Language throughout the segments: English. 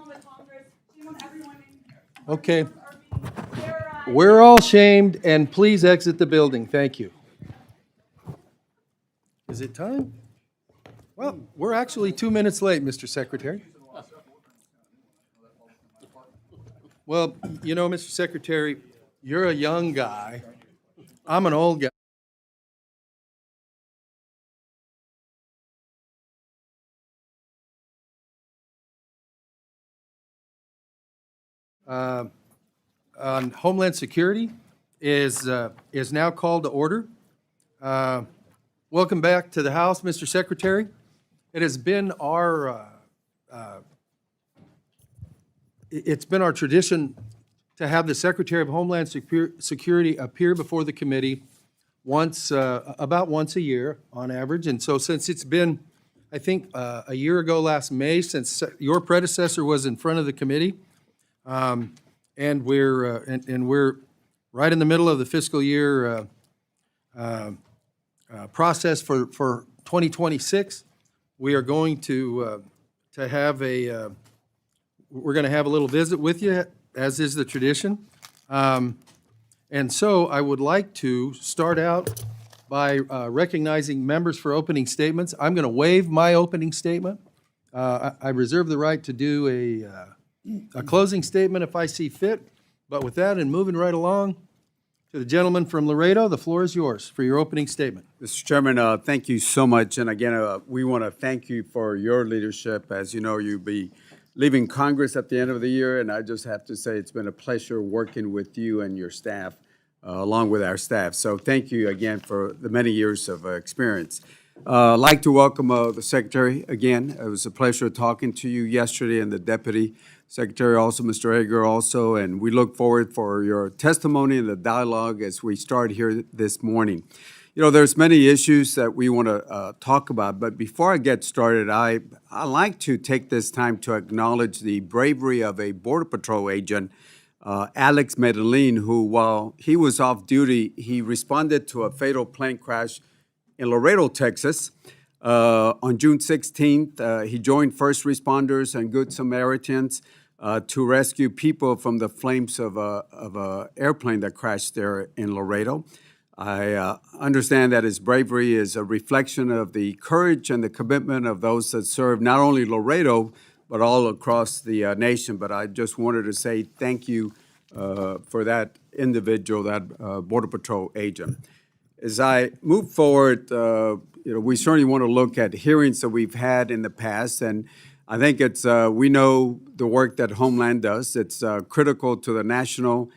on the Congress. Shame on everyone in here. Okay. We're all shamed, and please exit the building. Thank you. Is it time? Well, we're actually 2 minutes late, Mr. Secretary. Well, you know, Mr. Secretary, you're a young guy. I'm an old guy. On Homeland Security is now called to order. Welcome back to the House, Mr. Secretary. It has been our tradition to have the Secretary of Homeland Security appear before the committee about once a year on average. And so since it's been, I think, a year ago last May since your predecessor was in front of the committee, and we're right in the middle of the fiscal year process for 2026. We are going to have we're going to have a little visit with you, as is the tradition. And so I would like to start out by recognizing members for opening statements. I'm going to waive my opening statement. I reserve the right to do a closing statement if I see fit. But with that, and moving right along, to the gentleman from Laredo, the floor is yours for your opening statement. Mr. Chairman, thank you so much. And again, we want to thank you for your leadership. As you know, you'll be leaving Congress at the end of the year, and I just have to say it's been a pleasure working with you and your staff, along with our staff. So thank you again for the many years of experience. I'd like to welcome the Secretary again. It was a pleasure talking to you yesterday, and the Deputy Secretary also, Mr. Egger also, and we look forward for your testimony and the dialogue as we start here this morning. You know, there's many issues that we want to talk about, but before I get started, I like to take this time to acknowledge the bravery of a Border Patrol agent, Alex Medellin, who, while he was off duty, he responded to a fatal plane crash in Laredo, Texas. On June 16th, he joined first responders and Good Samaritans to rescue people from the flames of an airplane that crashed there in Laredo. I understand that his bravery is a reflection of the courage and the commitment of those that serve not only Laredo, but all across the nation. But I just wanted to say thank you for that individual, that Border Patrol agent. As I move forward, we certainly want to look at hearings that we've had in the past, and I think it's we know the work that Homeland does. It's critical to the national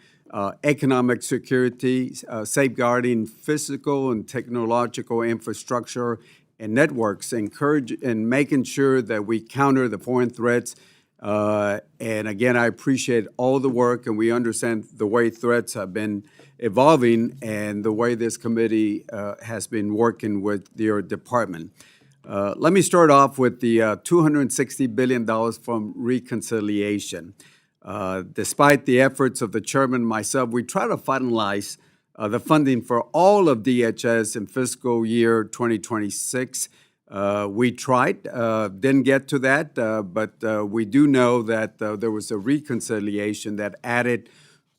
economic security, safeguarding physical and technological infrastructure and networks, and making sure that we counter the foreign threats. And again, I appreciate all the work, and we understand the way threats have been evolving and the way this committee has been working with your department. Let me start off with the $260 billion from reconciliation. Despite the efforts of the chairman and myself, we try to finalize the funding for all of DHS in fiscal year 2026. We tried, didn't get to that, but we do know that there was a reconciliation that added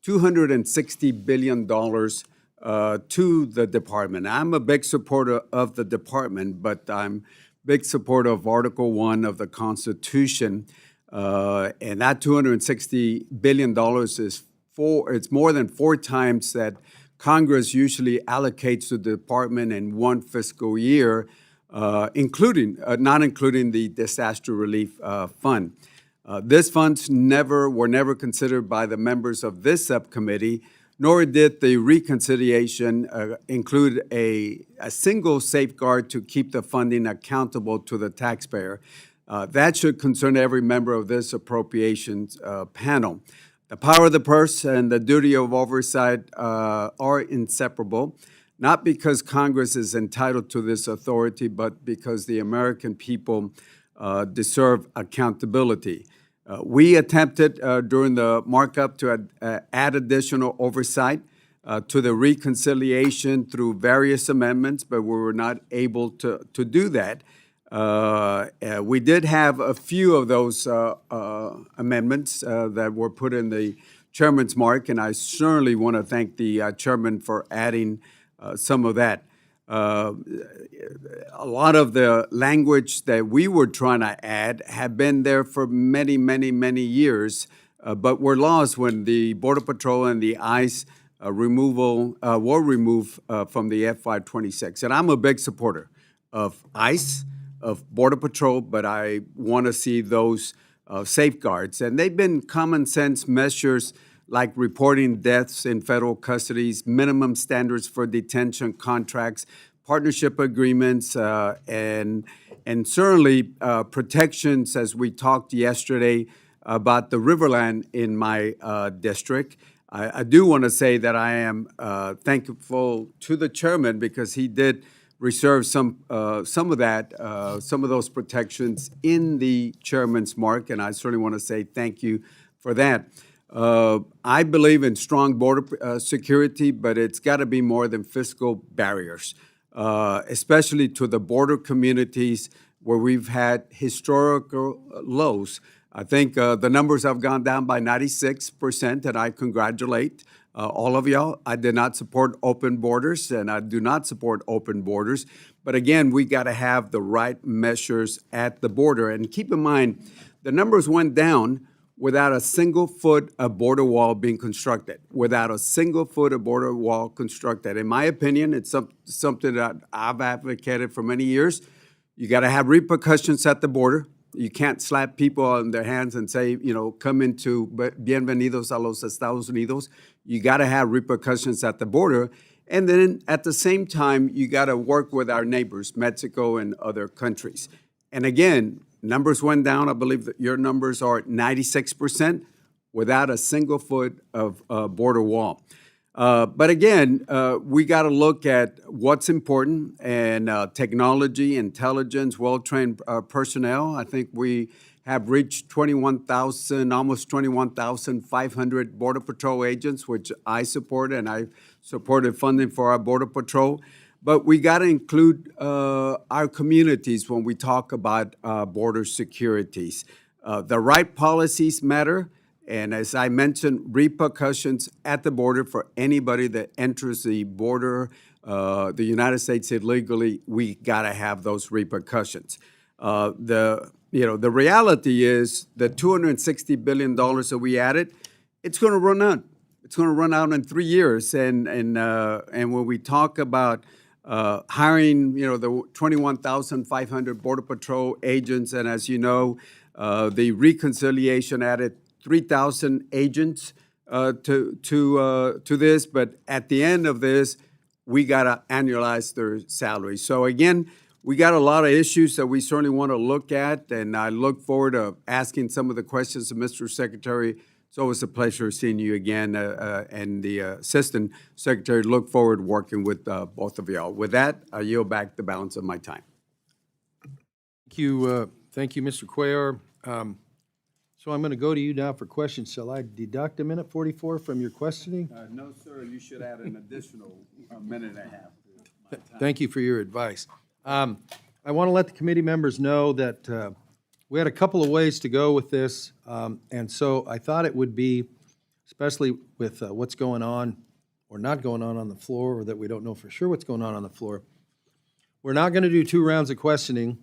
$260 billion to the department. I'm a big supporter of the department, but I'm a big supporter of Article 1 of the Constitution. And that $260 billion it's more than 4 times that Congress usually allocates to the department in one fiscal year, not including the disaster relief fund. These funds were never considered by the members of this subcommittee, nor did the reconciliation include a single safeguard to keep the funding accountable to the taxpayer. That should concern every member of this appropriations panel. The power of the purse and the duty of oversight are inseparable, not because Congress is entitled to this authority, but because the American people deserve accountability. We attempted during the markup to add additional oversight to the reconciliation through various amendments, but we were not able to do that. We did have a few of those amendments that were put in the chairman's mark, and I certainly want to thank the chairman for adding some of that. A lot of the language that we were trying to add have been there for many, many, many years, but were lost when the Border Patrol and the ICE were removed from the FY26. And I'm a big supporter of ICE, of Border Patrol, but I want to see those safeguards. And they've been common sense measures like reporting deaths in federal custodies, minimum standards for detention contracts, partnership agreements, and certainly protections, as we talked yesterday about the Riverland in my district. I do want to say that I am thankful to the chairman because he did reserve some of those protections in the chairman's mark, and I certainly want to say thank you for that. I believe in strong border security, but it's got to be more than fiscal barriers, especially to the border communities where we've had historical lows. I think the numbers have gone down by 96%, and I congratulate all of y'all. I did not support open borders, and I do not support open borders. But again, we got to have the right measures at the border. And keep in mind, the numbers went down without a single foot of border wall being constructed, without a single foot of border wall constructed. In my opinion, it's something that I've advocated for many years. You got to have repercussions at the border. You can't slap people on their hands and say, come into bienvenidos a los Estados Unidos. You got to have repercussions at the border. And then at the same time, you got to work with our neighbors, Mexico and other countries. And again, numbers went down. I believe that your numbers are at 96% without a single foot of border wall. But again, we got to look at what's important, and technology, intelligence, well-trained personnel. I think we have reached 21,000, almost 21,500 Border Patrol agents, which I support, and I supported funding for our Border Patrol. But we got to include our communities when we talk about border securities. The right policies matter. And as I mentioned, repercussions at the border for anybody that enters the border, the United States illegally, we got to have those repercussions. The reality is the $260 billion that we added, it's going to run out. It's going to run out in 3 years. And when we talk about hiring, the 21,500 Border Patrol agents, and as you know, the reconciliation added 3,000 agents to this, but at the end of this, we got to annualize their salary. So again, we got a lot of issues that we certainly want to look at, and I look forward to asking some of the questions of Mr. Secretary. It's always a pleasure seeing you again, and the Assistant Secretary. Look forward to working with both of y'all. With that, I yield back the balance of my time. Thank you, Mr. Cuellar. So I'm going to go to you now for questions. Shall I deduct a minute 44 from your questioning? No, sir. You should add an additional minute and a half. Thank you for your advice. I want to let the committee members know that we had a couple of ways to go with this, and so I thought it would be, especially with what's going on or not going on the floor, or that we don't know for sure what's going on the floor. We're not going to do 2 rounds of questioning,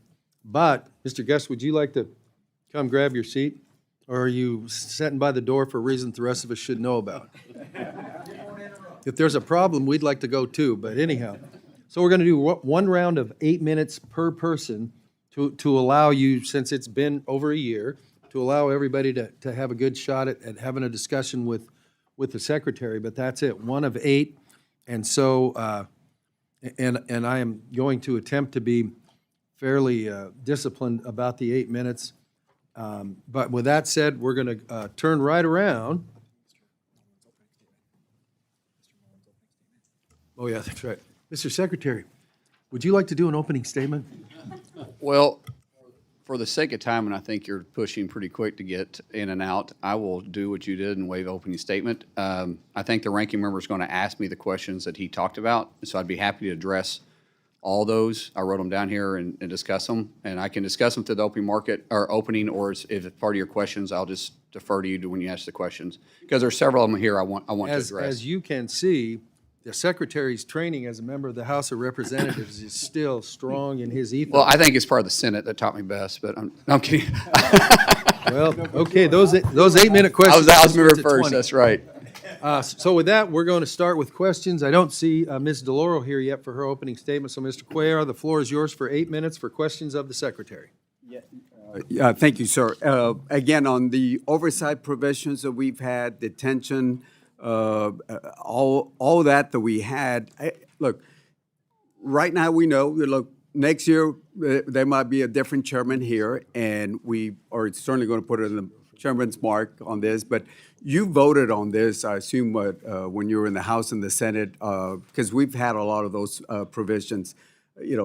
but Mr. Guest, would you like to come grab your seat? Or are you sitting by the door for reasons the rest of us should know about? If there's a problem, we'd like to go too, but anyhow. So we're going to do 1 round of 8 minutes per person to allow you, since it's been over a year, to allow everybody to have a good shot at having a discussion with the secretary, but that's it, 1 of 8. And so, and I am going to attempt to be fairly disciplined about the 8 minutes. But with that said, we're going to turn right around. Oh, yeah, that's right. Mr. Secretary, would you like to do an opening statement? Well, for the sake of time, and I think you're pushing pretty quick to get in and out, I will do what you did and waive opening statement. I think the ranking member is going to ask me the questions that he talked about, so I'd be happy to address all those. I wrote them down here and discuss them, and I can discuss them through the open market or opening, or if it's part of your questions, I'll just defer to you when you ask the questions, because there's several of them here I want to As address. you can see, the Secretary's training as a member of the House of Representatives is still strong in his ethos. Well, I think it's part of the Senate that taught me best, but I'm kidding. Well, okay, those 8-minute I questions. was House just member went to first, 20. that's right. So with that, we're going to start with questions. I don't see Ms. DeLauro here yet for her opening statement, so Mr. Cuellar, the floor is yours for 8 minutes for questions of the Secretary. Thank you, sir. Again, on the oversight provisions that we've had, detention, all that we had, look, right now we know, look, next year there might be a different chairman here, and we are certainly going to put it in the chairman's mark on this, but you voted on this, I assume, when you were in the House and the Senate, because we've had a lot of those provisions,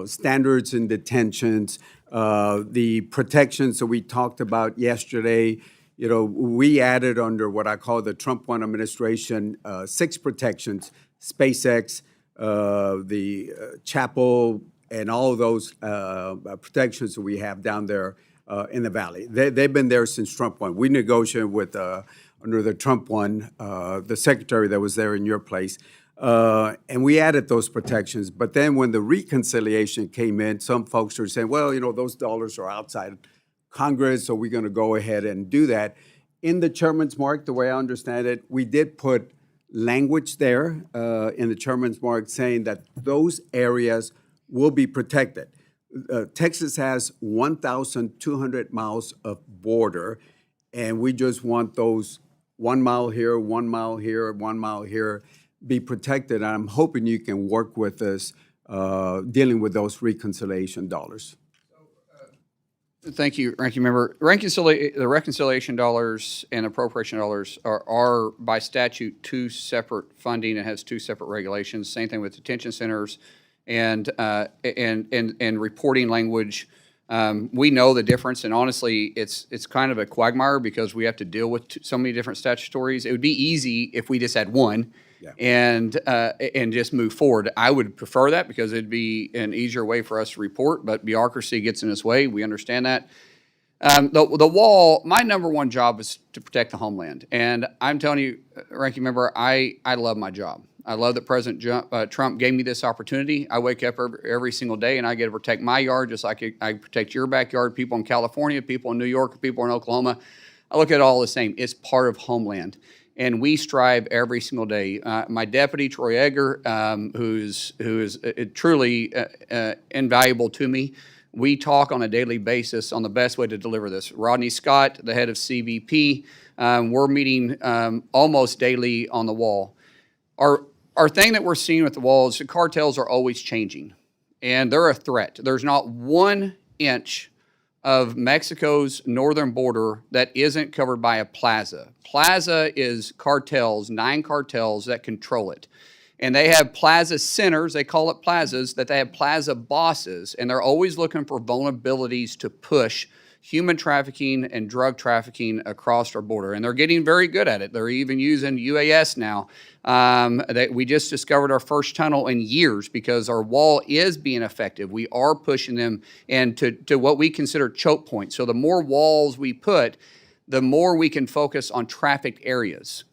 standards in detentions, the protections that we talked about yesterday. We added under what I call the Trump 1 administration, 6 protections, SpaceX, the chapel, and all of those protections that we have down there in the Valley. They've been there since Trump 1. We negotiated with, under the Trump 1, the secretary that was there in your place, and we added those protections. But then when the reconciliation came in, some folks are saying, well, those dollars are outside Congress, so we're going to go ahead and do that. In the chairman's mark, the way I understand it, we did put language there in the chairman's mark saying that those areas will be protected. Texas has 1,200 miles of border, and we just want those 1 mile here, 1 mile here, 1 mile here be protected. And I'm hoping you can work with us dealing with those reconciliation dollars. Thank you, Ranking Member. The reconciliation dollars and appropriation dollars are by statute 2 separate funding. It has 2 separate regulations. Same thing with detention centers and reporting language. We know the difference, and honestly, it's kind of a quagmire because we have to deal with so many different statutories. It would be easy if we just had one. Yeah. And just move forward. I would prefer that because it'd be an easier way for us to report, but bureaucracy gets in its way. We understand that. The wall, my number one job is to protect the homeland. And I'm telling you, Ranking Member, I love my job. I love that President Trump gave me this opportunity. I wake up every single day and I get to protect my yard just like I protect your backyard, people in California, people in New York, people in Oklahoma. I look at it all the same. It's part of Homeland. And we strive every single day. My deputy, Troy Egger, who is truly invaluable to me, we talk on a daily basis on the best way to deliver this. Rodney Scott, the head of CBP, we're meeting almost daily on the wall. Our thing that we're seeing with the wall is the cartels are always changing, and they're a threat. There's not 1 inch of Mexico's northern border that isn't covered by a plaza. Plaza is cartels, 9 cartels that control it. And they have plaza centers, they call it plazas, that they have plaza bosses, and they're always looking for vulnerabilities to push human trafficking and drug trafficking across our border. And they're getting very good at it. They're even using UAS now. We just discovered our first tunnel in years because our wall is being effective. We are pushing them and to what we consider choke points. So the more walls we put, the more we can focus on trafficked areas.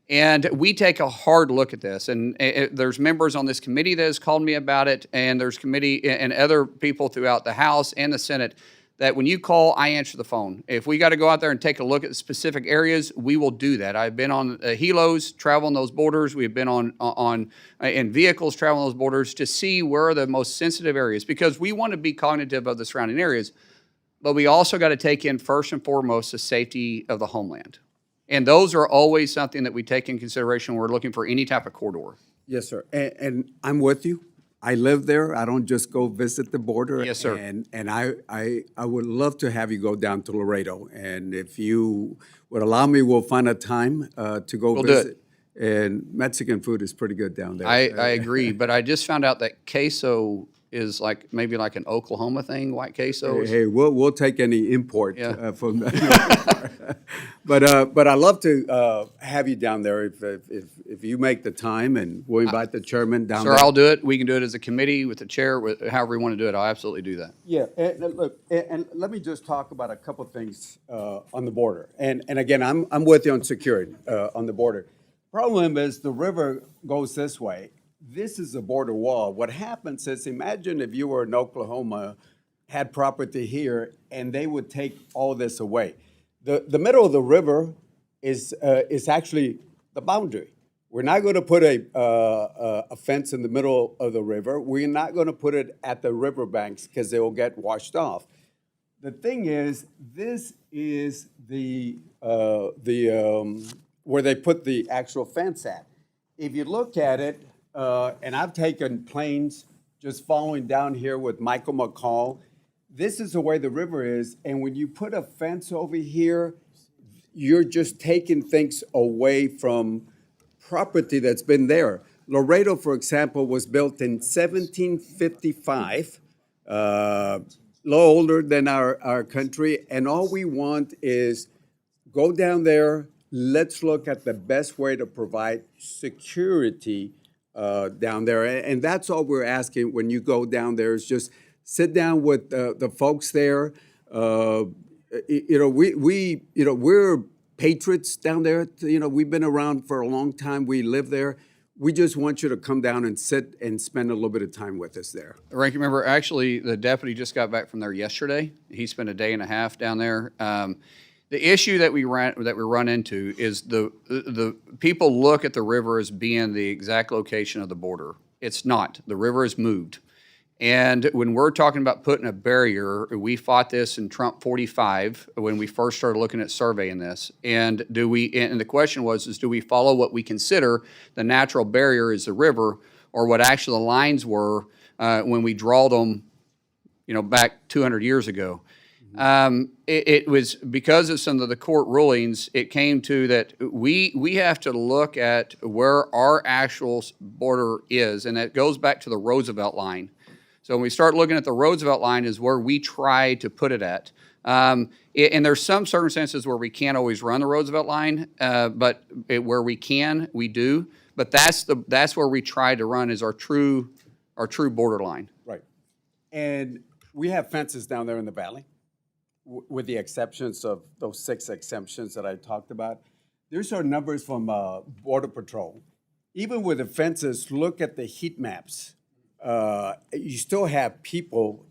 And we take a hard look at this. And there's members on this committee that has called me about it, and there's committee and other people throughout the House and the Senate that when you call, I answer the phone. If we got to go out there and take a look at specific areas, we will do that. I've been on helos, traveling those borders. We've been in vehicles traveling those borders to see where are the most sensitive areas, because we want to be cognitive of the surrounding areas, but we also got to take in first and foremost the safety of the homeland. And those are always something that we take in consideration when we're looking for any type of corridor. Yes, sir. And I'm with you. I live there. I don't just go visit the border. Yes, sir. And I would love to have you go down to Laredo. And if you would allow me, we'll find a time to go visit. Do it. And Mexican food is pretty good down there. I agree, but I just found out that queso is maybe like an Oklahoma thing, white queso. Hey, we'll take any import Yeah. from that. But I love to have you down there if you make the time, and we'll invite the chairman down Sir, there. I'll do it. We can do it as a committee with the chair, however you want to do it. I'll absolutely do that. Yeah, and look, and let me just talk about a couple things on the border. And again, I'm with you on security on the border. Problem is, the river goes this way. This is a border wall. What happens is, imagine if you were in Oklahoma, had property here, and they would take all this away. The middle of the river is actually the boundary. We're not going to put a fence in the middle of the river. We're not going to put it at the riverbanks because they will get washed off. The thing is, this is the where they put the actual fence at. If you look at it, and I've taken planes just following down here with Michael McCall, this is the way the river is, and when you put a fence over here, you're just taking things away from property that's been there. Laredo, for example, was built in 1755, a little older than our country, and all we want is go down there, let's look at the best way to provide security down there. And that's all we're asking when you go down there, is just sit down with the folks there. We're patriots down there. We've been around for a long time. We live there. We just want you to come down and sit and spend a little bit of time with us there. Ranking member, actually, the deputy just got back from there yesterday. He spent a day and a half down there. The issue that we run into is the people look at the river as being the exact location of the border. It's not. The river is moved. And when we're talking about putting a barrier, we fought this in Trump 45 when we first started looking at surveying this. And the question was, do we follow what we consider the natural barrier is the river, or what actually the lines were when we draw them, back 200 years ago? It was because of some of the court rulings, it came to that we have to look at where our actual border is, and that goes back to the Roosevelt line. So when we start looking at the Roosevelt line is where we try to put it at. And there's some circumstances where we can't always run the Roosevelt line, but where we can, we do. But that's where we try to run is our true border line. Right. And we have fences down there in the valley, with the exceptions of those 6 exemptions that I talked about. There's our numbers from Border Patrol. Even with the fences, look at the heat maps. You still have people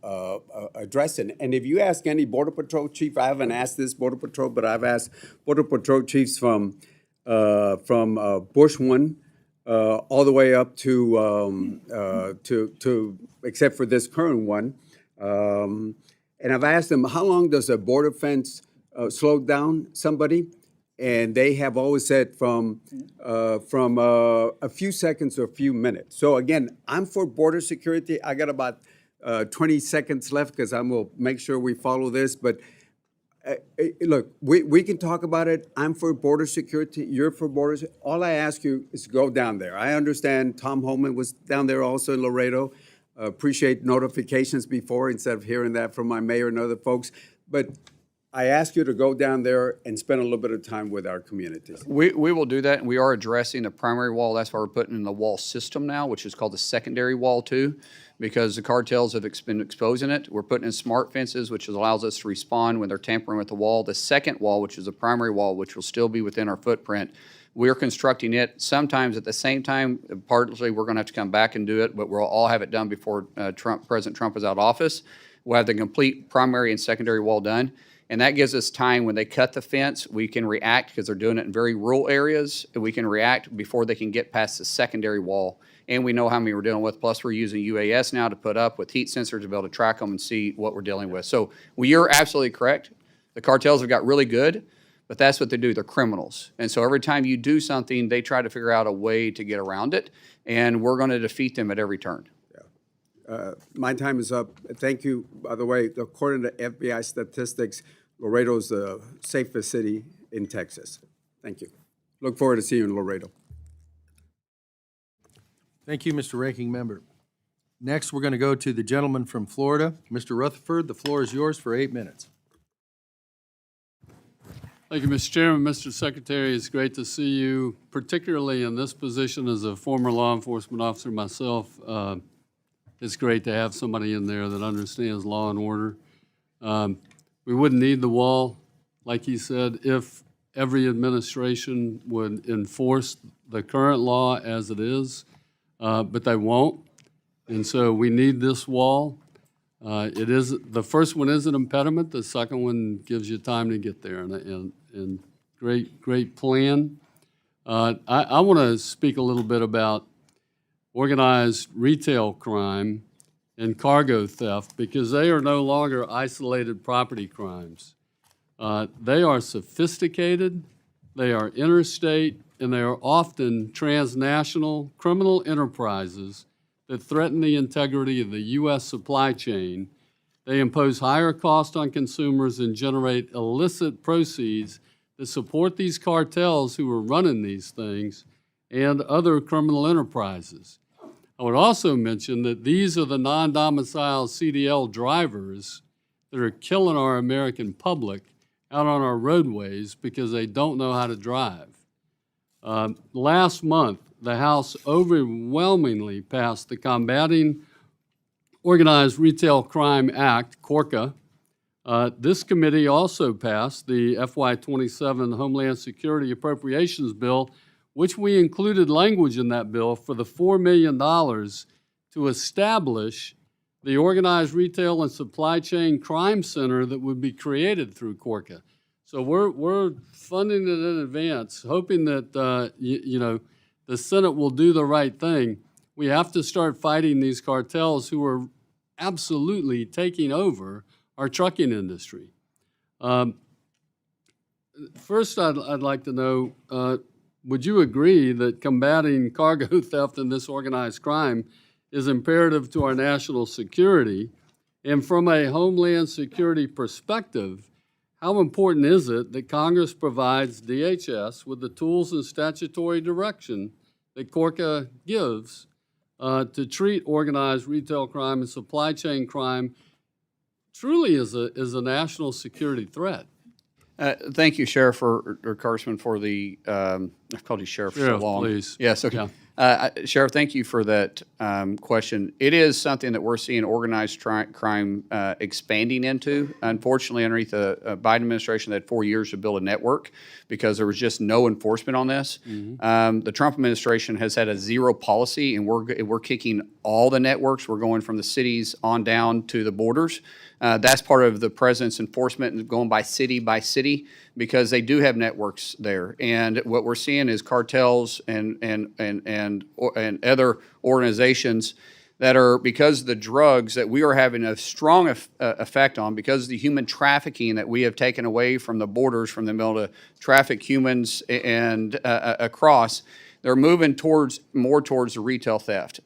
addressing. And if you ask any Border Patrol chief, I haven't asked this Border Patrol, but I've asked Border Patrol chiefs from Bush 1 all the way up to except for this current one. And I've asked them, how long does a border fence slow down somebody? And they have always said from a few seconds or a few minutes. So again, I'm for border security. I got about 20 seconds left because I'm going to make sure we follow this. But look, we can talk about it. I'm for border security. You're for borders. All I ask you is go down there. I understand Tom Homeland was down there also in Laredo. Appreciate notifications before instead of hearing that from my mayor and other folks. But I ask you to go down there and spend a little bit of time with our communities. We will do that, and we are addressing the primary wall. That's why we're putting in the wall system now, which is called the secondary wall too, because the cartels have been exposing it. We're putting in smart fences, which allows us to respond when they're tampering with the wall. The second wall, which is a primary wall, which will still be within our footprint, we're constructing it sometimes at the same time. Partly, we're going to have to come back and do it, but we'll all have it done before President Trump is out of office. We'll have the complete primary and secondary wall done. And that gives us time when they cut the fence, we can react because they're doing it in very rural areas. We can react before they can get past the secondary wall. And we know how many we're dealing with. Plus, we're using UAS now to put up with heat sensors to be able to track them and see what we're dealing with. So you're absolutely correct. The cartels have got really good, but that's what they do. They're criminals. And so every time you do something, they try to figure out a way to get around it. And we're going to defeat them at every turn. My time is up. Thank you. By the way, according to FBI statistics, Laredo is the safest city in Texas. Thank you. Look forward to seeing you in Laredo. Thank you, Mr. Ranking Member. Next, we're going to go to the gentleman from Florida, Mr. Rutherford. The floor is yours for 8 minutes. Thank you, Mr. Chairman. Mr. Secretary, it's great to see you, particularly in this position as a former law enforcement officer myself. It's great to have somebody in there that understands law and order. We wouldn't need the wall, like he said, if every administration would enforce the current law as it is, but they won't. And so we need this wall. The first one is an impediment. The second one gives you time to get there, and great plan. I want to speak a little bit about organized retail crime and cargo theft, because they are no longer isolated property crimes. They are sophisticated, they are interstate, and they are often transnational criminal enterprises that threaten the integrity of the U.S. supply chain. They impose higher costs on consumers and generate illicit proceeds that support these cartels who are running these things and other criminal enterprises. I would also mention that these are the non-domiciled CDL drivers that are killing our American public out on our roadways because they don't know how to drive. Last month, the House overwhelmingly passed the Combating Organized Retail Crime Act, CORCA. This committee also passed the FY27 Homeland Security Appropriations Bill, which we included language in that bill for the $4 million to establish the Organized Retail and Supply Chain Crime Center that would be created through CORCA. So we're funding it in advance, hoping that the Senate will do the right thing. We have to start fighting these cartels who are absolutely taking over our trucking industry. First, I'd like to know, would you agree that combating cargo theft and this organized crime is imperative to our national security? And from a Homeland Security perspective, how important is it that Congress provides DHS with the tools and statutory direction that CORCA gives to treat organized retail crime and supply chain crime truly as a national security threat? Thank you, Sheriff or Congressman, for the, I've called you Sheriff for so long. Please. Yes, okay. Yeah. Sheriff, thank you for that question. It is something that we're seeing organized crime expanding into. Unfortunately, underneath the Biden administration, they had 4 years to build a network because there was just no enforcement on this. The Trump administration has had a zero policy, and we're kicking all the networks. We're going from the cities on down to the borders. That's part of the president's enforcement and going by city because they do have networks there. And what we're seeing is cartels and other organizations that are, because of the drugs that we are having a strong effect on, because of the human trafficking that we have taken away from the borders, from the able to traffic humans and across, they're moving more towards the retail theft.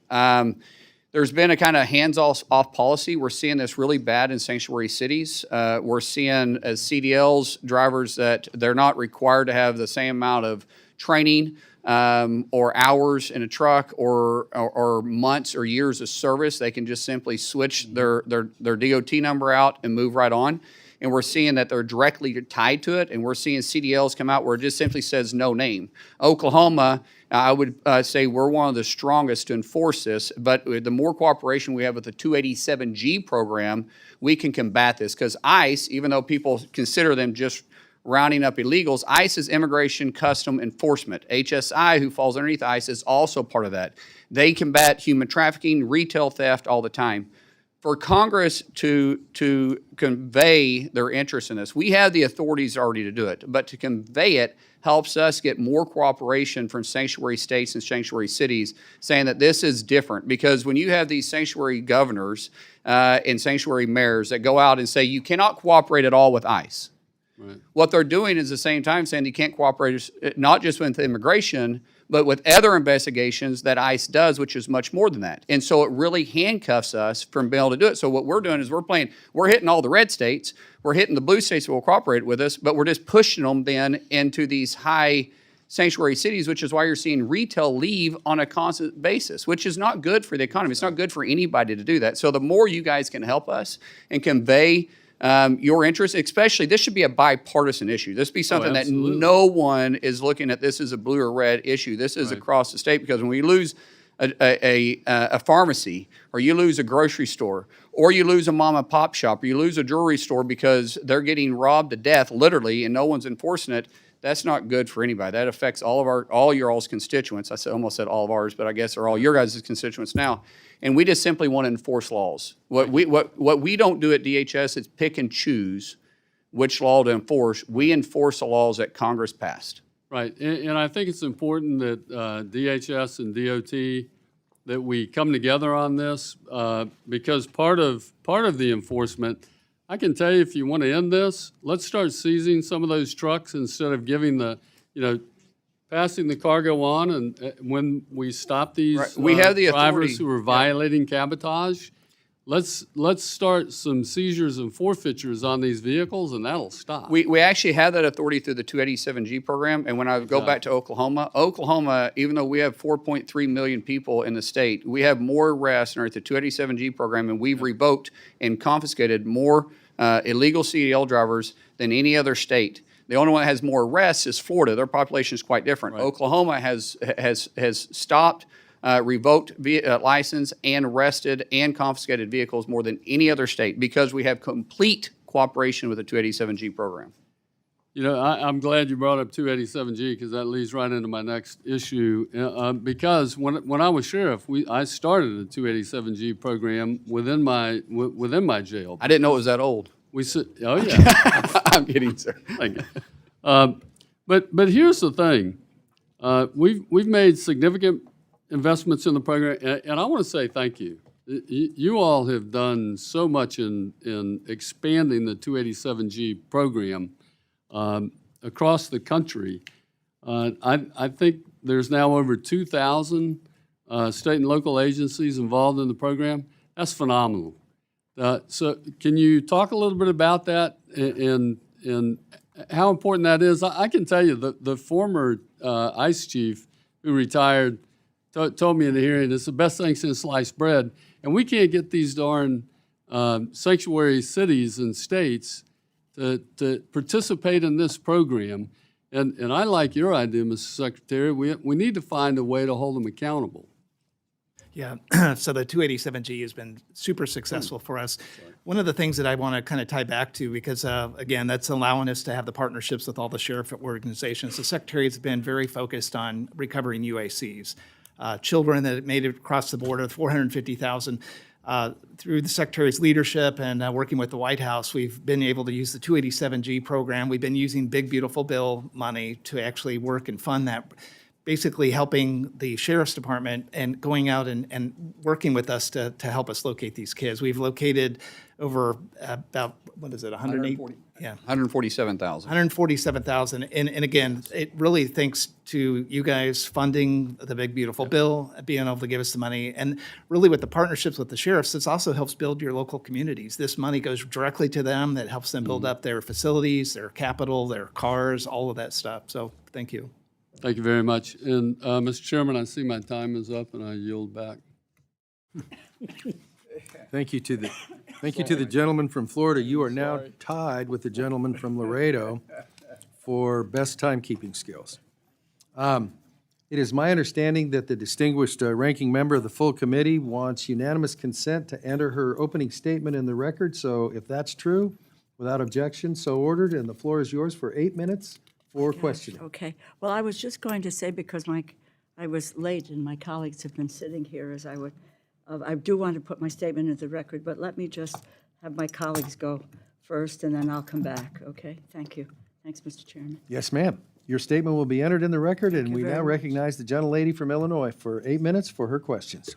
There's been a kind of hands-off policy. We're seeing this really bad in sanctuary cities. We're seeing as CDLs drivers that they're not required to have the same amount of training or hours in a truck or months or years of service. They can just simply switch their DOT number out and move right on. And we're seeing that they're directly tied to it. And we're seeing CDLs come out where it just simply says no name. Oklahoma, I would say we're one of the strongest to enforce this, but the more cooperation we have with the 287G program, we can combat this. Because ICE, even though people consider them just rounding up illegals, ICE is Immigration Custom Enforcement. HSI, who falls underneath ICE, is also part of that. They combat human trafficking, retail theft all the time. For Congress to convey their interest in this, we have the authorities already to do it, but to convey it helps us get more cooperation from sanctuary states and sanctuary cities saying that this is different. Because when you have these sanctuary governors and sanctuary mayors that go out and say you cannot cooperate at all with ICE, right. What they're doing is at the same time saying you can't cooperate not just with immigration, but with other investigations that ICE does, which is much more than that. And so it really handcuffs us from being able to do it. So what we're doing is we're hitting all the red states, we're hitting the blue states that will cooperate with us, but we're just pushing them then into these high sanctuary cities, which is why you're seeing retail leave on a constant basis, which is not good for the economy. It's not good for anybody to do that. So the more you guys can help us and convey your interest, especially, this should be a bipartisan issue. This be something that absolutely. no one is looking at this as a blue or red issue. This is across the state, because when we lose a pharmacy, or you lose a grocery store, or you lose a mom and pop shop, or you lose a jewelry store because they're getting robbed to death, literally, and no one's enforcing it, that's not good for anybody. That affects all your all's constituents. Almost said all of ours, but I guess they're all your guys' constituents now. And we just simply want to enforce laws. What we don't do at DHS is pick and choose which law to enforce. We enforce the laws that Congress passed. Right, and I think it's important that DHS and DOT, that we come together on this, because part of the enforcement, I can tell you, if you want to end this, let's start seizing some of those trucks instead of giving passing the cargo on, and when we stop these Right. We have the drivers authority. who are violating cabotage, let's start some seizures and forfeitures on these vehicles, and that'll stop. We actually have that authority through the 287G program. And when I go back to Oklahoma, even though we have 4.3 million people in the state, we have more arrests under the 287G program, and we've revoked and confiscated more illegal CDL drivers than any other state. The only one that has more arrests is Florida. Their population is quite different. Right. Oklahoma has stopped, revoked license, and arrested and confiscated vehicles more than any other state, because we have complete cooperation with the 287G program. I'm glad you brought up 287G, because that leads right into my next issue. Because when I was sheriff, I started a 287G program within my jail. I didn't know it was that old. Oh yeah. I'm kidding, sir. Thank you. But here's the thing. We've made significant investments in the program, and I want to say thank you. You all have done so much in expanding the 287G program across the country. I think there's now over 2,000 state and local agencies involved in the program. That's phenomenal. So can you talk a little bit about that and how important that is? I can tell you the former ICE chief who retired told me in the hearing, it's the best thing since sliced bread. And we can't get these darn sanctuary cities and states to participate in this program. And I like your idea, Mr. Secretary. We need to find a way to hold them accountable. Yeah, so the 287G has been super successful for us. One of the things that I want to kind of tie back to, because again, that's allowing us to have the partnerships with all the sheriff organizations. The Secretary has been very focused on recovering UACs. Children that made it across the border, 450,000. Through the Secretary's leadership and working with the White House, we've been able to use the 287G program. We've been using Big Beautiful Bill money to actually work and fund that, basically helping the Sheriff's Department and going out and working with us to help us locate these kids. We've located over about, 108? Yeah. 147,000. 147,000. And again, it really thanks to you guys funding the Big Beautiful Bill, being able to give us the money. And really with the partnerships with the sheriffs, this also helps build your local communities. This money goes directly to them. That helps them build up their facilities, their capital, their cars, all of that stuff. So thank you. Thank you very much. And Mr. Chairman, I see my time is up, and I yield back. Thank you to the gentleman from Florida. You are now tied with the gentleman from Laredo for best timekeeping skills. It is my understanding that the distinguished ranking member of the full committee wants unanimous consent to enter her opening statement in the record. So if that's true, without objection, so ordered, and the floor is yours for 8 minutes for questioning. Okay. Well, I was just going to say, because I was late and my colleagues have been sitting here as I would, I do want to put my statement into the record, but let me just have my colleagues go first, and then I'll come back, okay? Thank you. Thanks, Mr. Chairman. Yes, ma'am. Your statement will be entered in the record, and you we very now much. recognize the gentlelady from Illinois for 8 minutes for her questions.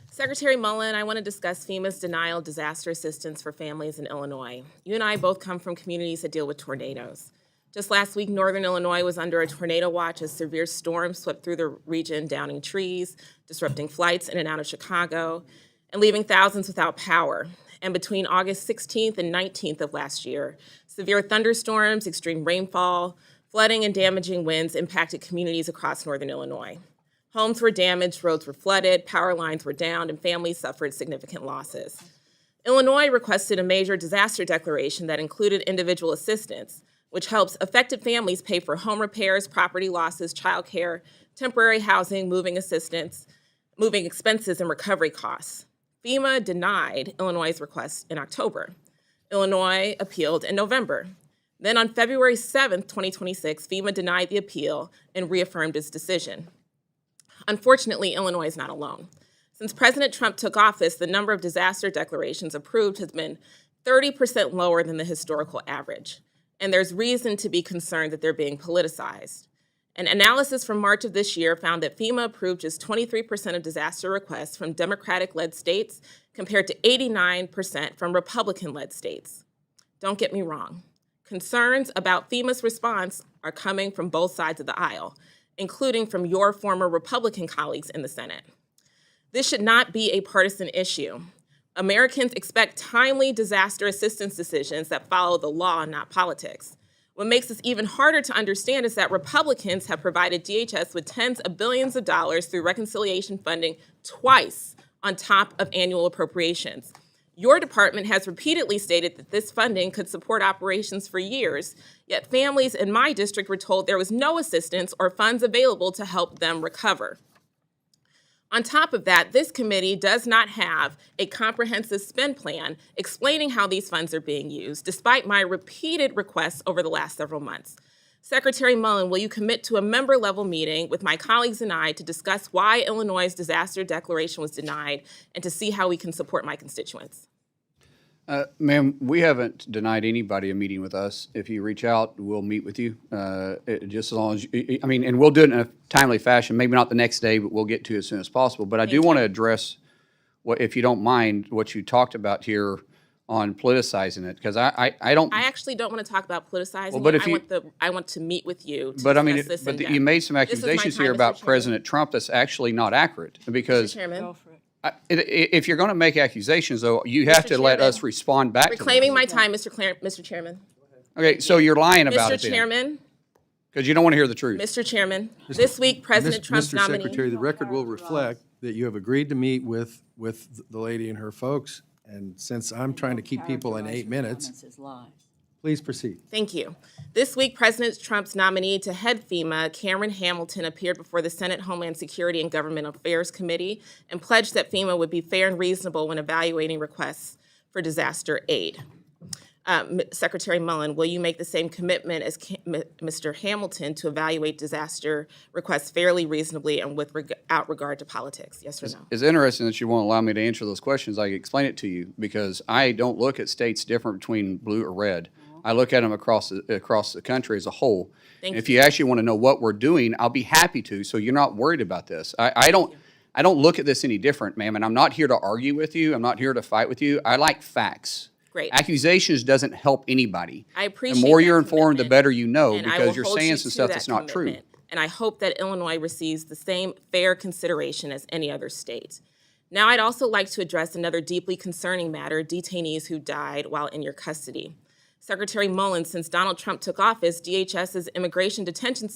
Secretary Mullen, I want to discuss FEMA's denial of disaster assistance for families in Illinois. You and I both come from communities that deal with tornadoes. Just last week, Northern Illinois was under a tornado watch as severe storms swept through the region, downing trees, disrupting flights in and out of Chicago, and leaving thousands without power. And between August 16th and 19th of last year, severe thunderstorms, extreme rainfall, flooding, and damaging winds impacted communities across Northern Illinois. Homes were damaged, roads were flooded, power lines were downed, and families suffered significant losses. Illinois requested a major disaster declaration that included individual assistance, which helps affected families pay for home repairs, property losses, childcare, temporary housing, moving assistance, moving expenses, and recovery costs. FEMA denied Illinois' request in October. Illinois appealed in November. Then on February 7th, 2026, FEMA denied the appeal and reaffirmed its decision. Unfortunately, Illinois is not alone. Since President Trump took office, the number of disaster declarations approved has been 30% lower than the historical average. And there's reason to be concerned that they're being politicized. An analysis from March of this year found that FEMA approved just 23% of disaster requests from Democratic-led states compared to 89% from Republican-led states. Don't get me wrong. Concerns about FEMA's response are coming from both sides of the aisle, including from your former Republican colleagues in the Senate. This should not be a partisan issue. Americans expect timely disaster assistance decisions that follow the law, not politics. What makes this even harder to understand is that Republicans have provided DHS with tens of billions of dollars through reconciliation funding twice on top of annual appropriations. Your department has repeatedly stated that this funding could support operations for years, yet families in my district were told there was no assistance or funds available to help them recover. On top of that, this committee does not have a comprehensive spend plan explaining how these funds are being used, despite my repeated requests over the last several months. Secretary Mullen, will you commit to a member-level meeting with my colleagues and I to discuss why Illinois' disaster declaration was denied and to see how we can support my constituents? Ma'am, we haven't denied anybody a meeting with us. If you reach out, we'll meet with you, just as long as, and we'll do it in a timely fashion, maybe not the next day, but we'll get to it as soon as possible. But I do want to address, if you don't mind, what you talked about here on politicizing it, because I don't. I actually don't want to talk about politicizing. Well, but if I want to meet with you. To but I mean, discuss this in but depth. you made some This is my accusations time, here Mr. about Chairman. President Trump that's actually not accurate, because Mr. Chairman, if you're going to make accusations, though, you have to let us Chairman, respond back to them. reclaiming my time, Mr. Chairman. Okay, so you're lying about Mr. it then, Chairman, because you don't want to hear the truth. Mr. Chairman, this week President Trump's Mr. nominee. Secretary, the record will reflect that you have agreed to meet with the lady and her folks, and since I'm trying to keep people in 8 minutes, please proceed. Thank you. This week, President Trump's nominee to head FEMA, Cameron Hamilton, appeared before the Senate Homeland Security and Government Affairs Committee and pledged that FEMA would be fair and reasonable when evaluating requests for disaster aid. Secretary Mullen, will you make the same commitment as Mr. Hamilton to evaluate disaster requests fairly, reasonably, and without regard to politics? Yes or no? It's interesting that you won't allow me to answer those questions. I can explain it to you, because I don't look at states different between blue or red. I look at them across the country as a whole. Thank And if you actually want to know what we're doing, I'll be happy to, so you're not worried about this. I don't look at this any different, ma'am, and I'm not here to argue with you. I'm not here to fight with you. I like facts. Great. Accusations doesn't help anybody. I appreciate The more that you're informed, the commitment, better you know, and I because will you're hold saying you some to stuff that that's not true. commitment. And I hope that Illinois receives the same fair consideration as any other state. Now, I'd also like to address another deeply concerning matter, detainees who died while in your custody. Secretary Mullen, since Donald Trump took office, DHS's immigration detention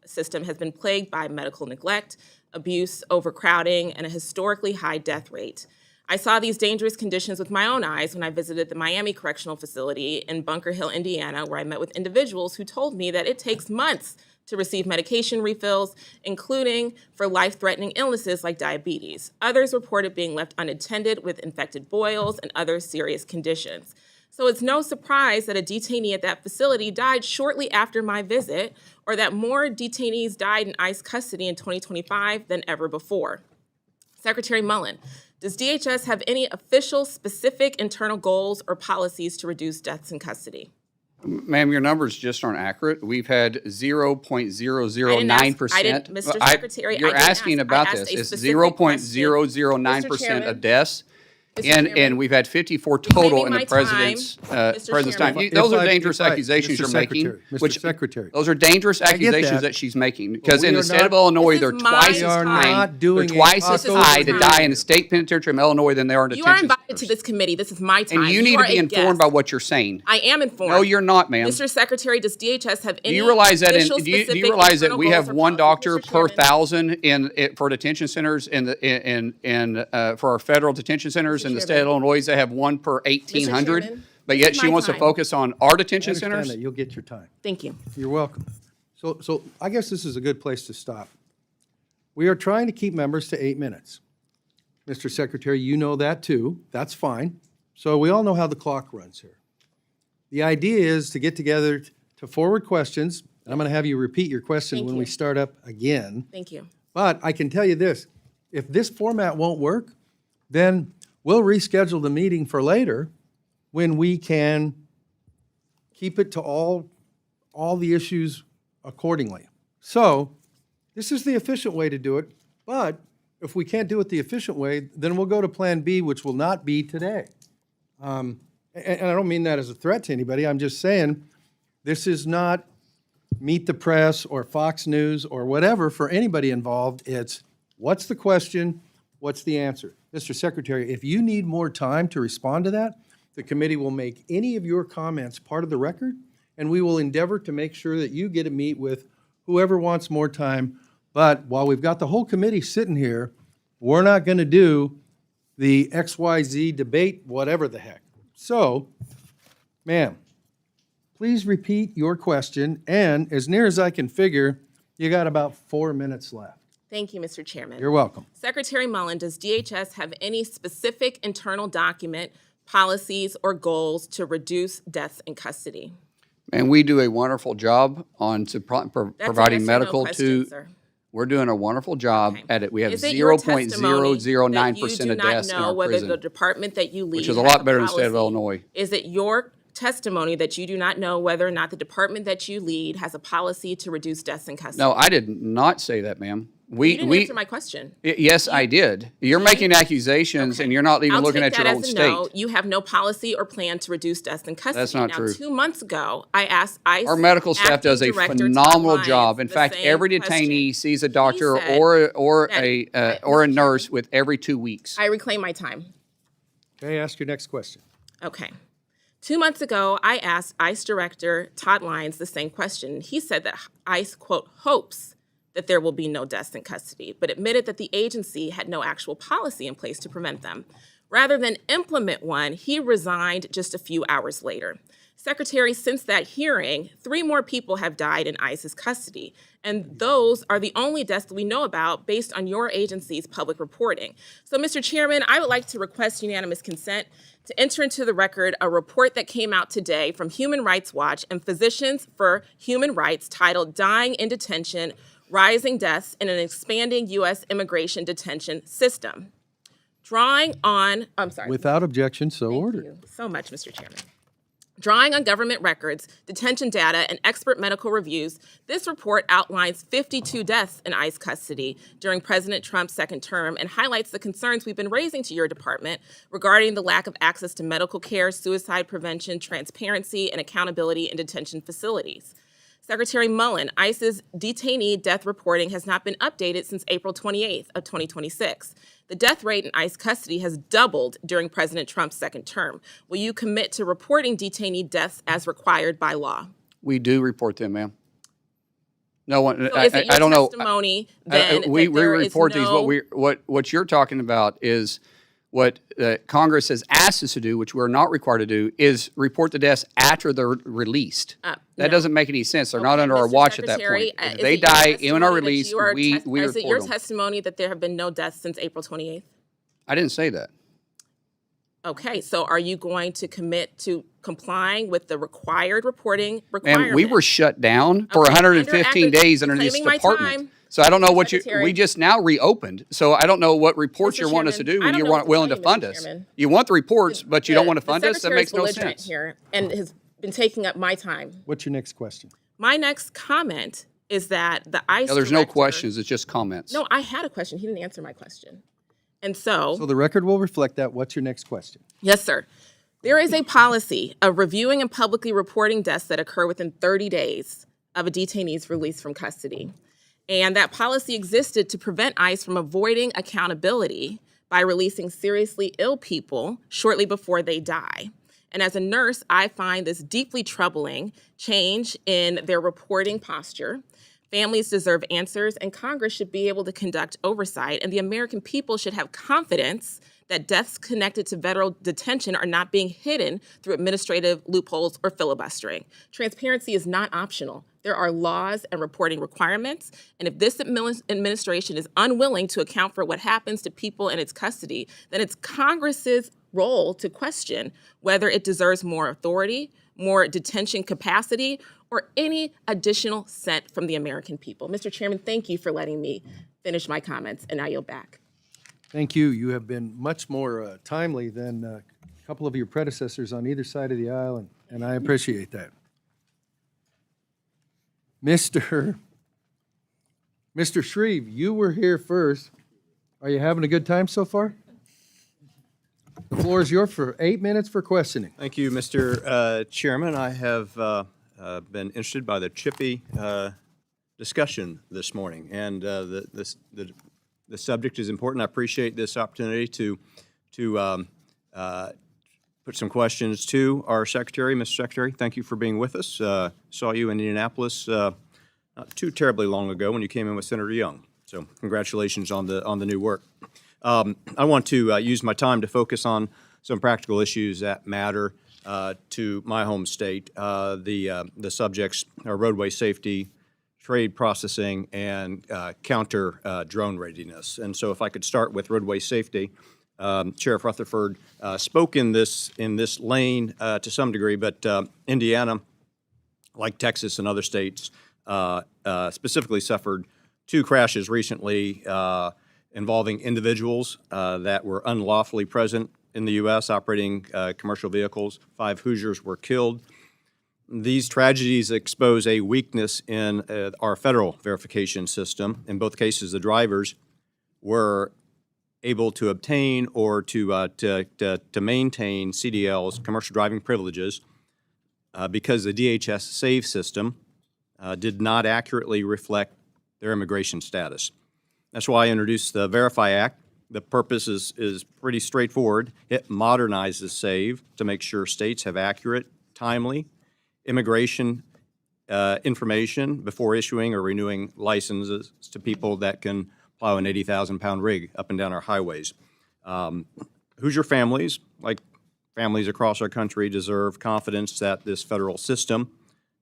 system has been plagued by medical neglect, abuse, overcrowding, and a historically high death rate. I saw these dangerous conditions with my own eyes when I visited the Miami Correctional Facility in Bunker Hill, Indiana, where I met with individuals who told me that it takes months to receive medication refills, including for life-threatening illnesses like diabetes. Others reported being left unattended with infected boils and other serious conditions. So it's no surprise that a detainee at that facility died shortly after my visit, or that more detainees died in ICE custody in 2025 than ever before. Secretary Mullen, does DHS have any official specific internal goals or policies to reduce deaths in custody? Ma'am, your numbers just aren't accurate. We've had 0.009%. I didn't, Mr. Secretary, You're I didn't asking ask. about I this. asked a It's specific 0.009% question. of deaths. Mr. And Chairman, we've had 54 total reclaiming in the my president's time, Mr. president's time. Chairman. Those If are I- dangerous if I- accusations Mr. you're making. Secretary, Mr. which- Secretary. Those are dangerous get accusations that. that she's making, because we in the are state not- of Illinois, This they're is my twice We as are high. not doing They're a twice as taco high to time. die in the state penitentiary of Illinois than they are in You are detention invited to centers. this committee. This is my time. And you need to are be a informed guest. by what you're saying. I am informed. No, you're not, ma'am. Mr. Secretary, does DHS have any Do you realize that? official, Do you specific realize that internal we goals have or one policies? doctor Mr. per Chairman, 1,000 for detention centers for our federal detention centers centers in the state of Illinois that have 1 per 1,800. Chairman, But this yet is she my wants to time. focus on our I detention understand centers? that. You'll get your time. Thank you. You're welcome. So I guess this is a good place to stop. We are trying to keep members to 8 minutes. Mr. Secretary, you know that too. That's fine. So we all know how the clock runs here. The idea is to get together to forward questions. I'm going to have you repeat your question Thank when you. we start up again. Thank you. But I can tell you this, if this format won't work, then we'll reschedule the meeting for later when we can keep it to all the issues accordingly. So this is the efficient way to do it, but if we can't do it the efficient way, then we'll go to Plan B, which will not be today. And I don't mean that as a threat to anybody. I'm just saying this is not Meet the Press or Fox News or whatever for anybody involved. It's what's the question, what's the answer? Mr. Secretary, if you need more time to respond to that, the committee will make any of your comments part of the record, and we will endeavor to make sure that you get to meet with whoever wants more time. But while we've got the whole committee sitting here, we're not going to do the XYZ debate, whatever the heck. So, ma'am, please repeat your question, and as near as I can figure, you got about 4 minutes left. Thank you, Mr. Chairman. You're welcome. Secretary Mullen, does DHS have any specific internal document, policies, or goals to reduce deaths in custody? And we do a wonderful job on That's a providing yes or no medical question, to, sir. we're doing a wonderful job Okay. at it. We have Is it your testimony 0.009% of that you deaths do in not our know whether prison, the department that you lead which is a has lot better than the state of policy? Illinois. Is it your testimony that you do not know whether or not the department that you lead has a policy to reduce deaths in custody? No, I did not say that, ma'am. You didn't answer my question. Yes, I did. You're making accusations and you're not even looking at your own state. No. You have no policy or plan to reduce deaths in custody. That's not now, true. 2 months ago, I asked ICE Our medical staff acting does a director phenomenal Todd job. Lyons In the fact, same every question. detainee sees a doctor said or that- a nurse with every 2 weeks. I reclaim my time. Okay, ask your next question. Okay. 2 months ago, I asked ICE Director Todd Lyons the same question. He said that ICE, quote, hopes that there will be no deaths in custody, but admitted that the agency had no actual policy in place to prevent them. Rather than implement one, he resigned just a few hours later. Secretary, since that hearing, 3 more people have died in ICE's custody, and those are the only deaths that we know about based on your agency's public reporting. So, Mr. Chairman, I would like to request unanimous consent to enter into the record a report that came out today from Human Rights Watch and Physicians for Human Rights titled Dying in Detention, Rising Deaths in an Expanding U.S. Immigration Detention System. Without objection, so ordered. Thank you so much, Mr. Chairman. Drawing on government records, detention data, and expert medical reviews, this report outlines 52 deaths in ICE custody during President Trump's second term and highlights the concerns we've been raising to your department regarding the lack of access to medical care, suicide prevention, transparency, and accountability in detention facilities. Secretary Mullen, ICE's detainee death reporting has not been updated since April 28th of 2026. The death rate in ICE custody has doubled during President Trump's second term. Will you commit to reporting detainee deaths as required by law? We do report them, ma'am. No one, So is it your I don't know. testimony then We that there is report these. no- What you're talking about is what Congress has asked us to do, which we're not required to do, is report the deaths after they're released. That no. doesn't make any sense. They're not Okay, under our Mr. watch at that Secretary, point. If is they it your die in testimony our that release, you are we Is it your report them. testimony that there have been no deaths since April 28th? I didn't say that. Okay, so are you going to commit to complying with the required reporting requirement? And we were shut down for Okay, 115 under days under this reclaiming my department. time, So I don't know Mr. what Secretary. we just now reopened. So I don't know what reports Mr. you're wanting us to Chairman, do I when don't you're know what to willing tell to you, Mr. fund us. Chairman. You want the reports, but you don't want to The fund us? That Secretary's makes no belligerent sense. here and has been taking up my time. What's your next question? My next comment is that the ICE No, there's no director- questions. It's just comments. No, I had a question. He didn't answer my question. And so So the record will reflect that. What's your next question? yes, sir. There is a policy of reviewing and publicly reporting deaths that occur within 30 days of a detainee's release from custody. And that policy existed to prevent ICE from avoiding accountability by releasing seriously ill people shortly before they die. And as a nurse, I find this deeply troubling change in their reporting posture. Families deserve answers, and Congress should be able to conduct oversight, and the American people should have confidence that deaths connected to federal detention are not being hidden through administrative loopholes or filibustering. Transparency is not optional. There are laws and reporting requirements, and if this administration is unwilling to account for what happens to people in its custody, then it's Congress's role to question whether it deserves more authority, more detention capacity, or any additional cent from the American people. Mr. Chairman, thank you for letting me finish my comments, and I yield back. Thank you. You have been much more timely than a couple of your predecessors on either side of the aisle, and I appreciate that. Mr. Shreve, you were here first. Are you having a good time so far? The floor is yours for 8 minutes for questioning. Thank you, Mr. Chairman. I have been interested by the chippy discussion this morning, and the subject is important. I appreciate this opportunity to put some questions to our Secretary. Mr. Secretary, thank you for being with us. Saw you in Indianapolis not too terribly long ago when you came in with Senator Young. So congratulations on the new work. I want to use my time to focus on some practical issues that matter to my home state. The subjects are roadway safety, trade processing, and counter drone readiness. And so if I could start with roadway safety, Sheriff Rutherford spoke in this lane to some degree, but Indiana, like Texas and other states, specifically suffered 2 crashes recently involving individuals that were unlawfully present in the U.S. operating commercial vehicles. 5 Hoosiers were killed. These tragedies expose a weakness in our federal verification system. In both cases, the drivers were able to obtain or to maintain CDLs, commercial driving privileges, because the DHS SAVE system did not accurately reflect their immigration status. That's why I introduced the Verify Act. The purpose is pretty straightforward. It modernizes SAVE to make sure states have accurate, timely immigration information before issuing or renewing licenses to people that can plow an 80,000-pound rig up and down our highways. Hoosier families, like families across our country, deserve confidence that this federal system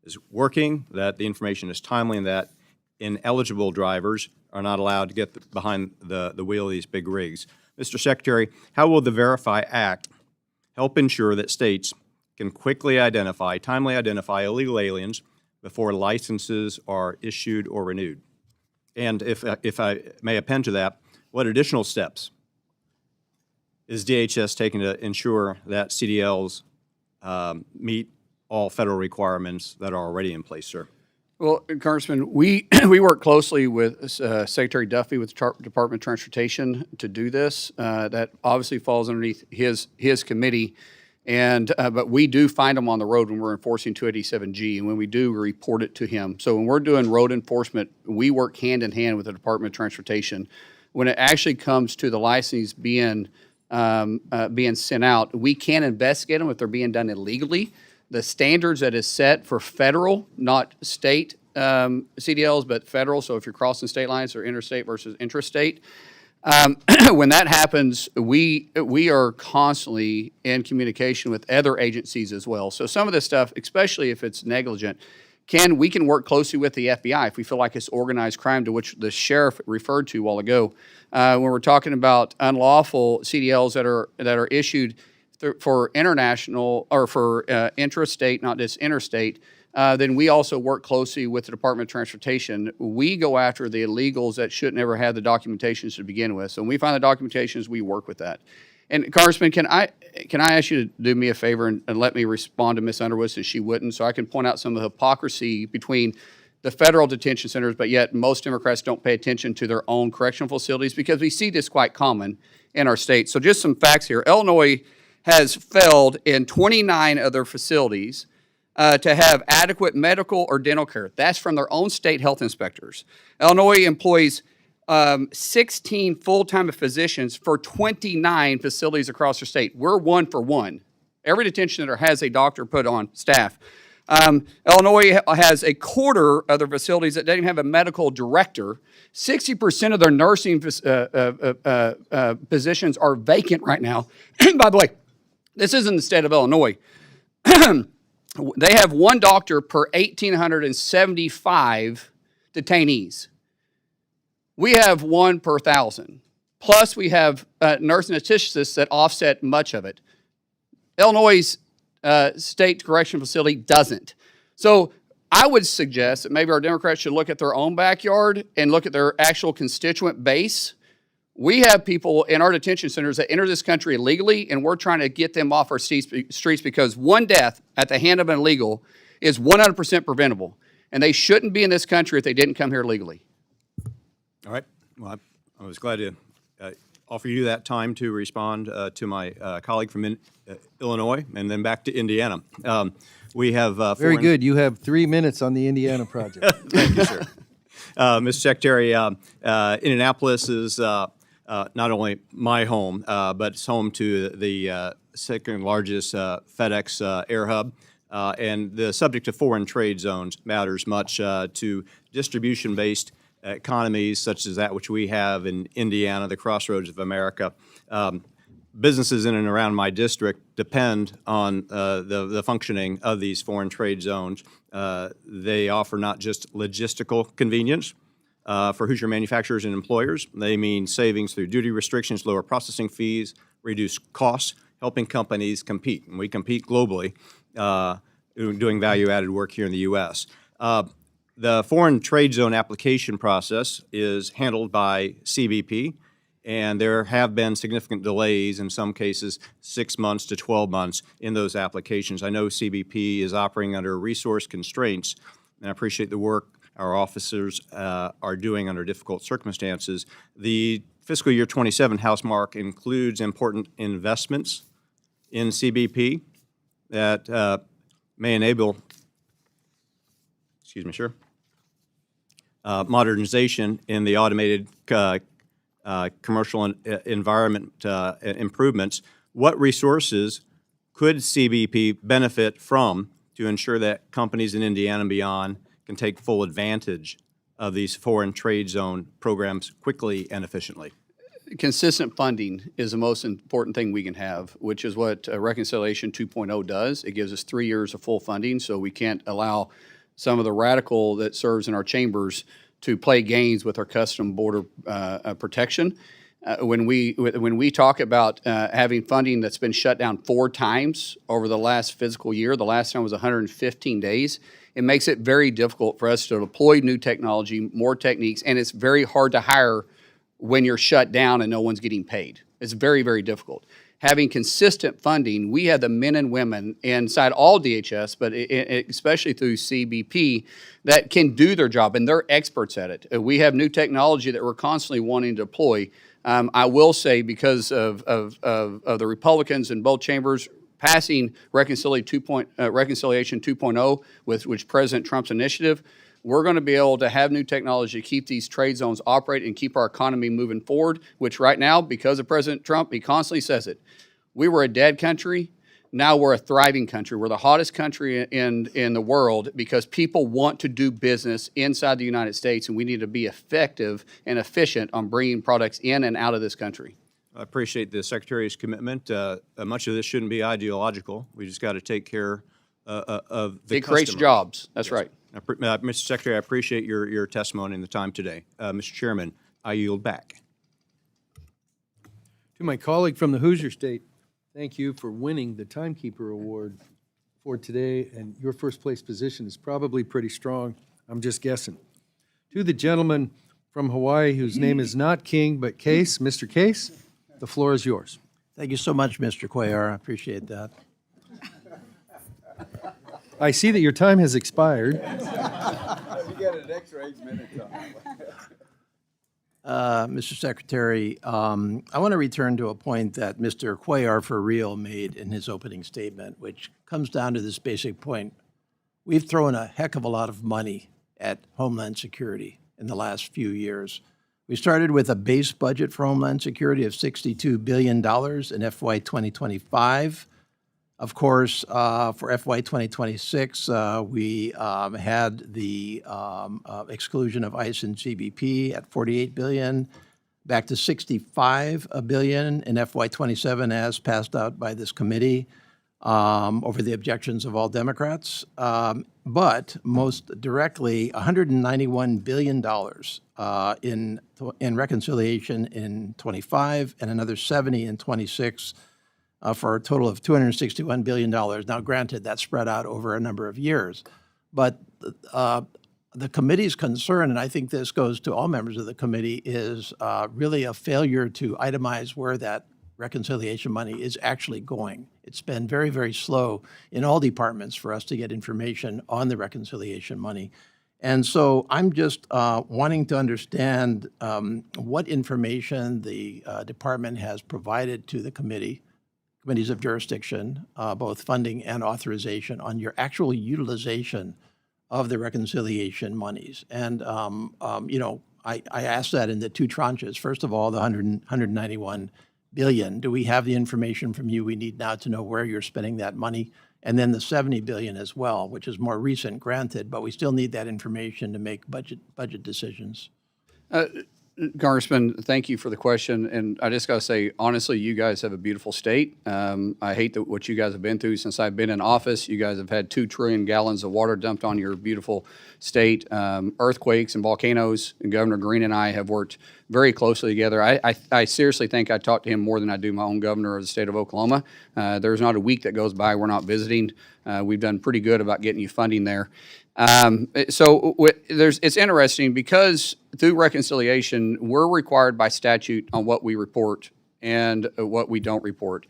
is working, that the information is timely, and that ineligible drivers are not allowed to get behind the wheel of these big rigs. Mr. Secretary, how will the Verify Act help ensure that states can quickly timely identify illegal aliens before licenses are issued or renewed? And if I may append to that, what additional steps is DHS taking to ensure that CDLs meet all federal requirements that are already in place, sir? Well, Congressman, we work closely with Secretary Duffy with the Department of Transportation to do this. That obviously falls underneath his committee, and but we do find them on the road when we're enforcing 287G, and when we do, we report it to him. So when we're doing road enforcement, we work hand in hand with the Department of Transportation. When it actually comes to the license being sent out, we can investigate them if they're being done illegally. The standards that is set for federal, not state CDLs, but federal, so if you're crossing state lines or interstate versus intrastate, when that happens, we are constantly in communication with other agencies as well. So some of this stuff, especially if it's negligent, we can work closely with the FBI if we feel like it's organized crime, to which the sheriff referred to a while ago. When we're talking about unlawful CDLs that are issued for international or for intrastate, not just interstate, then we also work closely with the Department of Transportation. We go after the illegals that shouldn't ever have the documentations to begin with. So when we find the documentations, we work with that. And Congressman, can I ask you to do me a favor and let me respond to Ms. Underwood, since she wouldn't, so I can point out some of the hypocrisy between the federal detention centers, but yet most Democrats don't pay attention to their own correctional facilities, because we see this quite common in our state. So just some facts here. Illinois has failed in 29 of their facilities to have adequate medical or dental care. That's from their own state health inspectors. Illinois employs 16 full-time physicians for 29 facilities across the state. We're 1 for 1. Every detention center has a doctor put on staff. Illinois has a quarter of their facilities that don't even have a medical director. 60% of their nursing positions are vacant right now. By the way, this isn't the state of Illinois. They have one doctor per 1,875 detainees. We have one per 1,000. Plus, we have nurse anesthetists that offset much of it. Illinois' state correctional facility doesn't. So I would suggest that maybe our Democrats should look at their own backyard and look at their actual constituent base. We have people in our detention centers that enter this country illegally, and we're trying to get them off our streets because one death at the hand of an illegal is 100% preventable. And they shouldn't be in this country if they didn't come here legally. All right. Well, I was glad to offer you that time to respond to my colleague from Illinois and then back to Indiana. We have Very good. You have 3 minutes on the Indiana project. Thank you, sir. Mr. Secretary, Indianapolis is not only my home, but it's home to the second largest FedEx air hub. And the subject of foreign trade zones matters much to distribution-based economies such as that which we have in Indiana, the crossroads of America. Businesses in and around my district depend on the functioning of these foreign trade zones. They offer not just logistical convenience for Hoosier manufacturers and employers. They mean savings through duty restrictions, lower processing fees, reduced costs, helping companies compete. And we compete globally, doing value-added work here in the U.S. The foreign trade zone application process is handled by CBP, and there have been significant delays, in some cases 6 months to 12 months in those applications. I know CBP is operating under resource constraints, and I appreciate the work our officers are doing under difficult circumstances. The fiscal year 27 House mark includes important investments in CBP that may enable, modernization in the automated commercial environment improvements. What resources could CBP benefit from to ensure that companies in Indiana and beyond can take full advantage of these foreign trade zone programs quickly and efficiently? Consistent funding is the most important thing we can have, which is what Reconciliation 2.0 does. It gives us 3 years of full funding, so we can't allow some of the radical that serves in our chambers to play games with our custom border protection. When we talk about having funding that's been shut down 4 times over the last fiscal year, the last time was 115 days, it makes it very difficult for us to deploy new technology, more techniques, and it's very hard to hire when you're shut down and no one's getting paid. It's very, very difficult. Having consistent funding, we have the men and women inside all DHS, but especially through CBP, that can do their job, and they're experts at it. We have new technology that we're constantly wanting to deploy. I will say, because of the Republicans in both chambers passing Reconciliation 2.0, which President Trump's initiative, we're going to be able to have new technology to keep these trade zones operate and keep our economy moving forward, which right now, because of President Trump, he constantly says it. We were a dead country. Now we're a thriving country. We're the hottest country in the world because people want to do business inside the United States, and we need to be effective and efficient on bringing products in and out of this country. I appreciate the Secretary's commitment. Much of this shouldn't be ideological. We just got to take care of the It creates customers. jobs. That's right. Mr. Secretary, I appreciate your testimony and the time today. Mr. Chairman, I yield back. To my colleague from the Hoosier State, thank you for winning the Timekeeper Award for today, and your first place position is probably pretty strong. I'm just guessing. To the gentleman from Hawaii whose name is not King but Case, Mr. Case, the floor is yours. Thank you so much, Mr. Cuellar. I appreciate that. I see that your time has expired. You get an extra 8 minutes on Mr. Secretary, I want to return to a point that Mr. Cuellar for real made in his opening statement, which comes down to this basic point. We've thrown a heck of a lot of money at Homeland Security in the last few years. We started with a base budget for Homeland Security of $62 billion in FY 2025. Of course, for FY 2026, we had the exclusion of ICE and CBP at $48 billion, back to $65 billion in FY 27 as passed out by this committee over the objections of all Democrats. But most directly, $191 billion in reconciliation in 25 and another 70 in 26 for a total of $261 billion. Now, granted, that's spread out over a number of years. But the committee's concern, and I think this goes to all members of the committee, is really a failure to itemize where that reconciliation money is actually going. It's been very, very slow in all departments for us to get information on the reconciliation money. And so I'm just wanting to understand what information the department has provided to the committees of jurisdiction, both funding and authorization, on your actual utilization of the reconciliation monies. And, I asked that in the two tranches. First of all, the 191 billion. Do we have the information from you we need now to know where you're spending that money? And then the 70 billion as well, which is more recent, granted, but we still need that information to make budget decisions. Congressman, thank you for the question. And I just got to say, honestly, you guys have a beautiful state. I hate what you guys have been through since I've been in office. You guys have had 2 trillion gallons of water dumped on your beautiful state. Earthquakes and volcanoes. And Governor Green and I have worked very closely together. I seriously think I talk to him more than I do my own governor of the state of Oklahoma. There's not a week that goes by we're not visiting. We've done pretty good about getting you funding there. It's interesting because through reconciliation, we're required by statute on what we report and what we don't report.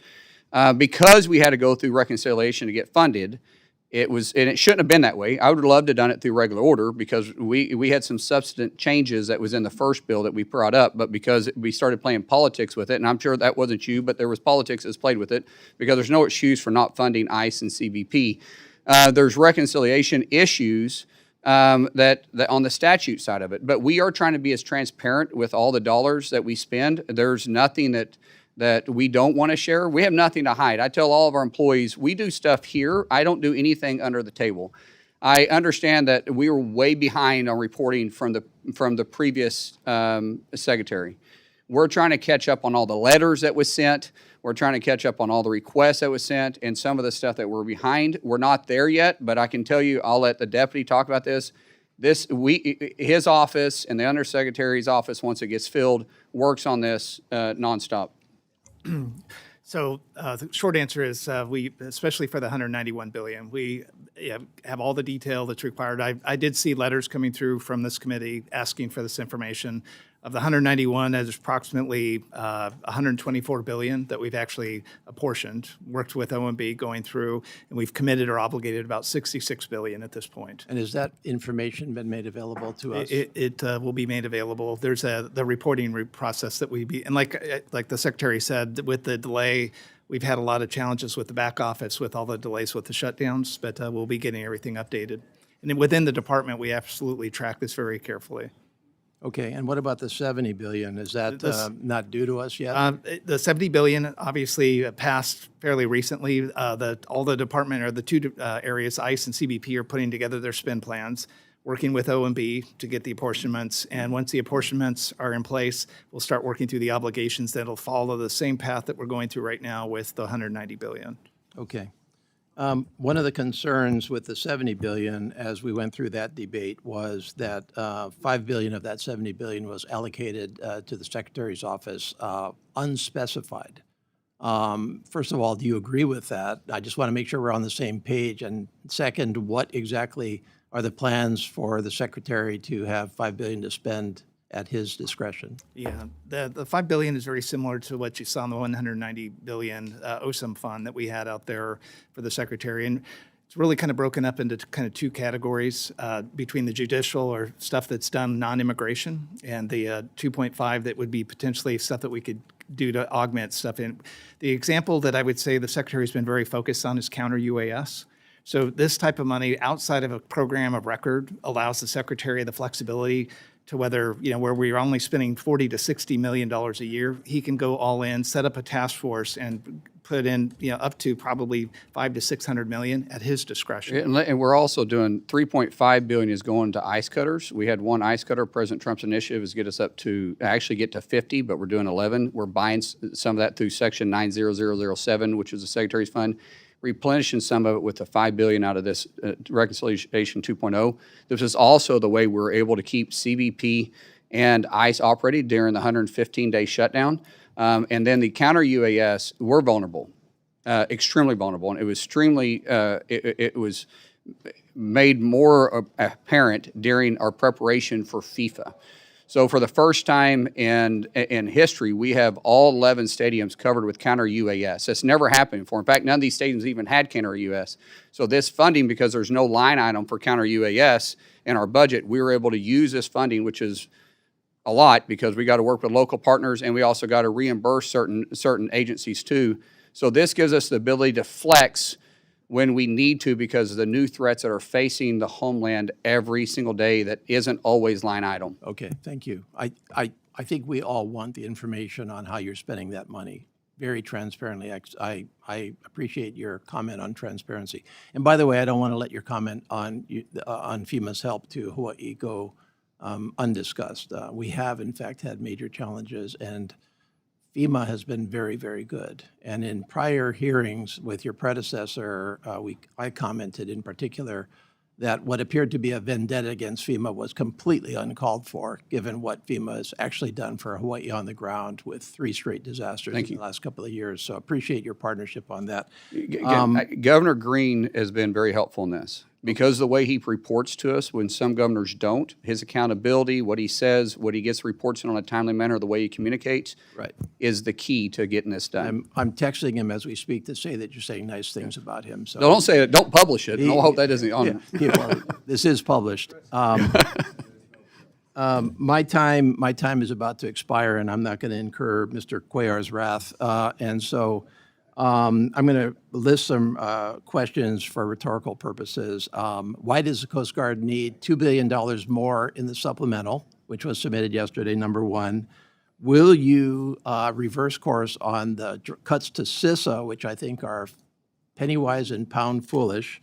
Because we had to go through reconciliation to get funded, and it shouldn't have been that way. I would have loved to have done it through regular order because we had some substantive changes that was in the first bill that we brought up, but because we started playing politics with it, and I'm sure that wasn't you, but there was politics that's played with it because there's no excuse for not funding ICE and CBP. There's reconciliation issues that on the statute side of it, but we are trying to be as transparent with all the dollars that we spend. There's nothing that we don't want to share. We have nothing to hide. I tell all of our employees, we do stuff here. I don't do anything under the table. I understand that we were way behind on reporting from the previous secretary. We're trying to catch up on all the letters that was sent. We're trying to catch up on all the requests that was sent and some of the stuff that we're behind. We're not there yet, but I can tell you, I'll let the deputy talk about this. His office and the undersecretary's office, once it gets filled, works on this nonstop. So the short answer is we, especially for the 191 billion, we have all the detail that's required. I did see letters coming through from this committee asking for this information. Of the 191, there's approximately 124 billion that we've actually apportioned, worked with OMB going through, and we've committed or obligated about 66 billion at this point. And has that information been made available to us? It will be made available. There's the reporting process that and like the secretary said, with the delay, we've had a lot of challenges with the back office with all the delays with the shutdowns, but we'll be getting everything updated. And then within the department, we absolutely track this very carefully. Okay, and what about the 70 billion? Is that not due to us yet? The 70 billion obviously passed fairly recently. All the department or the two areas, ICE and CBP, are putting together their spend plans, working with OMB to get the apportionments. And once the apportionments are in place, we'll start working through the obligations that'll follow the same path that we're going through right now with the 190 billion. Okay. One of the concerns with the 70 billion as we went through that debate was that 5 billion of that 70 billion was allocated to the Secretary's office unspecified. First of all, do you agree with that? I just want to make sure we're on the same page. And second, what exactly are the plans for the Secretary to have 5 billion to spend at his discretion? Yeah, the 5 billion is very similar to what you saw in the 190 billion OSAM fund that we had out there for the Secretary. And it's really kind of broken up into kind of two categories between the judicial or stuff that's done non-immigration and the 2.5 that would be potentially stuff that we could do to augment stuff. And the example that I would say the Secretary's been very focused on is counter UAS. So this type of money outside of a program of record allows the Secretary the flexibility to whether, where we're only spending $40 to $60 million a year, he can go all in, set up a task force and put in, up to probably $500 to $600 million at his discretion. And we're also doing $3.5 billion is going to ice cutters. We had one ice cutter. President Trump's initiative is get us up to actually get to 50, but we're doing 11. We're buying some of that through Section 90007, which is the Secretary's Fund, replenishing some of it with the $5 billion out of this Reconciliation 2.0. This is also the way we're able to keep CBP and ICE operating during the 115-day shutdown. And then the counter UAS, we're vulnerable, extremely vulnerable, and it was it was made more apparent during our preparation for FIFA. So for the first time in history, we have all 11 stadiums covered with counter UAS. That's never happened before. In fact, none of these stadiums even had counter UAS. So this funding, because there's no line item for counter UAS in our budget, we were able to use this funding, which is a lot because we got to work with local partners and we also got to reimburse certain agencies too. So this gives us the ability to flex when we need to because of the new threats that are facing the homeland every single day that isn't always line item. Okay, thank you. I think we all want the information on how you're spending that money very transparently. I appreciate your comment on transparency. And by the way, I don't want to let your comment on FEMA's help to Hawaii go undiscussed. We have, in fact, had major challenges, and FEMA has been very, very good. And in prior hearings with your predecessor, I commented in particular that what appeared to be a vendetta against FEMA was completely uncalled for, given what FEMA has actually done for Hawaii on the ground with 3 straight disasters in the last couple of years. So appreciate your partnership on that. Governor Green has been very helpful in this because the way he reports to us when some governors don't, his accountability, what he says, what he gets reports in on a timely manner, the way he communicates is the key to getting this done. I'm texting him as we speak to say that you're saying nice things about him. So No, don't say it. Don't publish it. I hope that doesn't on. well, this is published. My time is about to expire, and I'm not going to incur Mr. Cuellar's wrath. And so I'm going to list some questions for rhetorical purposes. Why does the Coast Guard need $2 billion more in the supplemental, which was submitted yesterday, number one? Will you reverse course on the cuts to CISA, which I think are penny wise and pound foolish?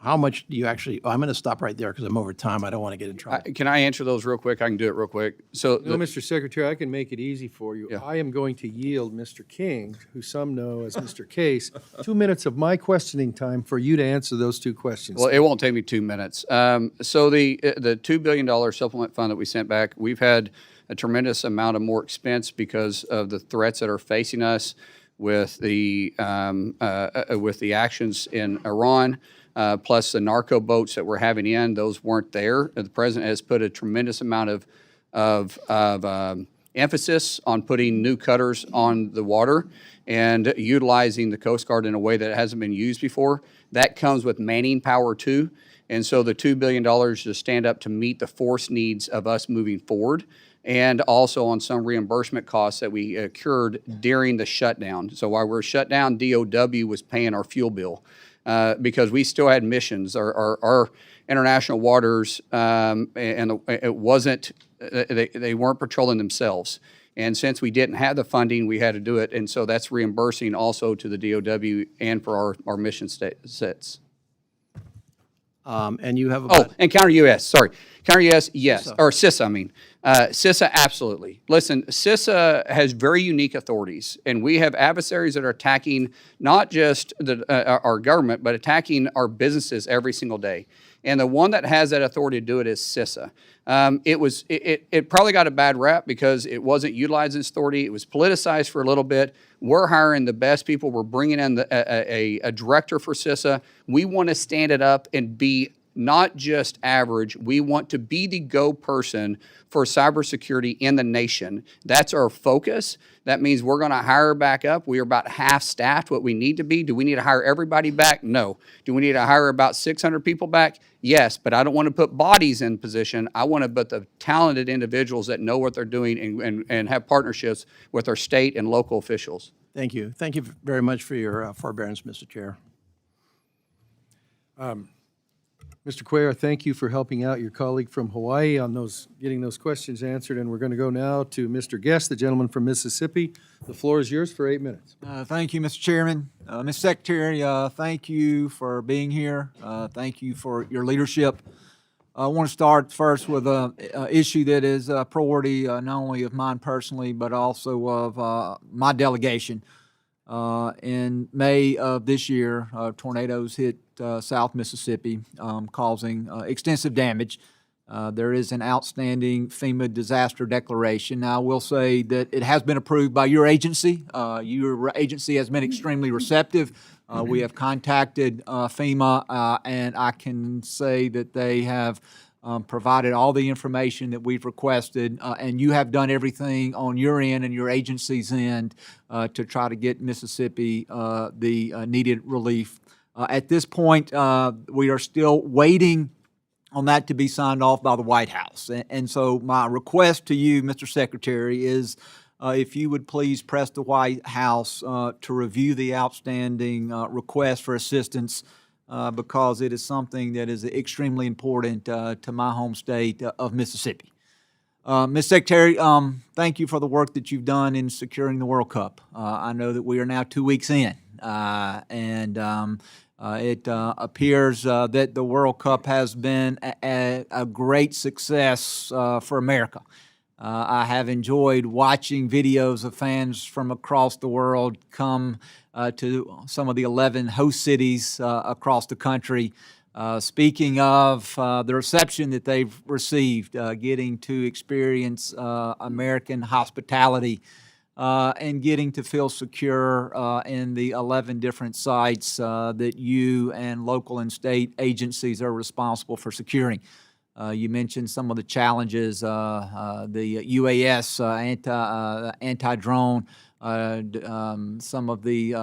How much do you actually, I'm going to stop right there because I'm over time. I don't want to get in trouble. Can I answer those real quick? I can do it real quick. So, No, Mr. Secretary, I can make it easy for you. I am going to yield Mr. King, who some know as Mr. Case, 2 minutes of my questioning time for you to answer those 2 questions. well, it won't take me 2 minutes. So the $2 billion supplement fund that we sent back, we've had a tremendous amount of more expense because of the threats that are facing us with the actions in Iran. Plus the narco boats that we're having in, those weren't there. The president has put a tremendous amount of emphasis on putting new cutters on the water and utilizing the Coast Guard in a way that hasn't been used before. That comes with manning power too. And so the $2 billion to stand up to meet the force needs of us moving forward, and also on some reimbursement costs that we incurred during the shutdown. So while we were shut down, DOW was paying our fuel bill. Because we still had missions. Our international waters, it wasn't, they weren't patrolling themselves. And since we didn't have the funding, we had to do it. And so that's reimbursing also to the DOW and for our mission sets. And you have And counter-UAS, sorry. Counter-UAS, yes, or CISA, I mean. CISA, absolutely. Listen, CISA has very unique authorities, and we have adversaries that are attacking not just our government, but attacking our businesses every single day. And the one that has that authority to do it is CISA. It probably got a bad rap because it wasn't utilizing its authority. It was politicized for a little bit. We're hiring the best people. We're bringing in a director for CISA. We want to stand it up and be not just average. We want to be the go person for cybersecurity in the nation. That's our focus. That means we're going to hire back up. We are about half staffed what we need to be. Do we need to hire everybody back? No. Do we need to hire about 600 people back? Yes, but I don't want to put bodies in position. I want to put the talented individuals that know what they're doing and have partnerships with our state and local officials. Thank you. Thank you very much for your forbearance, Mr. Chair. Mr. Cuellar, thank you for helping out your colleague from Hawaii on getting those questions answered. And we're going to go now to Mr. Guest, the gentleman from Mississippi. The floor is yours for 8 minutes. Thank you, Mr. Chairman. Ms. Secretary, thank you for being here. Thank you for your leadership. I want to start first with an issue that is a priority not only of mine personally, but also of my delegation. In May of this year, tornadoes hit South Mississippi, causing extensive damage. There is an outstanding FEMA disaster declaration. Now, I will say that it has been approved by your agency. Your agency has been extremely receptive. We have contacted FEMA, and I can say that they have provided all the information that we've requested, and you have done everything on your end and your agency's end to try to get Mississippi the needed relief. At this point, we are still waiting on that to be signed off by the White House. And so my request to you, Mr. Secretary, is if you would please press the White House to review the outstanding request for assistance because it is something that is extremely important to my home state of Mississippi. Ms. Secretary, thank you for the work that you've done in securing the World Cup. I know that we are now 2 weeks in, and it appears that the World Cup has been a great success for America. I have enjoyed watching videos of fans from across the world come to some of the 11 host cities across the country. Speaking of the reception that they've received, getting to experience American hospitality and getting to feel secure in the 11 different sites that you and local and state agencies are responsible for securing. You mentioned some of the challenges, the UAS anti-drone, some of the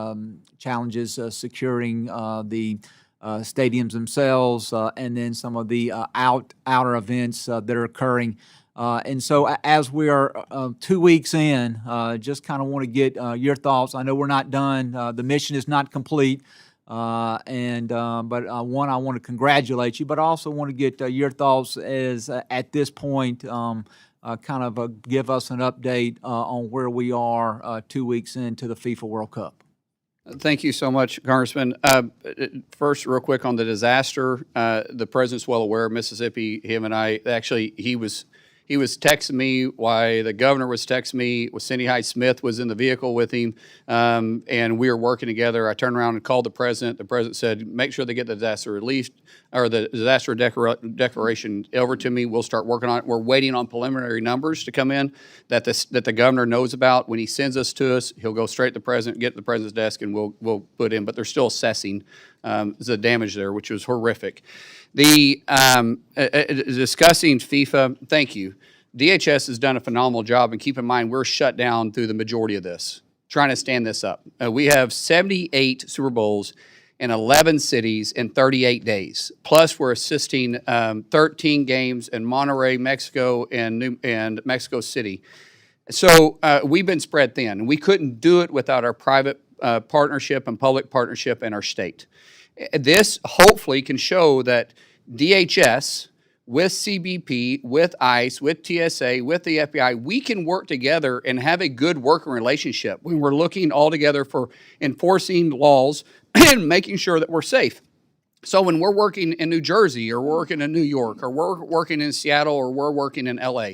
challenges securing the stadiums themselves, and then some of the outer events that are occurring. And so as we are 2 weeks in, just kind of want to get your thoughts. I know we're not done. The mission is not complete. But one, I want to congratulate you, but I also want to get your thoughts as at this point, kind of give us an update on where we are 2 weeks into the FIFA World Cup. Thank you so much, Congressman. First, real quick on the disaster, the president's well aware of Mississippi. Him and I, actually, he was texting me while the governor was texting me. Cindy Hyde-Smith was in the vehicle with him, and we were working together. I turned around and called the president. The president said, make sure they get the disaster relief or the disaster declaration over to me. We'll start working on it. We're waiting on preliminary numbers to come in that the governor knows about. When he sends us to us, he'll go straight to the president, get to the president's desk, and we'll put in. But they're still assessing the damage there, which was horrific. The discussing FIFA, thank you. DHS has done a phenomenal job, and keep in mind, we're shut down through the majority of this, trying to stand this up. We have 78 Super Bowls in 11 cities in 38 days. Plus, we're assisting 13 games in Monterrey, Mexico, and Mexico City. So we've been spread thin, and we couldn't do it without our private partnership and public partnership in our state. This hopefully can show that DHS, with CBP, with ICE, with TSA, with the FBI, we can work together and have a good working relationship when we're looking all together for enforcing laws and making sure that we're safe. So when we're working in New Jersey or we're working in New York or we're working in Seattle or we're working in LA,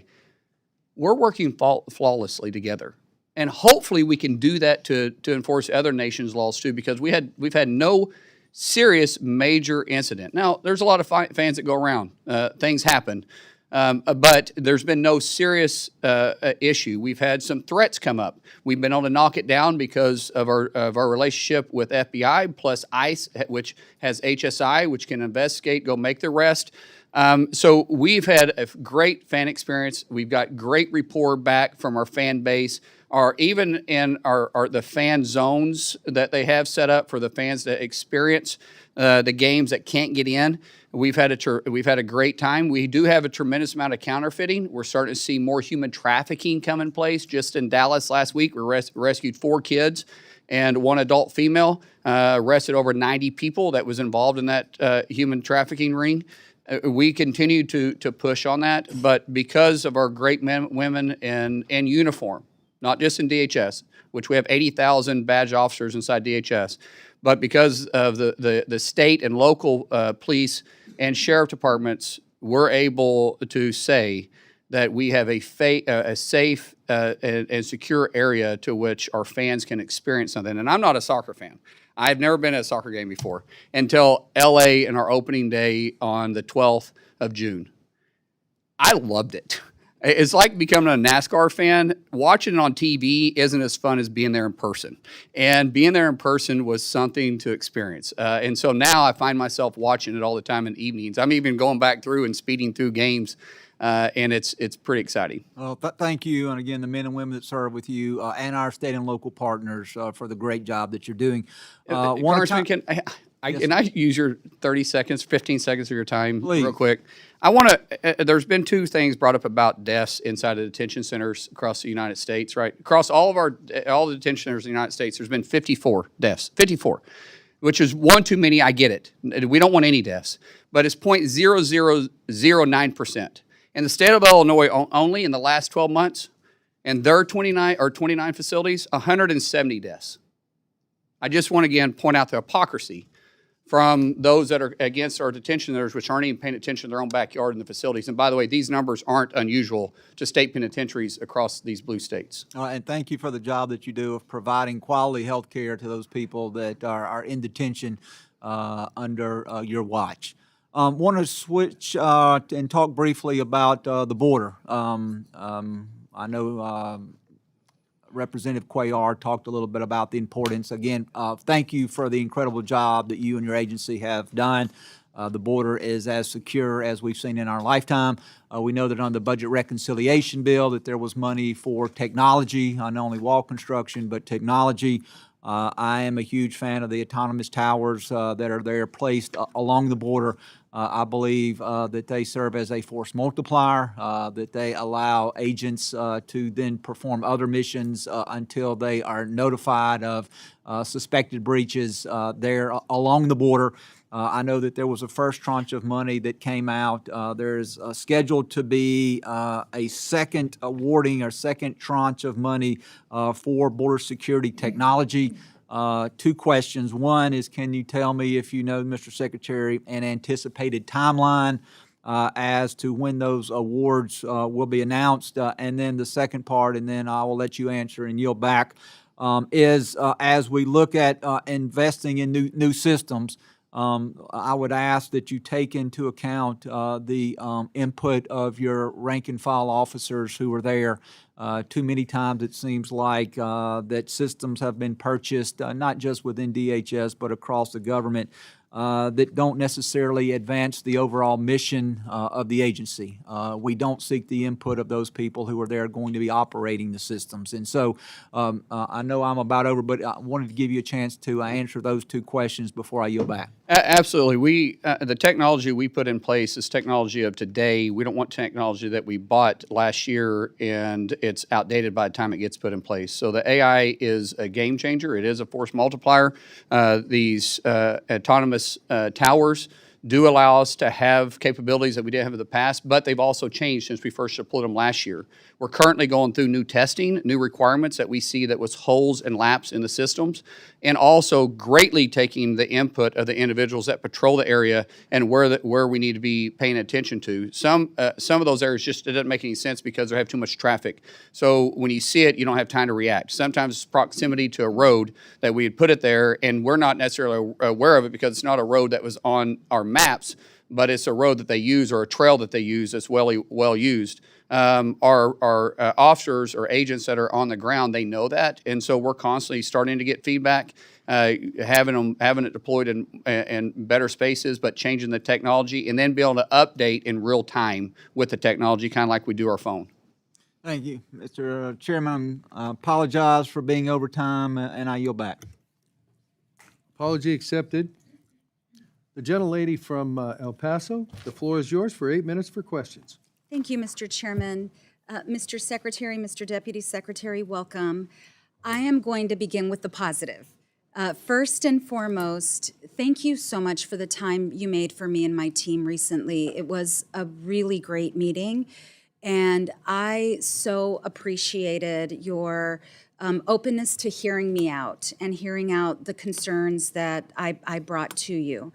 we're working flawlessly together. And hopefully we can do that to enforce other nations' laws too, because we've had no serious major incident. Now, there's a lot of fans that go around. Things happen. But there's been no serious issue. We've had some threats come up. We've been able to knock it down because of our relationship with FBI plus ICE, which has HSI, which can investigate, go make the arrest. So we've had a great fan experience. We've got great rapport back from our fan base. Even in the fan zones that they have set up for the fans to experience the games that can't get in, we've had a great time. We do have a tremendous amount of counterfeiting. We're starting to see more human trafficking come in place. Just in Dallas last week, we rescued 4 kids and one adult female, arrested over 90 people that was involved in that human trafficking ring. We continue to push on that, but because of our great men, women in uniform, not just in DHS, which we have 80,000 badged officers inside DHS, but because of the state and local police and sheriff departments, we're able to say that we have a safe and secure area to which our fans can experience something. And I'm not a soccer fan. I've never been at a soccer game before until LA and our opening day on the 12th of June. I loved it. It's like becoming a NASCAR fan. Watching it on TV isn't as fun as being there in person. And being there in person was something to experience. And so now I find myself watching it all the time in evenings. I'm even going back through and speeding through games, and it's pretty exciting. Well, thank you, and again, the men and women that serve with you and our state and local partners for the great job that you're doing. Congressman, can I use your 30 seconds, 15 seconds of your time Please. real quick? I want to, there's been two things brought up about deaths inside of detention centers across the United States, right? Across all the detention centers in the United States, there's been 54 deaths, 54, which is one too many. I get it. We don't want any deaths, but it's 0.0009%. In the state of Illinois only in the last 12 months, and their 29 facilities, 170 deaths. I just want to again point out the hypocrisy from those that are against our detention centers, which aren't even paying attention to their own backyard in the facilities. And by the way, these numbers aren't unusual to state penitentiaries across these blue states. And thank you for the job that you do of providing quality health care to those people that are in detention under your watch. Want to switch and talk briefly about the border. I know Representative Cuellar talked a little bit about the importance. Again, thank you for the incredible job that you and your agency have done. The border is as secure as we've seen in our lifetime. We know that on the budget reconciliation bill that there was money for technology, not only wall construction, but technology. I am a huge fan of the autonomous towers that are there placed along the border. I believe that they serve as a force multiplier, that they allow agents to then perform other missions until they are notified of suspected breaches there along the border. I know that there was a first tranche of money that came out. There's scheduled to be a second awarding or second tranche of money for border security technology. Two questions. One is, can you tell me if you know, Mr. Secretary, an anticipated timeline as to when those awards will be announced? And then the second part, and then I will let you answer and yield back, is as we look at investing in new systems, I would ask that you take into account the input of your rank and file officers who are there. Too many times it seems like that systems have been purchased, not just within DHS, but across the government, that don't necessarily advance the overall mission of the agency. We don't seek the input of those people who are there going to be operating the systems. And so I know I'm about over, but I wanted to give you a chance to answer those two questions before I yield back. Absolutely. The technology we put in place is technology of today. We don't want technology that we bought last year and it's outdated by the time it gets put in place. So the AI is a game changer. It is a force multiplier. These autonomous towers do allow us to have capabilities that we didn't have in the past, but they've also changed since we first deployed them last year. We're currently going through new testing, new requirements that we see that was holes and laps in the systems, and also greatly taking the input of the individuals that patrol the area and where we need to be paying attention to. Some of those areas just, it doesn't make any sense because they have too much traffic. So when you see it, you don't have time to react. Sometimes it's proximity to a road that we had put it there, and we're not necessarily aware of it because it's not a road that was on our maps, but it's a road that they use or a trail that they use that's well used. Our officers or agents that are on the ground, they know that, and so we're constantly starting to get feedback, having it deployed in better spaces, but changing the technology, and then be able to update in real time with the technology, kind of like we do our phone. Thank you, Mr. Chairman. I apologize for being over time, and I yield back. Apology accepted. The gentlelady from El Paso, the floor is yours for 8 minutes for questions. Thank you, Mr. Chairman. Mr. Secretary, Mr. Deputy Secretary, welcome. I am going to begin with the positive. First and foremost, thank you so much for the time you made for me and my team recently. It was a really great meeting, and I so appreciated your openness to hearing me out and hearing out the concerns that I brought to you.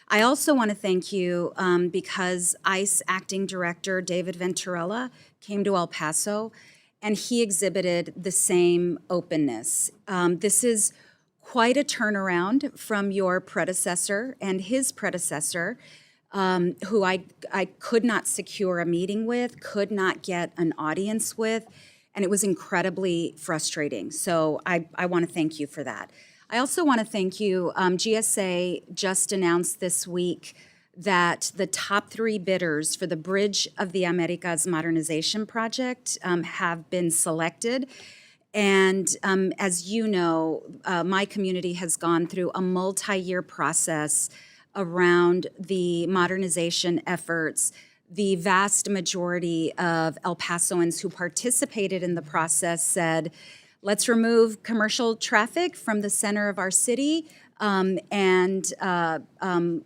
I also want to thank you because ICE Acting Director David Venturella came to El Paso, and he exhibited the same openness. This is quite a turnaround from your predecessor and his predecessor, who I could not secure a meeting with, could not get an audience with, and it was incredibly frustrating. So I want to thank you for that. I also want to thank you. GSA just announced this week that the top 3 bidders for the Bridge of the Americas modernization project have been selected. And as you know, my community has gone through a multi-year process around the modernization efforts. The vast majority of El Pasoans who participated in the process said, let's remove commercial traffic from the center of our city and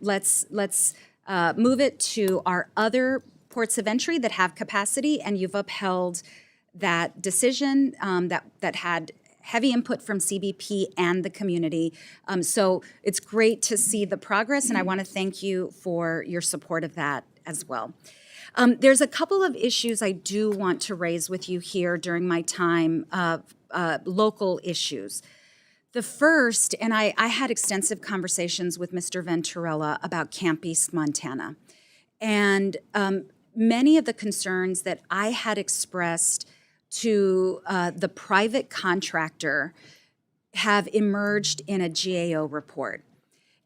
let's move it to our other ports of entry that have capacity, and you've upheld that decision that had heavy input from CBP and the community. So it's great to see the progress, and I want to thank you for your support of that as well. There's a couple of issues I do want to raise with you here during my time, local issues. The first, and I had extensive conversations with Mr. Venturella about Camp East, Montana. And many of the concerns that I had expressed to the private contractor have emerged in a GAO report.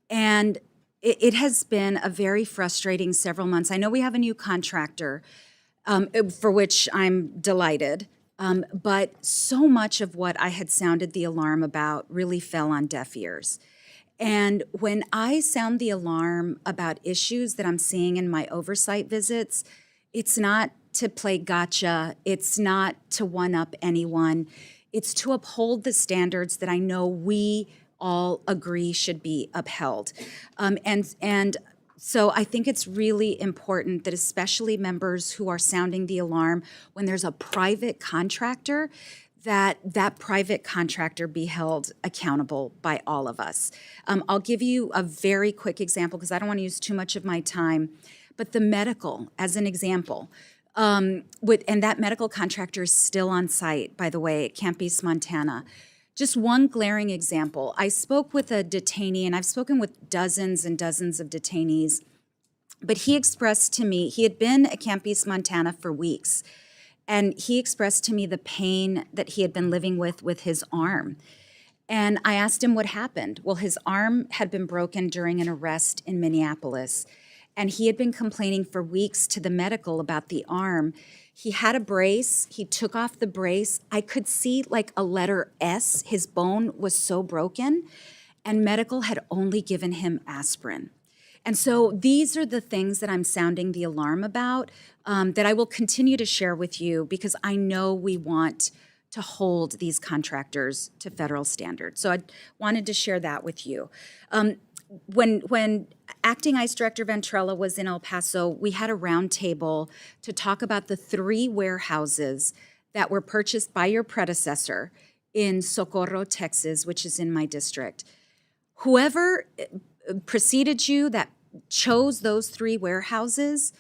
And it has been a very frustrating several months. I know we have a new contractor, for which I'm delighted, but so much of what I had sounded the alarm about really fell on deaf ears. And when I sound the alarm about issues that I'm seeing in my oversight visits, it's not to play gotcha, it's not to one-up anyone, it's to uphold the standards that I know we all agree should be upheld. And so I think it's really important that especially members who are sounding the alarm when there's a private contractor, that private contractor be held accountable by all of us. I'll give you a very quick example because I don't want to use too much of my time, but the medical as an example. And that medical contractor is still on site, by the way, at Camp East, Montana. Just one glaring example. I spoke with a detainee, and I've spoken with dozens and dozens of detainees, but he expressed to me, he had been at Camp East, Montana for weeks, and he expressed to me the pain that he had been living with his arm. And I asked him what happened. Well, his arm had been broken during an arrest in Minneapolis, and he had been complaining for weeks to the medical about the arm. He had a brace, he took off the brace. I could see like a letter S, his bone was so broken, and medical had only given him aspirin. And so these are the things that I'm sounding the alarm about that I will continue to share with you because I know we want to hold these contractors to federal standards. So I wanted to share that with you. When Acting ICE Director Venturella was in El Paso, we had a roundtable to talk about the 3 warehouses that were purchased by your predecessor in Socorro, Texas, which is in my district. Whoever preceded you that chose those 3 warehouses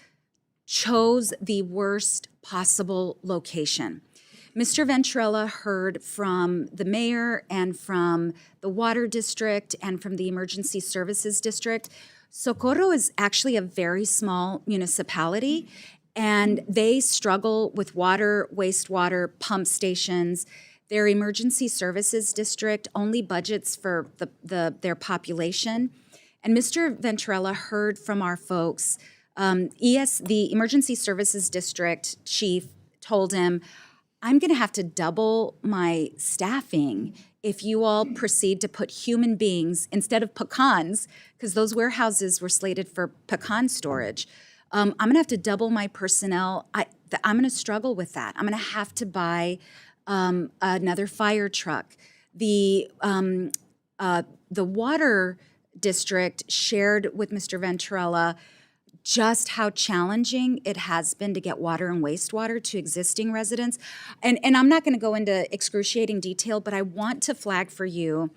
chose the worst possible location. Mr. Venturella heard from the mayor and from the water district and from the emergency services district. Socorro is actually a very small municipality, and they struggle with water, wastewater, pump stations. Their emergency services district only budgets for their population. And Mr. Venturella heard from our folks. The emergency services district chief told him, I'm going to have to double my staffing if you all proceed to put human beings instead of pecans, because those warehouses were slated for pecan storage. I'm going to have to double my personnel. I'm going to struggle with that. I'm going to have to buy another fire truck. The water district shared with Mr. Venturella just how challenging it has been to get water and wastewater to existing residents. And I'm not going to go into excruciating detail, but I want to flag for you,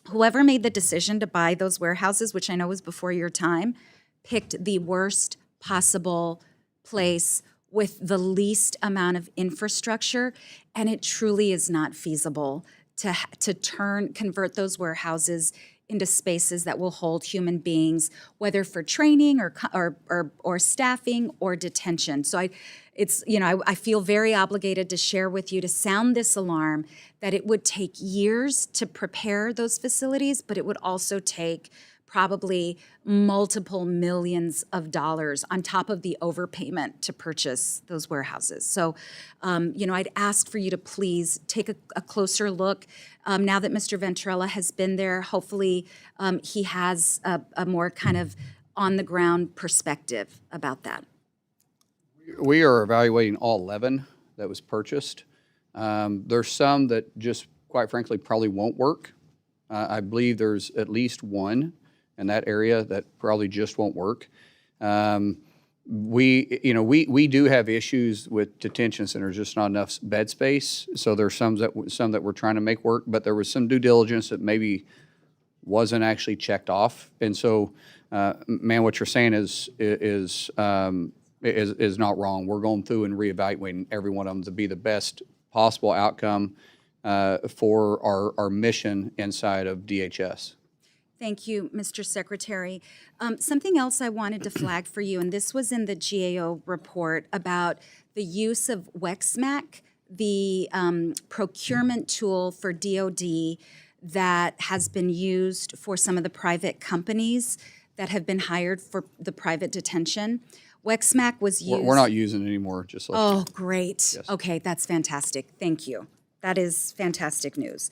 whoever made the decision to buy those warehouses, which I know was before your time, picked the worst possible place with the least amount of infrastructure, and it truly is not feasible to convert those warehouses into spaces that will hold human beings, whether for training or staffing or detention. So I feel very obligated to share with you, to sound this alarm, that it would take years to prepare those facilities, but it would also take probably multiple millions of dollars on top of the overpayment to purchase those warehouses. So, I'd ask for you to please take a closer look. Now that Mr. Venturella has been there, hopefully he has a more kind of on-the-ground perspective about that. We are evaluating all 11 that was purchased. There's some that just, quite frankly, probably won't work. I believe there's at least one in that area that probably just won't work. We do have issues with detention centers, just not enough bed space. So there's some that we're trying to make work, but there was some due diligence that maybe wasn't actually checked off. And so, man, what you're saying is not wrong. We're going through and reevaluating every one of them to be the best possible outcome for our mission inside of DHS. Thank you, Mr. Secretary. Something else I wanted to flag for you, and this was in the GAO report about the use of WEXMAC, the procurement tool for DOD that has been used for some of the private companies that have been hired for the private detention. WEXMAC was used. We're not using it anymore, just like. Oh, great. Yes. Okay, that's fantastic. Thank you. That is fantastic news.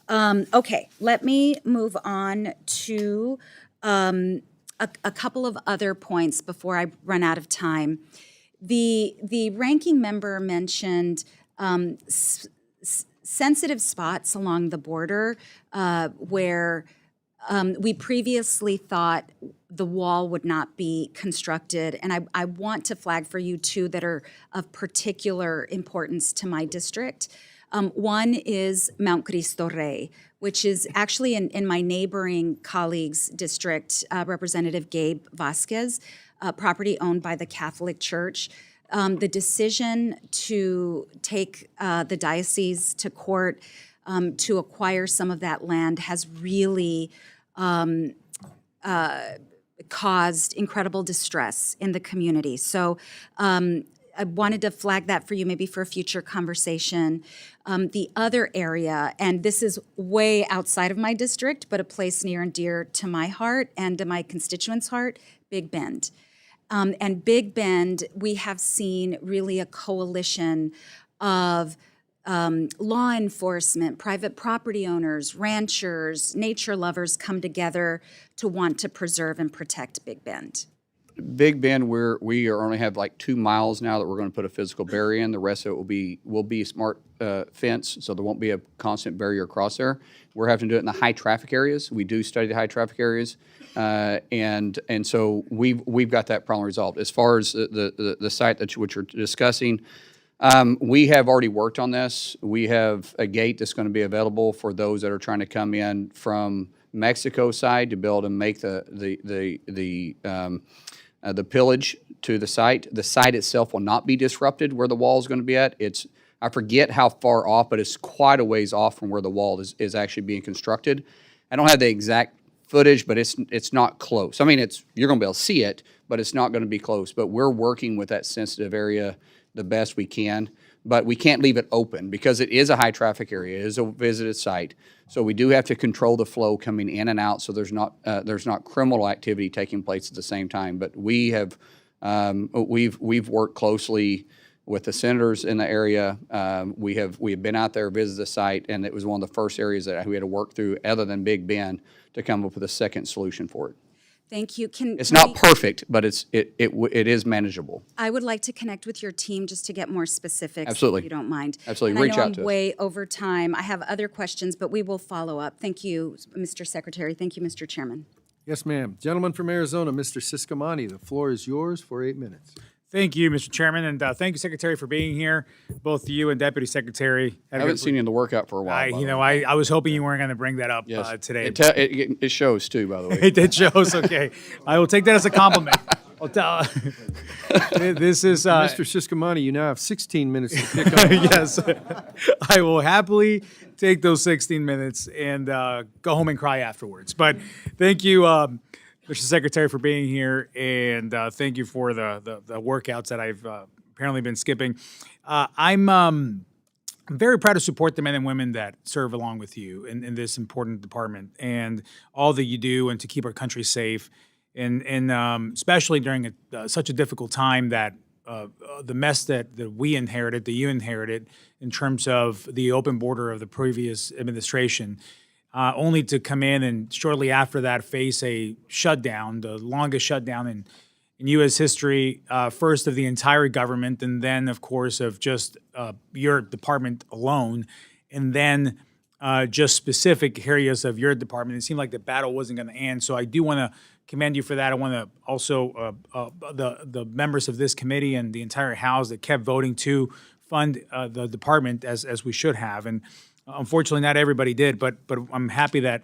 Okay, let me move on to a couple of other points before I run out of time. The ranking member mentioned sensitive spots along the border where we previously thought the wall would not be constructed. And I want to flag for you two that are of particular importance to my district. One is Mount Cristo Rey, which is actually in my neighboring colleague's district, Representative Gabe Vasquez, property owned by the Catholic Church. The decision to take the diocese to court to acquire some of that land has really caused incredible distress in the community. So I wanted to flag that for you, maybe for a future conversation. The other area, and this is way outside of my district, but a place near and dear to my heart and to my constituents' heart, Big Bend. And Big Bend, we have seen really a coalition of law enforcement, private property owners, ranchers, nature lovers come together to want to preserve and protect Big Bend. Big Bend, we only have like 2 miles now that we're going to put a physical barrier in. The rest of it will be smart fence, so there won't be a constant barrier across there. We're having to do it in the high traffic areas. We do study the high traffic areas, and so we've got that problem resolved. As far as the site which you're discussing, we have already worked on this. We have a gate that's going to be available for those that are trying to come in from Mexico side to be able to make the pillage to the site. The site itself will not be disrupted where the wall is going to be at. I forget how far off, but it's quite a ways off from where the wall is actually being constructed. I don't have the exact footage, but it's not close. I mean, you're going to be able to see it, but it's not going to be close. But we're working with that sensitive area the best we can. But we can't leave it open because it is a high traffic area. It is a visited site. So we do have to control the flow coming in and out so there's not criminal activity taking place at the same time. But we've worked closely with the senators in the area. We have been out there, visited the site, and it was one of the first areas that we had to work through other than Big Bend to come up with a second solution for it. Thank you. It's not perfect, but it is manageable. I would like to connect with your team just to get more specifics. Absolutely. If you don't mind. Absolutely. And Reach I know out I'm to us. way over time. I have other questions, but we will follow up. Thank you, Mr. Secretary. Thank you, Mr. Chairman. Yes, ma'am. Gentleman from Arizona, Mr. Siscomani, the floor is yours for 8 minutes. Thank you, Mr. Chairman, and thank you, Secretary, for being here. Both you and Deputy Secretary. I haven't seen you in the workout for a while. by the way. I was hoping you weren't going to bring that up Yes. today. It shows too, by the way. It shows. Okay, I will take that as a compliment. I'll tell. This is Mr. Siscomani, you now have 16 minutes to pick up. yes. I will happily take those 16 minutes and go home and cry afterwards. But thank you, Mr. Secretary, for being here, and thank you for the workouts that I've apparently been skipping. I'm very proud to support the men and women that serve along with you in this important department and all that you do and to keep our country safe, and especially during such a difficult time that the mess that we inherited, that you inherited in terms of the open border of the previous administration. Only to come in and shortly after that face a shutdown, the longest shutdown in U.S. history, first of the entire government, and then, of course, of just your department alone, and then just specific areas of your department. It seemed like the battle wasn't going to end. So I do want to commend you for that. I want to also the members of this committee and the entire House that kept voting to fund the department as we should have. And unfortunately, not everybody did, but I'm happy that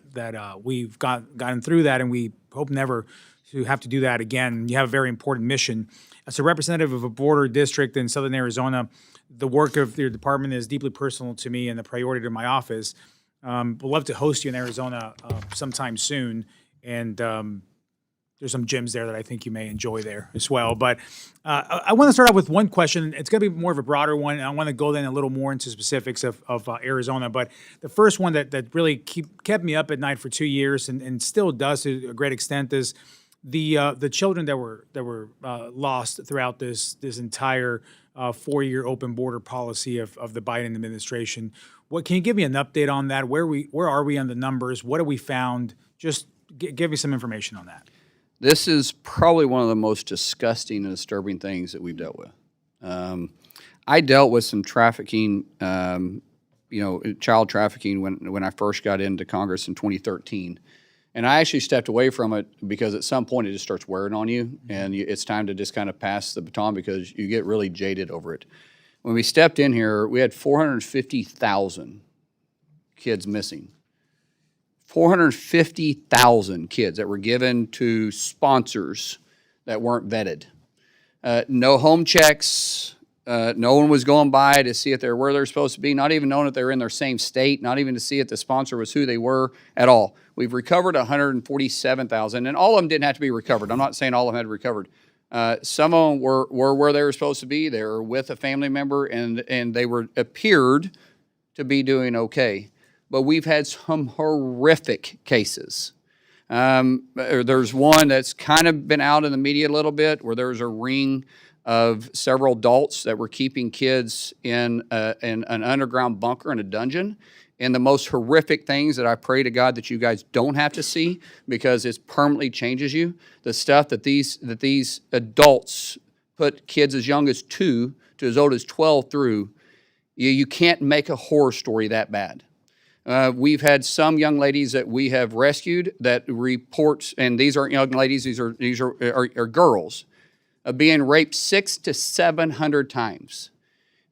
we've gotten through that, and we hope never to have to do that again. You have a very important mission. As a representative of a border district in southern Arizona, the work of your department is deeply personal to me and a priority to my office. We'd love to host you in Arizona sometime soon, and there's some gyms there that I think you may enjoy there as well. But I want to start out with one question. It's going to be more of a broader one, and I want to go then a little more into specifics of Arizona. But the first one that really kept me up at night for 2 years and still does to a great extent is the children that were lost throughout this entire 4-year open border policy of the Biden administration. Can you give me an update on that? Where are we on the numbers? What have we found? Just give me some information on that. This is probably one of the most disgusting and disturbing things that we've dealt with. I dealt with some trafficking, child trafficking when I first got into Congress in 2013. And I actually stepped away from it because at some point it just starts wearing on you, and it's time to just kind of pass the baton because you get really jaded over it. When we stepped in here, we had 450,000 kids missing. 450,000 kids that were given to sponsors that weren't vetted. No home checks. No one was going by to see if they're where they're supposed to be, not even knowing if they were in their same state, not even to see if the sponsor was who they were at all. We've recovered 147,000, and all of them didn't have to be recovered. I'm not saying all of them had recovered. Some of them were where they were supposed to be. They were with a family member, and they appeared to be doing okay. But we've had some horrific cases. There's one that's kind of been out in the media a little bit where there's a ring of several adults that were keeping kids in an underground bunker in a dungeon. And the most horrific things that I pray to God that you guys don't have to see because it permanently changes you, the stuff that these adults put kids as young as 2 to as old as 12 through, you can't make a horror story that bad. We've had some young ladies that we have rescued that report, and these aren't young ladies, these are girls, being raped 600 to 700 times,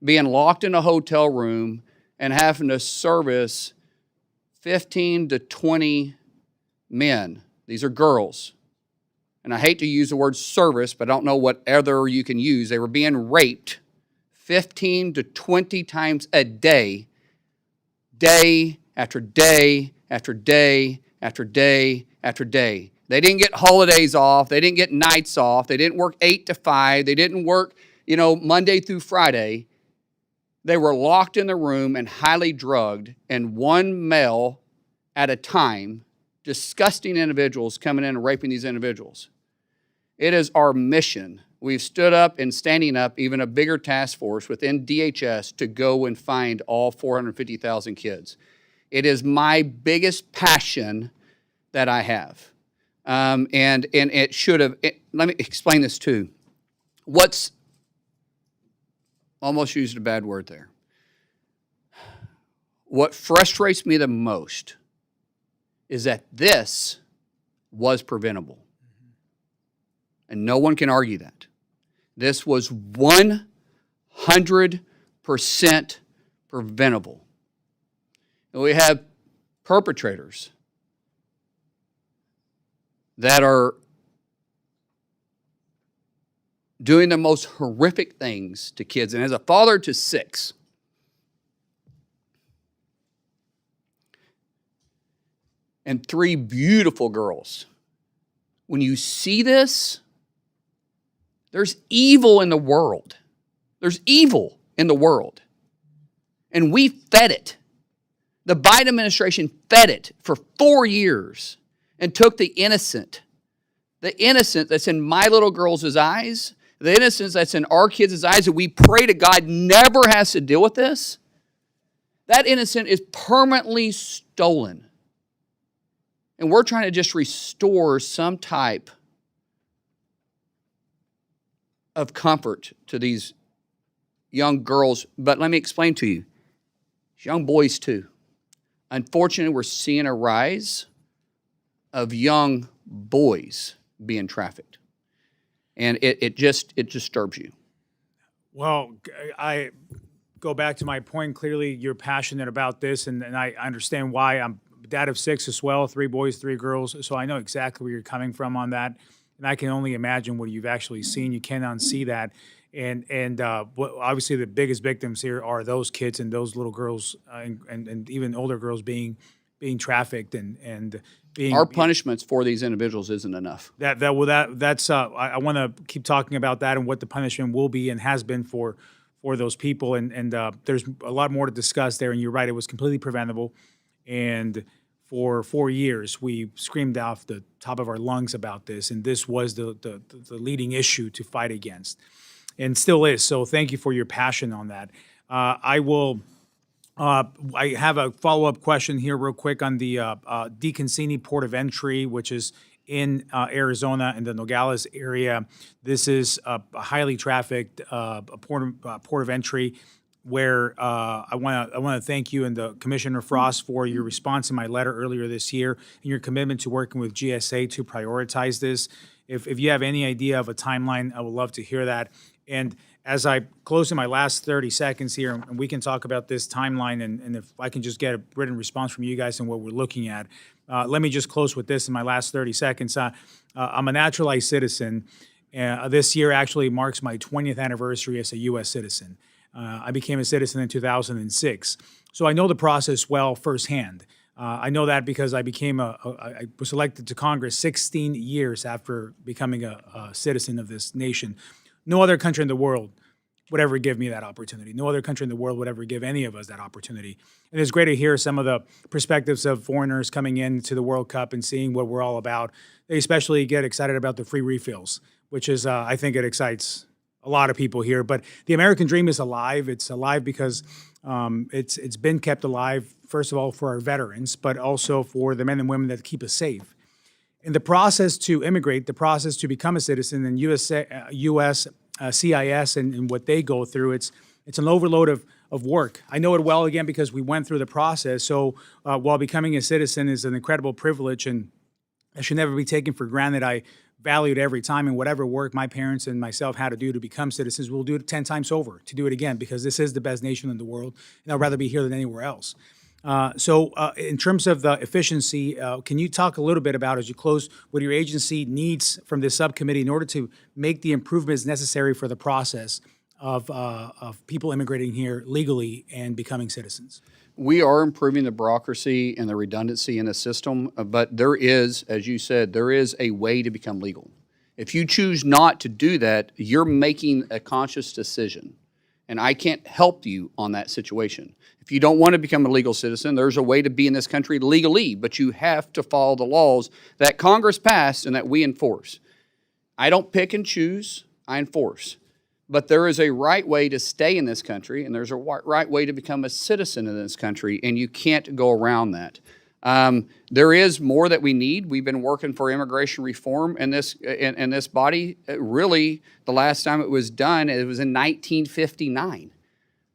being locked in a hotel room and having to service 15 to 20 men. These are girls. And I hate to use the word service, but I don't know what other you can use. They were being raped 15 to 20 times a day, day after day after day after day after day. They didn't get holidays off. They didn't get nights off. They didn't work 8 to 5. They didn't work, Monday through Friday. They were locked in the room and highly drugged, and one male at a time, disgusting individuals coming in and raping these individuals. It is our mission. We've stood up and standing up even a bigger task force within DHS to go and find all 450,000 kids. It is my biggest passion that I have. And it should have, let me explain this too. What's, almost used a bad word there. What frustrates me the most is that this was preventable. And no one can argue that. This was 100% preventable. And we have perpetrators that are doing the most horrific things to kids. And as a father to 6, and 3 beautiful girls, when you see this, there's evil in the world. There's evil in the world. And we fed it. The Biden administration fed it for 4 years and took the innocent that's in my little girl's eyes, the innocence that's in our kids' eyes, that we pray to God never has to deal with this, that innocent is permanently stolen. And we're trying to just restore some type of comfort to these young girls. But let me explain to you, young boys too. Unfortunately, we're seeing a rise of young boys being trafficked. And it just disturbs you. Well, I go back to my point. Clearly, you're passionate about this, and I understand why. I'm a dad of 6 as well, 3 boys, 3 girls, so I know exactly where you're coming from on that. And I can only imagine what you've actually seen. You can't unsee that. And obviously, the biggest victims here are those kids and those little girls, and even older girls being trafficked and being. Our punishments for these individuals isn't enough. That's I want to keep talking about that and what the punishment will be and has been for those people. And there's a lot more to discuss there. And you're right, it was completely preventable. And for 4 years, we screamed off the top of our lungs about this, and this was the leading issue to fight against, and still is. So thank you for your passion on that. I have a follow-up question here real quick on the DeConcini Port of Entry, which is in Arizona in the Nogales area. This is a highly trafficked port of entry where I want to thank you and the Commissioner Frost for your response in my letter earlier this year and your commitment to working with GSA to prioritize this. If you have any idea of a timeline, I would love to hear that. And as I close in my last 30 seconds here, and we can talk about this timeline, and if I can just get a written response from you guys and what we're looking at. Let me just close with this in my last 30 seconds. I'm a naturalized citizen. This year actually marks my 20th anniversary as a U.S. citizen. I became a citizen in 2006. So I know the process well firsthand. I know that because I was elected to Congress 16 years after becoming a citizen of this nation. No other country in the world would ever give me that opportunity. No other country in the world would ever give any of us that opportunity. And it's great to hear some of the perspectives of foreigners coming into the World Cup and seeing what we're all about. They especially get excited about the free refills, which is, I think it excites a lot of people here. But the American dream is alive. It's alive because it's been kept alive, first of all, for our veterans, but also for the men and women that keep us safe. In the process to immigrate, the process to become a citizen in U.S. CIS and what they go through, it's an overload of work. I know it well, again, because we went through the process. So while becoming a citizen is an incredible privilege and it should never be taken for granted, I valued every time, and whatever work my parents and myself had to do to become citizens, we'll do it 10 times over to do it again, because this is the best nation in the world, and I'd rather be here than anywhere else. So in terms of the efficiency, can you talk a little bit about, as you close, what your agency needs from this subcommittee in order to make the improvements necessary for the process of people immigrating here legally and becoming citizens? We are improving the bureaucracy and the redundancy in the system, but there is, as you said, there is a way to become legal. If you choose not to do that, you're making a conscious decision, and I can't help you on that situation. If you don't want to become a legal citizen, there's a way to be in this country legally, but you have to follow the laws that Congress passed and that we enforce. I don't pick and choose, I enforce. But there is a right way to stay in this country, and there's a right way to become a citizen in this country, and you can't go around that. There is more that we need. We've been working for immigration reform in this body. Really, the last time it was done, it was in 1959.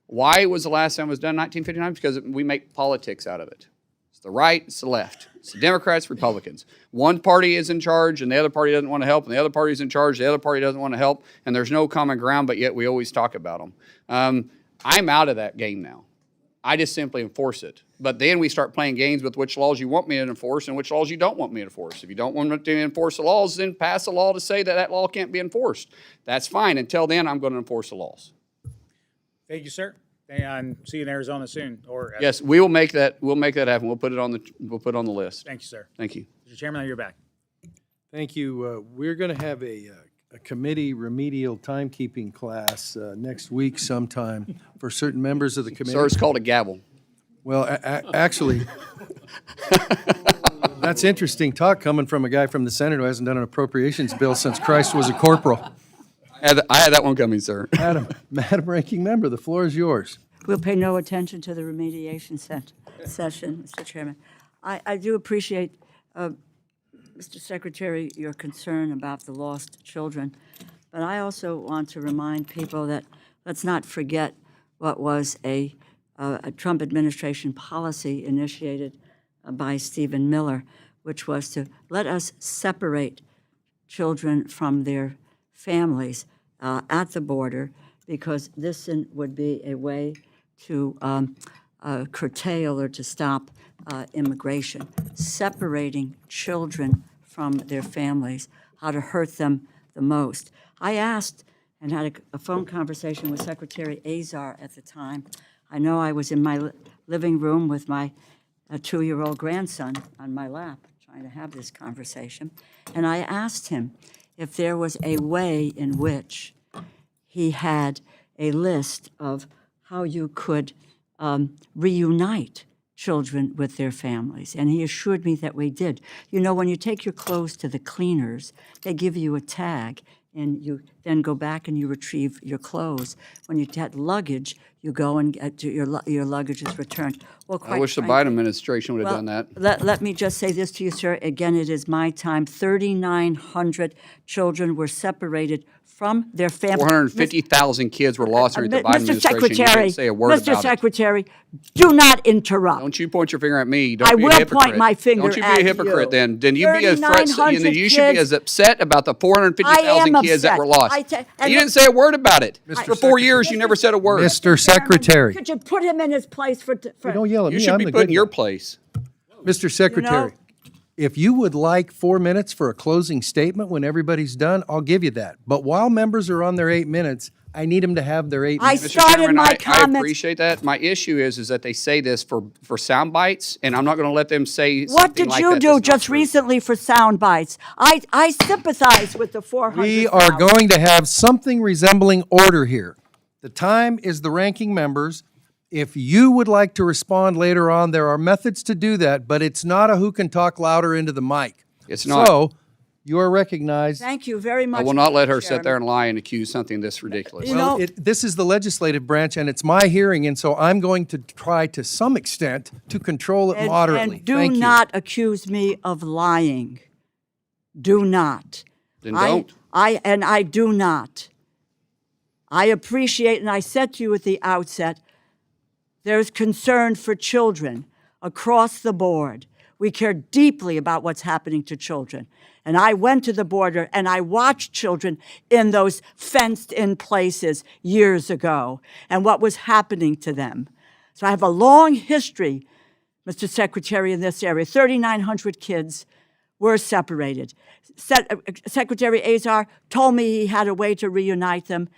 Why was the last time it was done in 1959? Because we make politics out of it. It's the right, it's the left. It's the Democrats, Republicans. One party is in charge and the other party doesn't want to help, and the other party is in charge, the other party doesn't want to help, and there's no common ground, but yet we always talk about them. I'm out of that game now. I just simply enforce it. But then we start playing games with which laws you want me to enforce and which laws you don't want me to enforce. If you don't want me to enforce the laws, then pass a law to say that that law can't be enforced. That's fine. Until then, I'm going to enforce the laws. Thank you, sir. And see you in Arizona soon. Or Yes, we will make that. We'll make that happen. We'll put it on the list. Thank you, sir. Thank you. Mr. Chairman, you're back. Thank you. We're going to have a committee remedial timekeeping class next week sometime for certain members of the committee. Sir, it's called a gavel. Well, actually, that's interesting talk coming from a guy from the Senate who hasn't done an appropriations bill since Christ was a corporal. I had that one coming, sir. Madam Ranking Member, the floor is yours. We'll pay no attention to the remediation session, Mr. Chairman. I do appreciate, Mr. Secretary, your concern about the lost children, but I also want to remind people that let's not forget what was a Trump administration policy initiated by Stephen Miller, which was to let us separate children from their families at the border, because this would be a way to curtail or to stop immigration. Separating children from their families, how to hurt them the most. I asked and had a phone conversation with Secretary Azar at the time. I know I was in my living room with my 2-year-old grandson on my lap trying to have this conversation, and I asked him if there was a way in which he had a list of how you could reunite children with their families. And he assured me that we did. You know, when you take your clothes to the cleaners, they give you a tag, and you then go back and you retrieve your clothes. When you get luggage, you go and get your luggage is returned. Well, I wish the Biden administration would have done that. Let me just say this to you, sir. Again, it is my time. 3,900 children were separated from their families. 450,000 kids were lost during the Biden administration. You didn't say a word about it. Mr. Secretary, do not interrupt. Don't you point your finger at me. I Don't be a will hypocrite. point my finger Don't you at be a hypocrite you. then. Then you be a threat. 3,900 You should be as upset about the 450,000 kids that were lost. and You didn't say a word about it. For 4 years, you never said a word. Mr. Secretary. Could you put him in his place for Don't yell at You me. should I'm be the put in good your one. place. Mr. Secretary, if you would like 4 minutes for a closing statement when everybody's done, I'll give you that. But while members are on their 8 minutes, I need them to have their 8 minutes. I started Chairman, my I comments. appreciate that. My issue is that they say this for sound bites, and I'm not going to let them say What something did like you that do that's not just true. recently for sound bites? I sympathize with the 400,000. We are going to have something resembling order here. The time is the ranking members. If you would like to respond later on, there are methods to do that, but it's not a who can talk louder into the mic. It's not. So, you are recognized. Thank you very much. I will not let her Mr. sit there and lie and accuse something this ridiculous. You Well, know- this is the legislative branch, and it's my hearing, and so I'm going to try to some extent to control it moderately. And do Thank you. not accuse me of lying. Do not. Then don't. I do not. I appreciate, and I said to you at the outset, there's concern for children across the board. We care deeply about what's happening to children. And I went to the border and I watched children in those fenced-in places years ago and what was happening to them. So I have a long history, Mr. Secretary, in this area. 3,900 kids were separated. Secretary Azar told me he had a way to reunite them.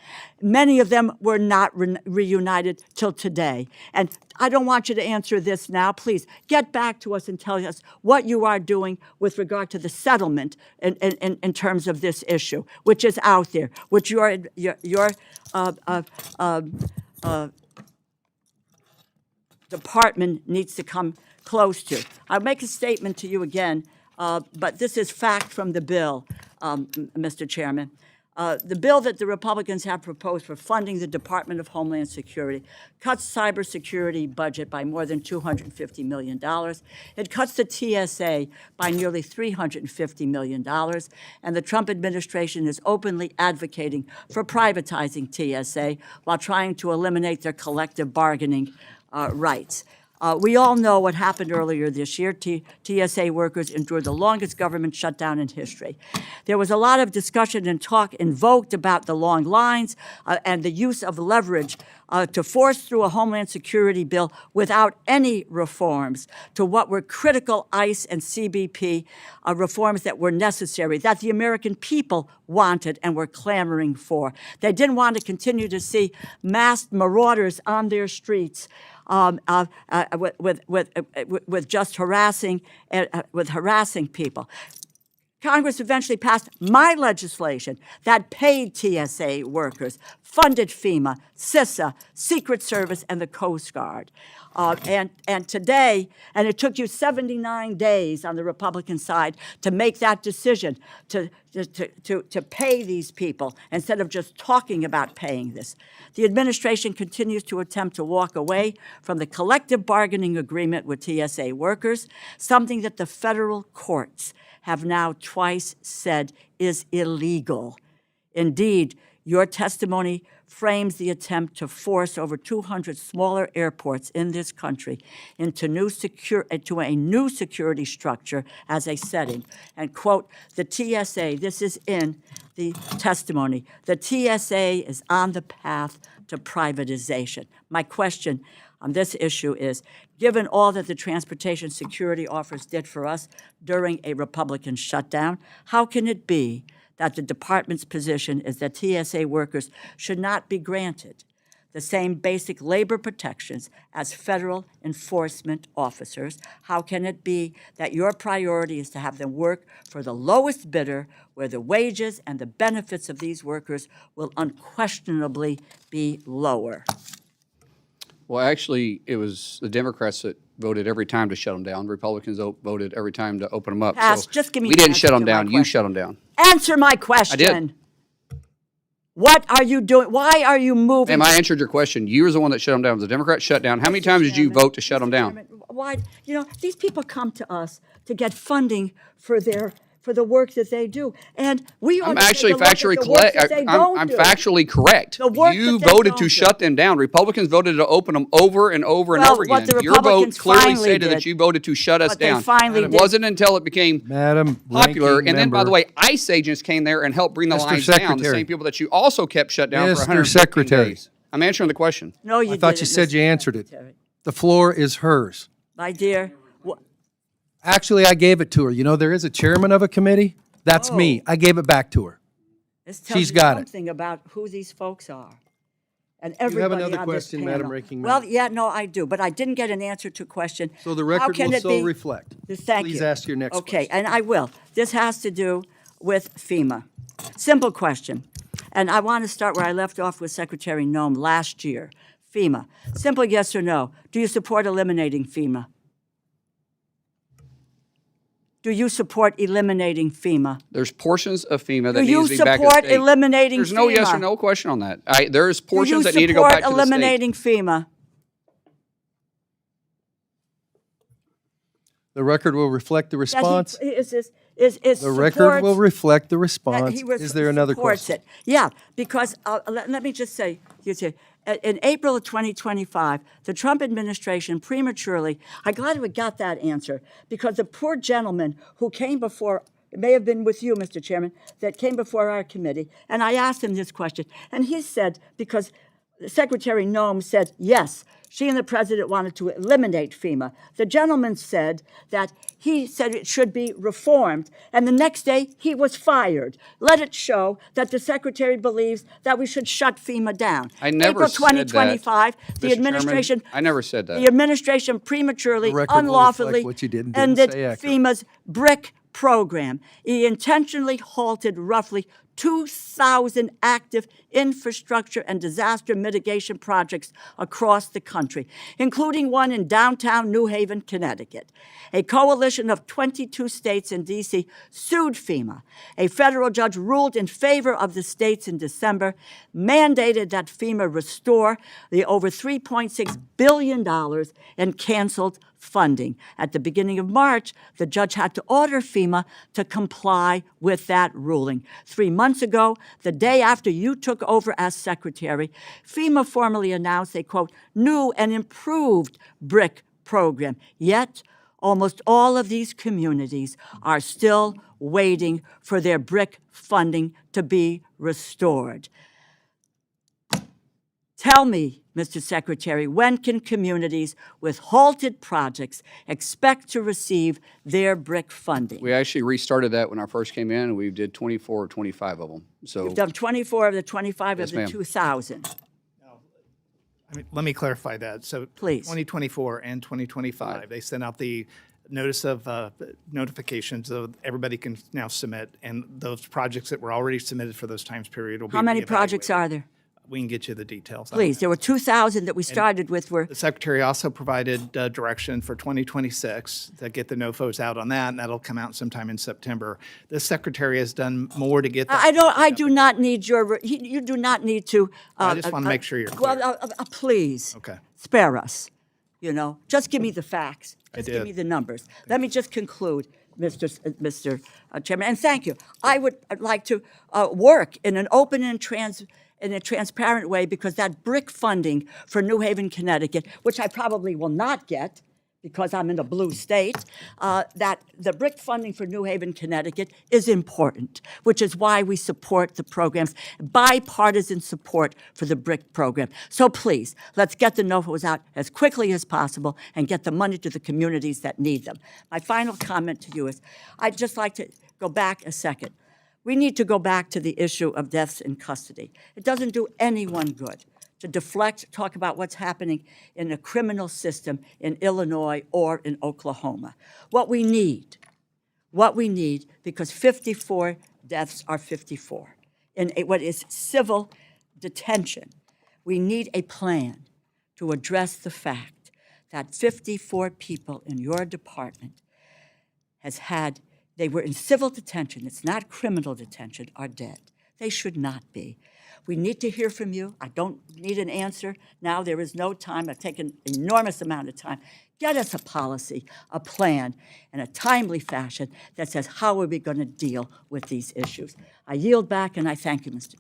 Many of them were not reunited till today. And I don't want you to answer this now. Please get back to us and tell us what you are doing with regard to the settlement in terms of this issue, which is out there, which your department needs to come close to. I'll make a statement to you again. But this is fact from the bill, Mr. Chairman. The bill that the Republicans have proposed for funding the Department of Homeland Security cuts cybersecurity budget by more than $250 million. It cuts the TSA by nearly $350 million. And the Trump administration is openly advocating for privatizing TSA while trying to eliminate their collective bargaining rights. We all know what happened earlier this year. TSA workers endured the longest government shutdown in history. There was a lot of discussion and talk invoked about the long lines and the use of leverage to force through a Homeland Security bill without any reforms to what were critical ICE and CBP reforms that were necessary, that the American people wanted and were clamoring for. They didn't want to continue to see masked marauders on their streets with just harassing people. Congress eventually passed my legislation that paid TSA workers, funded FEMA, CISA, Secret Service, and the Coast Guard. And today, and it took you 79 days on the Republican side to make that decision to pay these people instead of just talking about paying this. The administration continues to attempt to walk away from the collective bargaining agreement with TSA workers, something that the federal courts have now twice said is illegal. Indeed, your testimony frames the attempt to force over 200 smaller airports in this country into a new security structure as a setting. And quote, the TSA, this is in the testimony, the TSA is on the path to privatization. My question on this issue is, given all that the transportation security offers did for us during a Republican shutdown, how can it be that the department's position is that TSA workers should not be granted the same basic labor protections as federal enforcement officers? How can it be that your priority is to have them work for the lowest bidder, where the wages and the benefits of these workers will unquestionably be lower? Well, actually, it was the Democrats that voted every time to shut them down. Republicans voted every time to open them up. Pass. So Just give me we the didn't answer shut them to my down. You question. shut them down. Answer my question. I did. What are you doing? Why are you moving? Ma'am, I answered your question. You were the one that shut them down. The Democrats shut down. How many times did you vote to shut them down? Why? You know, these people come to us to get funding for the work that they do, and we ought I'm to take actually a look at factually the work correct. that they don't I'm do. factually correct. The work You that they voted don't to do. shut them down. Republicans voted to open them over and over and Well, over what again. the Your vote Republicans clearly finally stated did- that you voted to shut us what they down. finally It did- wasn't until it became Madam popular. Ranking And then, by Member. the way, ICE agents came there and helped bring the Mr. lines down. The Secretary. same people that you also kept shut down for Mr. 115 Secretary. days. I'm answering the question. No, you I thought you didn't, said Mr. you answered it. Secretary. The floor is hers. My dear, Actually, I gave it to her. You know, there is a chairman of a committee. That's me. I gave it back to her. this tells She's you got it. something about who these folks are. And You have everybody another on this question, Madam panel. Ranking Well, Member? yeah, no, I do, but I didn't get an answer to a question. So the How record can will it so be- reflect. Thank you. Please ask your next Okay, question. and I will. This has to do with FEMA. Simple question. And I want to start where I left off with Secretary Noem last year. FEMA. Simple yes or no. Do you support eliminating FEMA? Do you support eliminating FEMA? There's portions of FEMA that Do you needs to be back in the support state. eliminating There's no yes or FEMA? no question on that. There's Do you portions that need to go back to support the state. eliminating FEMA? The record will reflect the That he- response. is The record will supports- reflect the that response. he was- Is there another supports question? it. Yeah, because let me just say, in April of 2025, the Trump administration prematurely, I'm glad we got that answer, because the poor gentleman who came before, it may have been with you, Mr. Chairman, that came before our committee, and I asked him this question, and he said, because Secretary Noem said, yes, she and the president wanted to eliminate FEMA. The gentleman said that he said it should be reformed, and the next day he was fired. Let it show that the secretary believes that we should shut FEMA down. I never April said that. 2025, the Mr. administration. Chairman, I never said that. The administration prematurely, The record will unlawfully reflect what you did and didn't ended say accurately. FEMA's BRIC program. He intentionally halted roughly 2,000 active infrastructure and disaster mitigation projects across the country, including one in downtown New Haven, Connecticut. A coalition of 22 states and D.C. sued FEMA. A federal judge ruled in favor of the states in December, mandated that FEMA restore the over $3.6 billion and canceled funding. At the beginning of March, the judge had to order FEMA to comply with that ruling. 3 months ago, the day after you took over as secretary, FEMA formally announced a, quote, new and improved BRIC program. Yet, almost all of these communities are still waiting for their BRIC funding to be restored. Tell me, Mr. Secretary, when can communities with halted projects expect to receive their BRIC funding? We actually restarted that when I first came in, and we did 24 or 25 of them. So You've done 24 of the 25 Yes, of the ma'am. 2,000. I mean, let me clarify that. So Please. 2024 and 2025, they sent out the notice of notifications so everybody can now submit, and those projects that were already submitted for those times period will be How many projects reevaluated. are there? We can get you the details. on Please, that. there were 2,000 that we started with were, The Secretary also provided direction for 2026 to get the NOFOs out on that, and that'll come out sometime in September. The Secretary has done more to get that. I do not need your, you do not need to. I just want to make sure you're clear. Well, please. Okay. Spare us, just give me the facts. I Just give did. me the numbers. Let me just conclude, Mr. Chairman, and thank you. I'd like to work in an open and in a transparent way, because that BRIC funding for New Haven, Connecticut, which I probably will not get because I'm in a blue state, that the BRIC funding for New Haven, Connecticut is important, which is why we support the programs, bipartisan support for the BRIC program. So please, let's get the NOFOs out as quickly as possible and get the money to the communities that need them. My final comment to you is, I'd just like to go back a second. We need to go back to the issue of deaths in custody. It doesn't do anyone good to deflect, talk about what's happening in the criminal system in Illinois or in Oklahoma. What we need, because 54 deaths are 54 in what is civil detention, we need a plan to address the fact that 54 people in your department they were in civil detention, it's not criminal detention, are dead. They should not be. We need to hear from you. I don't need an answer now. There is no time. I've taken an enormous amount of time. Get us a policy, a plan, in a timely fashion that says, how are we going to deal with these issues? I yield back, and I thank you, Mr.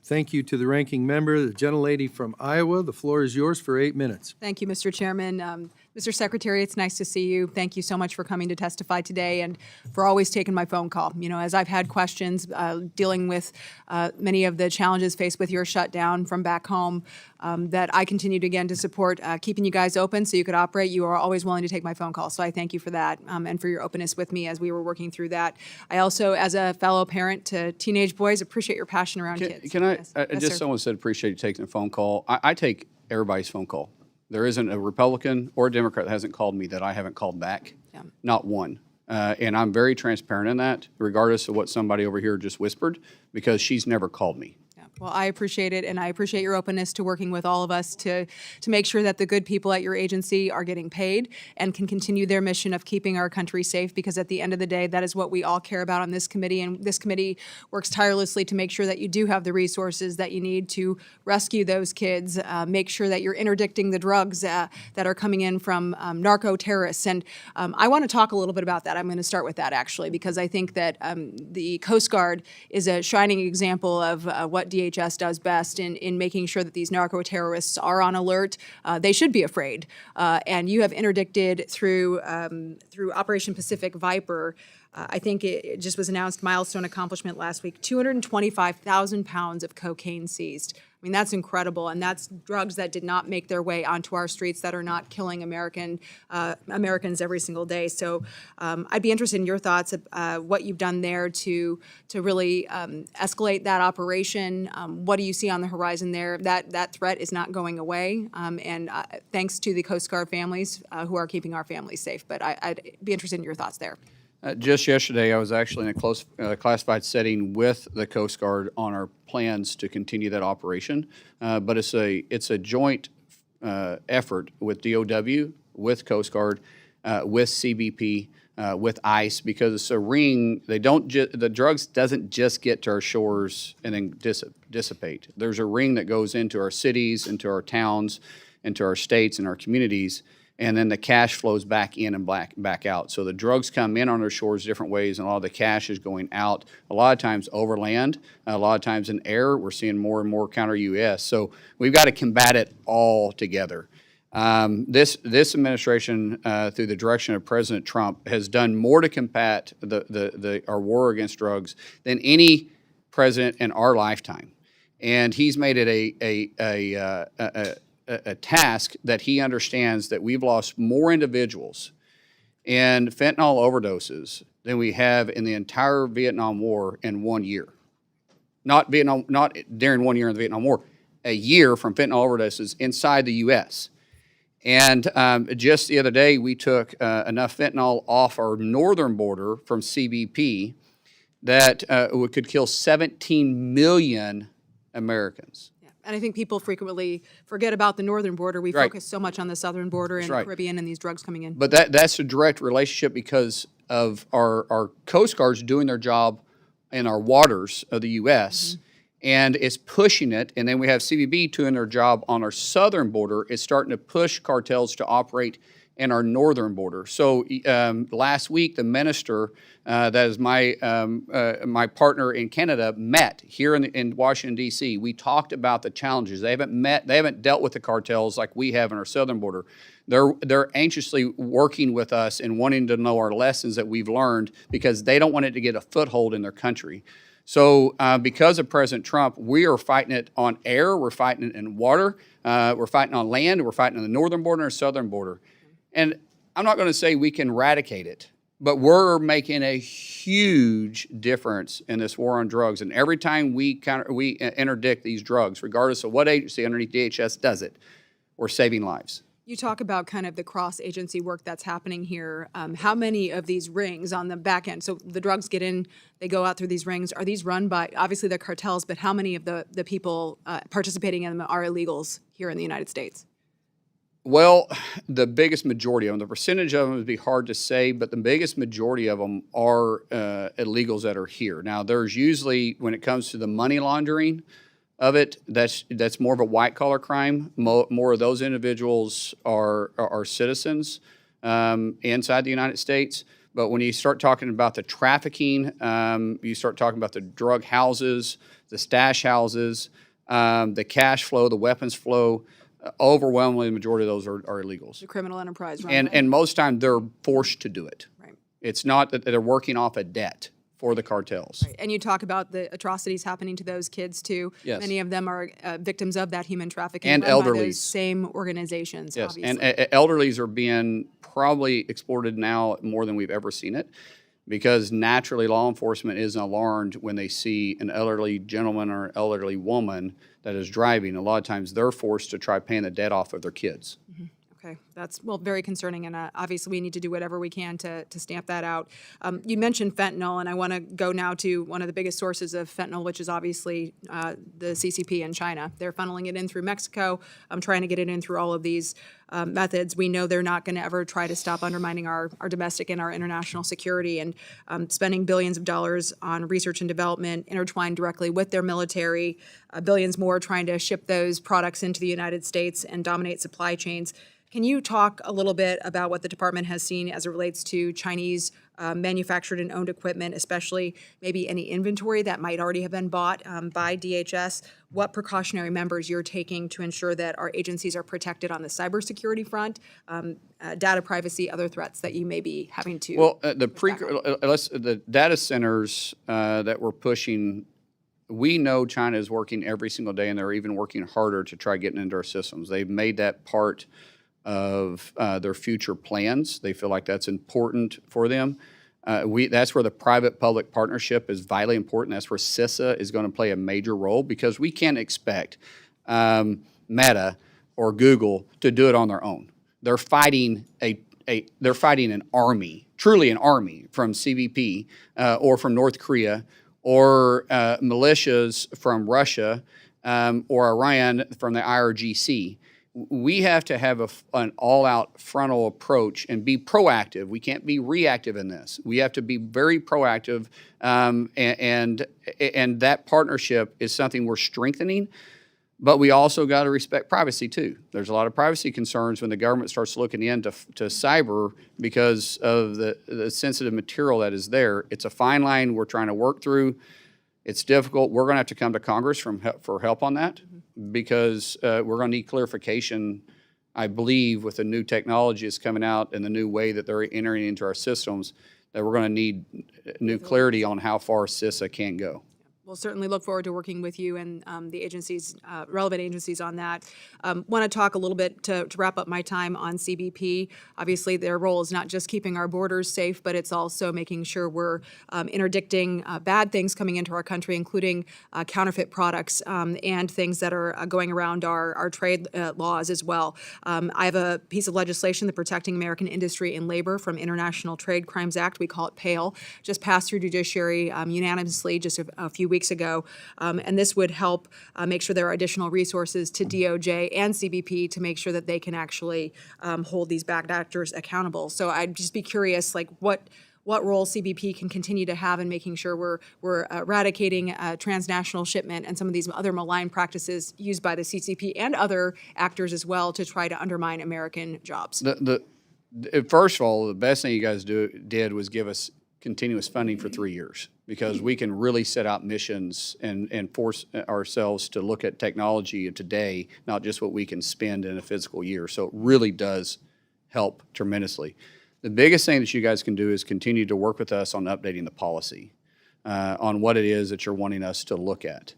Thank you to the ranking member, the gentlelady from Iowa. The floor is yours for 8 minutes. Thank you, Mr. Chairman. Mr. Secretary, it's nice to see you. Thank you so much for coming to testify today and for always taking my phone call. As I've had questions dealing with many of the challenges faced with your shutdown from back home, that I continued again to support keeping you guys open so you could operate. You are always willing to take my phone call, so I thank you for that and for your openness with me as we were working through that. I also, as a fellow parent to teenage boys, appreciate your passion around kids. Can I, Yes. Yes, sir. someone said appreciate you taking the phone call. I take everybody's phone call. There isn't a Republican or a Democrat that hasn't called me that I haven't called back. Yeah. Not one. And I'm very transparent in that, regardless of what somebody over here just whispered, because she's never called me. Yeah. Well, I appreciate it, and I appreciate your openness to working with all of us to make sure that the good people at your agency are getting paid and can continue their mission of keeping our country safe, because at the end of the day, that is what we all care about on this committee, and this committee works tirelessly to make sure that you do have the resources that you need to rescue those kids, make sure that you're interdicting the drugs that are coming in from narco-terrorists. And I want to talk a little bit about that. I'm going to start with that, actually, because I think that the Coast Guard is a shining example of what DHS does best in making sure that these narco-terrorists are on alert. They should be afraid. And you have interdicted through Operation Pacific Viper, I think it just was announced, milestone accomplishment last week, 225,000 pounds of cocaine seized. I mean, that's incredible, and that's drugs that did not make their way onto our streets, that are not killing Americans every single day. So I'd be interested in your thoughts of what you've done there to really escalate that operation. What do you see on the horizon there? That threat is not going away, and thanks to the Coast Guard families who are keeping our families safe. But I'd be interested in your thoughts there. Just yesterday, I was actually in a close classified setting with the Coast Guard on our plans to continue that operation. But it's a joint effort with DOW, with Coast Guard, with CBP, with ICE, because it's a ring. The drugs doesn't just get to our shores and then dissipate. There's a ring that goes into our cities, into our towns, into our states and our communities, and then the cash flows back in and back out. So the drugs come in on our shores different ways, and a lot of the cash is going out, a lot of times over land, a lot of times in air. We're seeing more and more counter-US. So we've got to combat it all together. This administration, through the direction of President Trump, has done more to combat our war against drugs than any president in our lifetime. And he's made it a task that he understands that we've lost more individuals in fentanyl overdoses than we have in the entire Vietnam War in 1 year. Not during 1 year in the Vietnam War, a year from fentanyl overdoses inside the U.S. And just the other day, we took enough fentanyl off our northern border from CBP that could kill 17 million Americans. And I think people frequently forget about the northern border. We focus so much on the southern border and the Caribbean and these drugs coming in. But that's a direct relationship because of our Coast Guards doing their job in our waters of the U.S., and it's pushing it. And then we have CBP doing their job on our southern border. It's starting to push cartels to operate in our northern border. So last week, the minister, that is my partner in Canada, met here in Washington, D.C. We talked about the challenges. They haven't dealt with the cartels like we have in our southern border. They're anxiously working with us and wanting to know our lessons that we've learned because they don't want it to get a foothold in their country. So because of President Trump, we are fighting it on air, we're fighting it in water, we're fighting on land, we're fighting on the northern border and southern border. And I'm not going to say we can eradicate it, but we're making a huge difference in this war on drugs. And every time we interdict these drugs, regardless of what agency underneath DHS does it, we're saving lives. You talk about kind of the cross-agency work that's happening here. How many of these rings on the back end, so the drugs get in, they go out through these rings, are these run by, obviously they're cartels, but how many of the people participating in them are illegals here in the United States? Well, the biggest majority of them, the percentage of them would be hard to say, but the biggest majority of them are illegals that are here. Now, there's usually, when it comes to the money laundering of it, that's more of a white-collar crime. More of those individuals are citizens inside the United States. But when you start talking about the trafficking, you start talking about the drug houses, the stash houses, the cash flow, the weapons flow, overwhelmingly the majority of those are illegals. The criminal enterprise. And most time they're forced to do it. Right. It's not that they're working off a debt for the cartels. Right. And you talk about the atrocities happening to those kids too. Yes. Many of them are victims of that human trafficking. And run by elderlies. those same organizations, Yes, obviously. and elderlies are being probably exploited now more than we've ever seen it, because naturally law enforcement is alarmed when they see an elderly gentleman or an elderly woman that is driving. A lot of times they're forced to try paying the debt off of their kids. Okay, that's, well, very concerning, and obviously we need to do whatever we can to stamp that out. You mentioned fentanyl, and I want to go now to one of the biggest sources of fentanyl, which is obviously the CCP in China. They're funneling it in through Mexico. I'm trying to get it in through all of these methods. We know they're not going to ever try to stop undermining our domestic and our international security, and spending billions of dollars on research and development intertwined directly with their military, billions more trying to ship those products into the United States and dominate supply chains. Can you talk a little bit about what the department has seen as it relates to Chinese manufactured and owned equipment, especially maybe any inventory that might already have been bought by DHS? What precautionary measures you're taking to ensure that our agencies are protected on the cybersecurity front, data privacy, other threats that you may be having to? Well, the data centers that we're pushing, we know China is working every single day, and they're even working harder to try getting into our systems. They've made that part of their future plans. They feel like that's important for them. That's where the private-public partnership is vitally important. That's where CISA is going to play a major role, because we can't expect Meta or Google to do it on their own. They're fighting a they're fighting an army, truly an army from CBP or from North Korea or militias from Russia or Iran from the IRGC. We have to have an all-out frontal approach and be proactive. We can't be reactive in this. We have to be very proactive, and that partnership is something we're strengthening. But we also got to respect privacy too. There's a lot of privacy concerns when the government starts looking into cyber because of the sensitive material that is there. It's a fine line we're trying to work through. It's difficult. We're going to have to come to Congress for help on that because we're going to need clarification, I believe, with the new technology that's coming out and the new way that they're entering into our systems, that we're going to need new clarity on how far CISA can go. We'll certainly look forward to working with you and the agencies, relevant agencies on that. Want to talk a little bit to wrap up my time on CBP. Obviously, their role is not just keeping our borders safe, but it's also making sure we're interdicting bad things coming into our country, including counterfeit products and things that are going around our trade laws as well. I have a piece of legislation, the Protecting American Industry and Labor from International Trade Crimes Act. We call it PALE, just passed through judiciary unanimously just a few weeks ago, and this would help make sure there are additional resources to DOJ and CBP to make sure that they can actually hold these bad actors accountable. So I'd just be curious, like what role CBP can continue to have in making sure we're eradicating transnational shipment and some of these other malign practices used by the CCP and other actors as well to try to undermine American jobs. First of all, the best thing you guys did was give us continuous funding for 3 years, because we can really set out missions and force ourselves to look at technology of today, not just what we can spend in a fiscal year. So it really does help tremendously. The biggest thing that you guys can do is continue to work with us on updating the policy on what it is that you're wanting us to look at.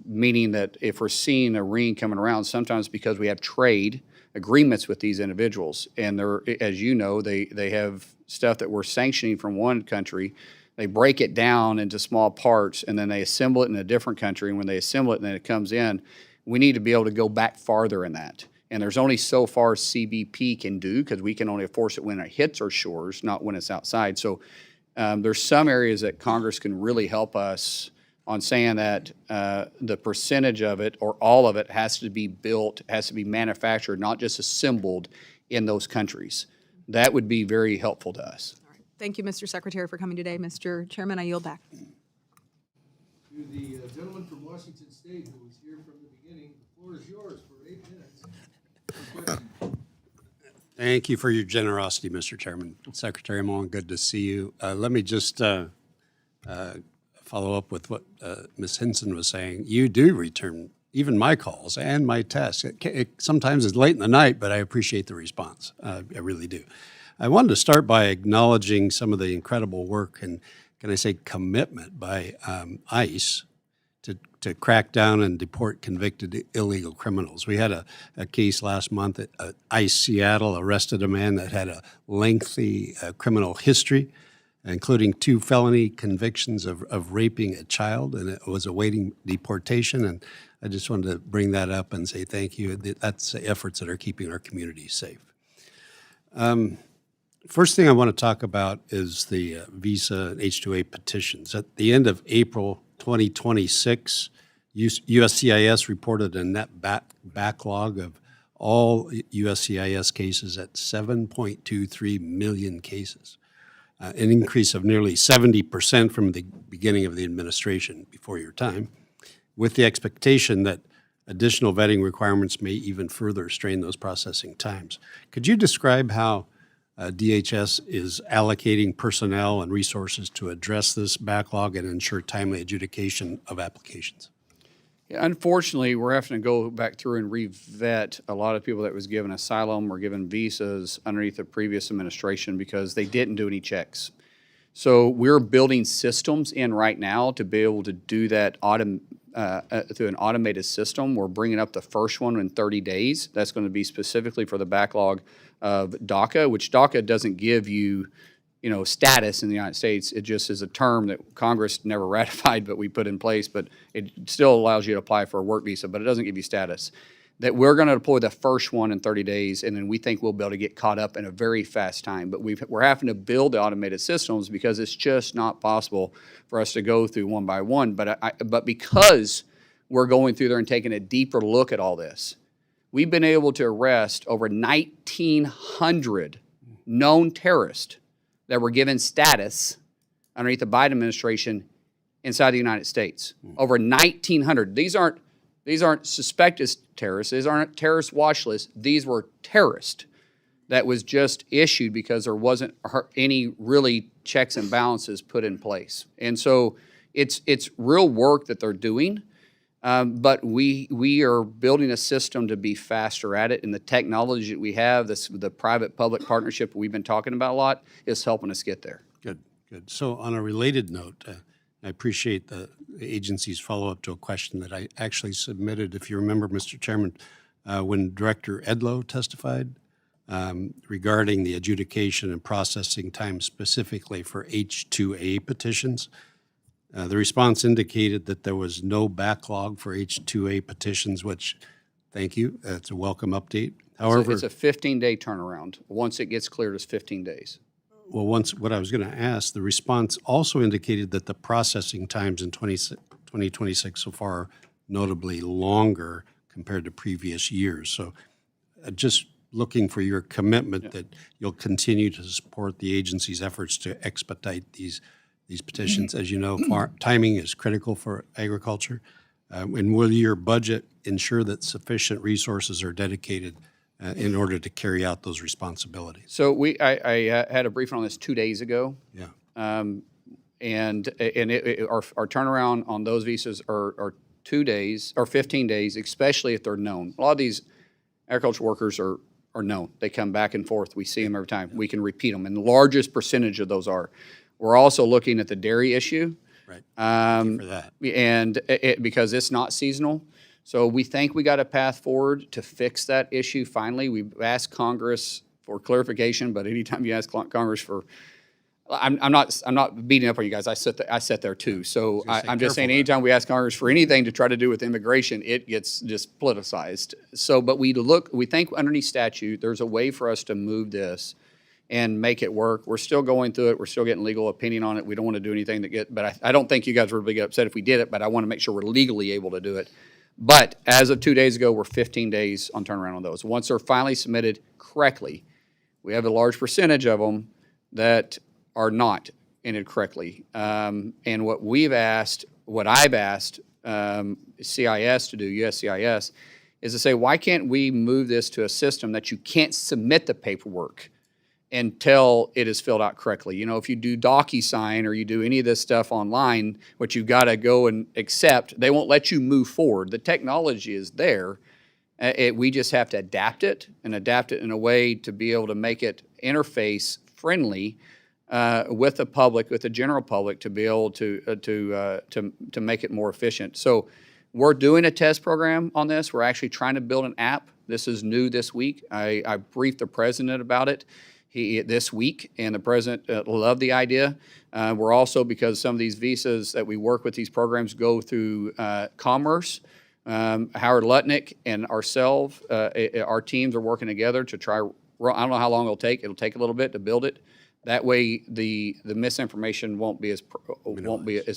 Meaning that if we're seeing a ring coming around, sometimes because we have trade agreements with these individuals, and they're, as you know, they have stuff that we're sanctioning from one country, they break it down into small parts, and then they assemble it in a different country, and when they assemble it and then it comes in, we need to be able to go back farther in that. And there's only so far CBP can do, because we can only enforce it when it hits our shores, not when it's outside. So there's some areas that Congress can really help us on saying that the percentage of it or all of it has to be built, has to be manufactured, not just assembled in those countries. That would be very helpful to us. All right. Thank you, Mr. Secretary, for coming today. Mr. Chairman, I yield back. To the gentleman from Washington State who was here from the beginning, the floor is yours for 8 minutes. Thank you for your generosity, Mr. Chairman. Secretary Mullen, good to see you. Let me just follow up with what Ms. Hinson was saying. You do return even my calls and my texts. Sometimes it's late in the night, but I appreciate the response. I really do. I wanted to start by acknowledging some of the incredible work and, can I say, commitment by ICE to crack down and deport convicted illegal criminals. We had a case last month at ICE Seattle arrested a man that had a lengthy criminal history, including 2 felony convictions of raping a child, and it was awaiting deportation. And I just wanted to bring that up and say thank you. That's the efforts that are keeping our communities safe. First thing I want to talk about is the visa and H-2A petitions. At the end of April 2026, USCIS reported a net backlog of all USCIS cases at 7.23 million cases, an increase of nearly 70% from the beginning of the administration before your time, with the expectation that additional vetting requirements may even further strain those processing times. Could you describe how DHS is allocating personnel and resources to address this backlog and ensure timely adjudication of applications? Yeah, unfortunately, we're having to go back through and re-vet a lot of people that was given asylum or given visas underneath the previous administration because they didn't do any checks. So we're building systems in right now to be able to do that through an automated system. We're bringing up the first one in 30 days. That's going to be specifically for the backlog of DACA, which DACA doesn't give you, status in the United States. It just is a term that Congress never ratified, but we put in place. But it still allows you to apply for a work visa, but it doesn't give you status. that we're going to deploy the first one in 30 days, and then we think we'll be able to get caught up in a very fast time. But we're having to build the automated systems because it's just not possible for us to go through one by one. But because we're going through there and taking a deeper look at all this, we've been able to arrest over 1,900 known terrorists that were given status underneath the Biden administration inside the United States. Over 1,900. These aren't suspected terrorists. These aren't terrorist watch lists. These were terrorists that was just issued because there wasn't any really checks and balances put in place. And so it's real work that they're doing, but we are building a system to be faster at it, and the technology that we have, the private-public partnership we've been talking about a lot, is helping us get there. Good. So on a related note, I appreciate the agency's follow-up to a question that I actually submitted, if you remember, Mr. Chairman, when Director Edlow testified regarding the adjudication and processing time specifically for H-2A petitions. The response indicated that there was no backlog for H-2A petitions, which, thank you, that's a welcome update. However, it's a 15-day turnaround. Once it gets cleared, it's 15 days. Well, what I was going to ask, the response also indicated that the processing times in 2026 so far are notably longer compared to previous years. So just looking for your commitment that you'll continue to support the agency's efforts to expedite these petitions. As you know, timing is critical for agriculture. And will your budget ensure that sufficient resources are dedicated in order to carry out those responsibilities? So I had a briefing on this 2 days ago. Yeah. And our turnaround on those visas are 2 days or 15 days, especially if they're known. A lot of these agricultural workers are known. They come back and forth. We see them every time. We can repeat them, and the largest percentage of those are. We're also looking at the dairy issue. Right. Thank you for that. And because it's not seasonal. So we think we got a path forward to fix that issue finally. We've asked Congress for clarification, but anytime you ask Congress for, I'm not beating up on you guys. I sit there too. So I'm just saying anytime we ask Congress for anything to try to do with immigration, it gets just politicized. So, but we think underneath statute, there's a way for us to move this and make it work. We're still going through it. We're still getting legal opinion on it. We don't want to do anything but I don't think you guys would be upset if we did it, but I want to make sure we're legally able to do it. But as of 2 days ago, we're 15 days on turnaround on those. Once they're finally submitted correctly, we have a large percentage of them that are not entered correctly. And what I've asked CIS to do, USCIS, is to say, why can't we move this to a system that you can't submit the paperwork until it is filled out correctly? You know, if you do DocuSign or you do any of this stuff online, what you've got to go and accept, they won't let you move forward. The technology is there. We just have to adapt it in a way to be able to make it interface friendly with the public, with the general public, to be able to make it more efficient. So we're doing a test program on this. We're actually trying to build an app. This is new this week. I briefed the president about it this week, and the president loved the idea. We're also, because some of these visas that we work with, these programs go through Commerce. Howard Lutnick and ourselves, our teams are working together to try. I don't know how long it'll take. It'll take a little bit to build it. That way, the misinformation won't be as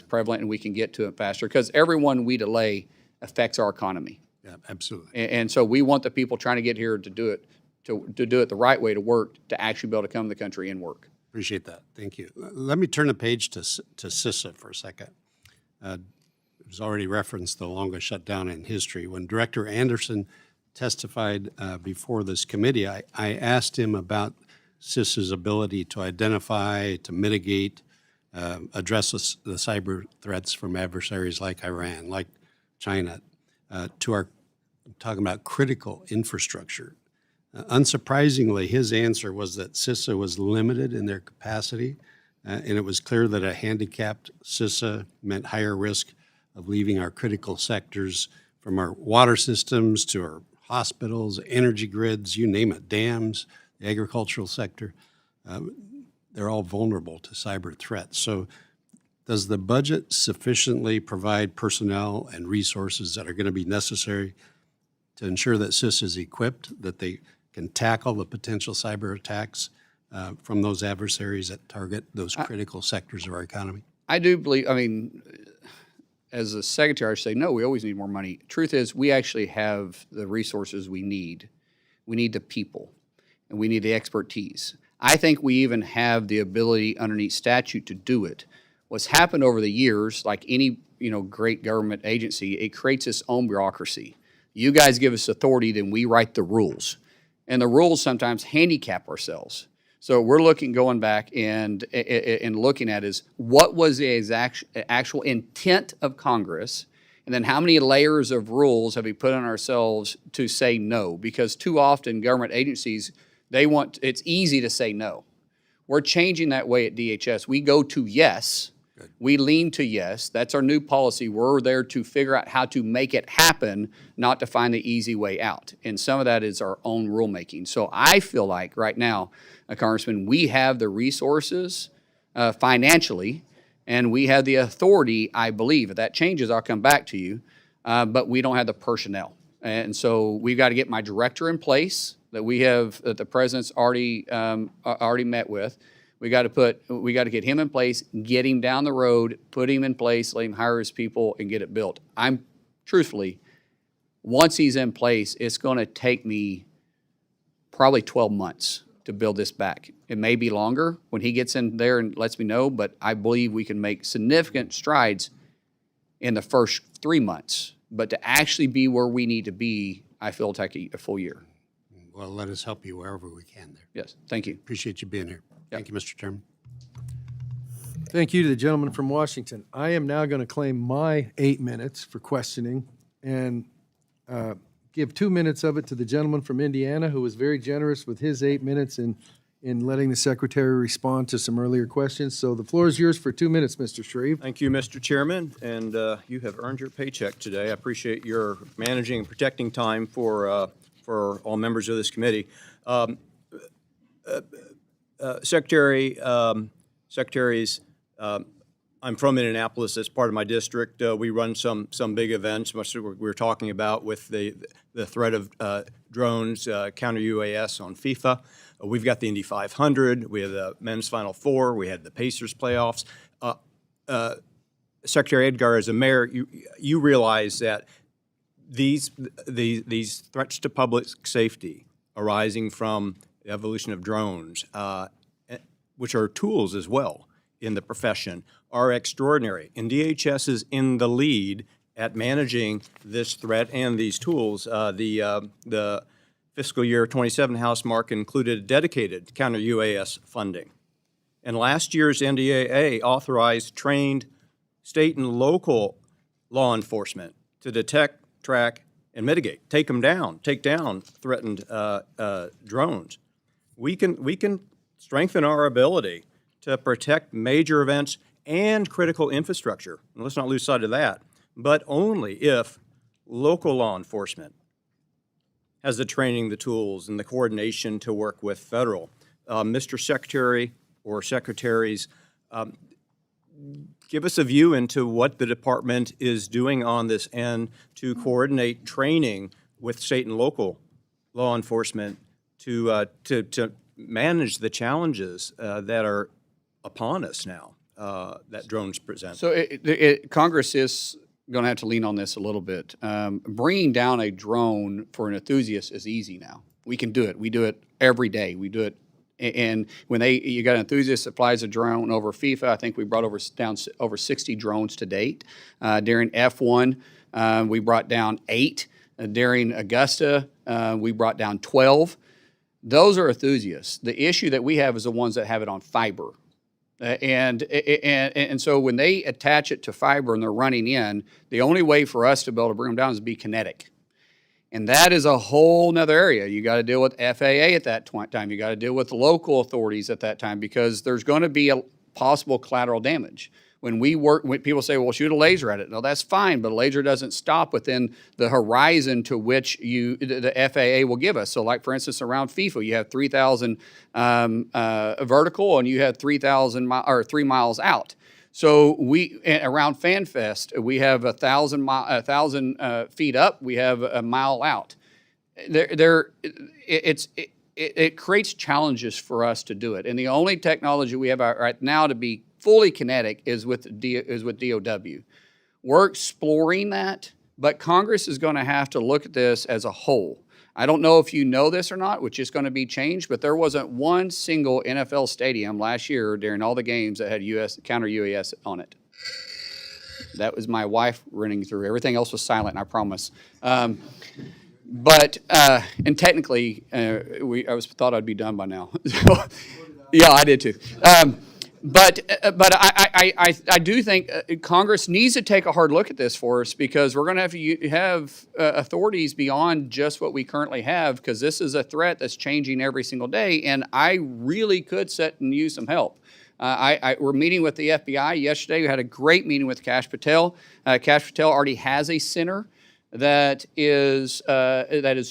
prevalent, and we can get to it faster. Because every one we delay affects our economy. Yeah, absolutely. And so we want the people trying to get here to do it. To do it the right way, to work, to actually be able to come to the country and work. Appreciate that. Thank you. Let me turn the page to CISA for a second. It was already referenced the longest shutdown in history. When Director Anderson testified before this committee, I asked him about CISA's ability to identify, to mitigate, address the cyber threats from adversaries like Iran, like China, I'm talking about critical infrastructure. Unsurprisingly, his answer was that CISA was limited in their capacity, and it was clear that a handicapped CISA meant higher risk of leaving our critical sectors, from our water systems to our hospitals, energy grids, you name it, dams, the agricultural sector. They're all vulnerable to cyber threats. So does the budget sufficiently provide personnel and resources that are going to be necessary to ensure that CIS is equipped, that they can tackle the potential cyber attacks from those adversaries that target those critical sectors of our economy? I do believe, I mean, as a secretary, I say, no, we always need more money. Truth is, we actually have the resources we need. We need the people, and we need the expertise. I think we even have the ability underneath statute to do it. What's happened over the years, like any great government agency, it creates its own bureaucracy. You guys give us authority, then we write the rules. And the rules sometimes handicap ourselves. So we're going back and looking at is what was the actual intent of Congress, and then how many layers of rules have we put on ourselves to say no? Because too often government agencies, it's easy to say no. We're changing that way at DHS. We go to yes. Good. We lean to yes. That's our new policy. We're there to figure out how to make it happen, not to find the easy way out. And some of that is our own rulemaking. So I feel like right now, Congressman, we have the resources financially, and we have the authority, I believe. If that changes, I'll come back to you. But we don't have the personnel. And so we've got to get my director in place that the president's already met with. We got to get him in place, get him down the road, put him in place, let him hire his people, and get it built. Truthfully, once he's in place, it's going to take me probably 12 months to build this back. It may be longer when he gets in there and lets me know, but I believe we can make significant strides in the first 3 months. But to actually be where we need to be, I feel it'll take a full year. Well, let us help you wherever we can there. Yes, thank you. Appreciate you being here. Thank you, Mr. Chairman. Thank you to the gentleman from Washington. I am now going to claim my 8 minutes for questioning and give 2 minutes of it to the gentleman from Indiana, who was very generous with his 8 minutes in letting the secretary respond to some earlier questions. So the floor is yours for 2 minutes, Mr. Shreve. Thank you, Mr. Chairman, and you have earned your paycheck today. I appreciate your managing and protecting time for all members of this committee. Secretaries, I'm from Indianapolis. That's part of my district. We run some big events, much like we were talking about with the threat of drones, counter UAS on FIFA. We've got the Indy 500. We have the men's Final Four. We had the Pacers playoffs. Secretary Edgar, as a mayor, you realize that these threats to public safety arising from the evolution of drones, which are tools as well in the profession, are extraordinary. And DHS is in the lead at managing this threat and these tools. The fiscal year 27 House mark included dedicated counter-UAS funding. And last year's NDAA authorized trained state and local law enforcement to detect, track, and mitigate, take down threatened drones. We can strengthen our ability to protect major events and critical infrastructure. And let's not lose sight of that, but only if local law enforcement has the training, the tools, and the coordination to work with federal. Mr. Secretary or Secretaries, give us a view into what the department is doing on this end to coordinate training with state and local law enforcement to manage the challenges that are upon us now that drones present. So Congress is going to have to lean on this a little bit. Bringing down a drone for an enthusiast is easy now. We can do it. We do it every day. We do it. And when you got an enthusiast that flies a drone over FIFA, I think we brought down over 60 drones to date. During F1, we brought down 8. During Augusta, we brought down 12. Those are enthusiasts. The issue that we have is the ones that have it on fiber. And so when they attach it to fiber and they're running in, the only way for us to be able to bring them down is to be kinetic. And that is a whole nother area. You got to deal with FAA at that time. You got to deal with local authorities at that time because there's going to be a possible collateral damage. When people say, well, shoot a laser at it. No, that's fine, but a laser doesn't stop within the horizon to which the FAA will give us. So like, for instance, around FIFA, you have 3,000 vertical and you have 3,000 3 miles out. So around FanFest, we have 1,000 feet up, we have a mile out. it creates challenges for us to do it. And the only technology we have right now to be fully kinetic is with DOW. We're exploring that, but Congress is going to have to look at this as a whole. I don't know if you know this or not, which is going to be changed, but there wasn't one single NFL stadium last year during all the games that had counter UAS on it. That was my wife running through. Everything else was silent, I promise. And technically, I thought I'd be done by now. Yeah, I did too. But I do think Congress needs to take a hard look at this for us, because we're going to have to have authorities beyond just what we currently have, because this is a threat that's changing every single day, and I really could sit and use some help. We're meeting with the FBI yesterday. We had a great meeting with Kash Patel. Kash Patel already has a center that is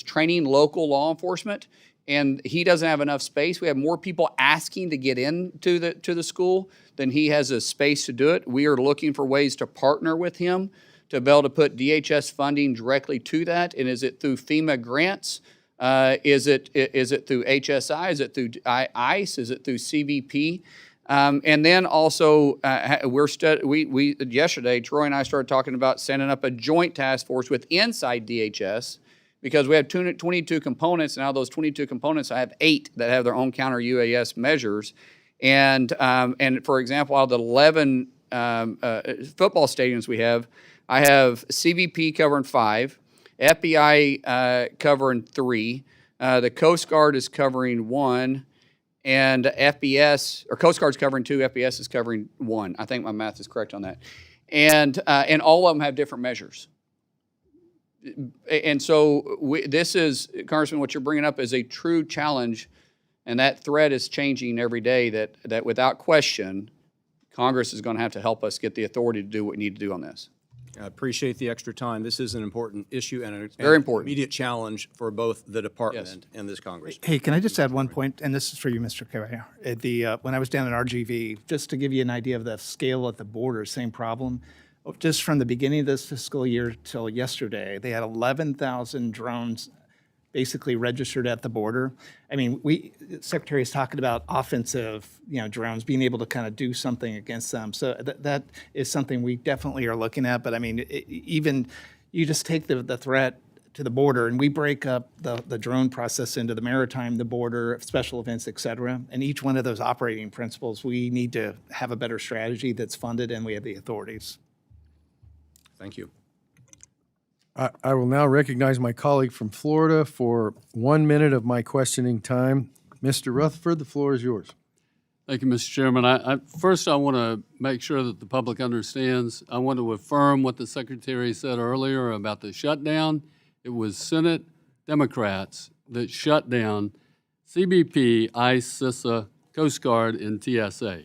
training local law enforcement, and he doesn't have enough space. We have more people asking to get into the school than he has a space to do it. We are looking for ways to partner with him to be able to put DHS funding directly to that. And is it through FEMA grants? Is it through HSI? Is it through ICE? Is it through CBP? And then also, yesterday, Troy and I started talking about setting up a joint task force with inside DHS, because we have 22 components, and out of those 22 components, I have 8 that have their own counter UAS measures. And for example, out of the 11 football stadiums we have, I have CBP covering 5, FBI covering 3, the Coast Guard is covering 1, and FBS, or Coast Guard's covering 2, FBS is covering 1. I think my math is correct on that. And all of them have different measures. And so this is, Congressman, what you're bringing up is a true challenge, and that threat is changing every day, that without question, Congress is going to have to help us get the authority to do what we need to do on this. I appreciate the extra time. This is an important issue and very important immediate challenge for both the department and this Congress. Hey, can I just add one point? And this is for you, Mr. Carrier. When I was down in RGV, just to give you an idea of the scale at the border, same problem. Just from the beginning of this fiscal year till yesterday, they had 11,000 drones basically registered at the border. I mean, the Secretary is talking about offensive, drones, being able to kind of do something against them. So that is something we definitely are looking at. But I mean, even you just take the threat to the border, and we break up the drone process into the maritime, the border, special events, et cetera. And each one of those operating principles, we need to have a better strategy that's funded, and we have the authorities. Thank you. I will now recognize my colleague from Florida for 1 minute of my questioning time. Mr. Rutherford, the floor is yours. Thank you, Mr. Chairman. First, I want to make sure that the public understands. I want to affirm what the Secretary said earlier about the shutdown. It was Senate Democrats that shut down CBP, ICE, CISA, Coast Guard, and TSA.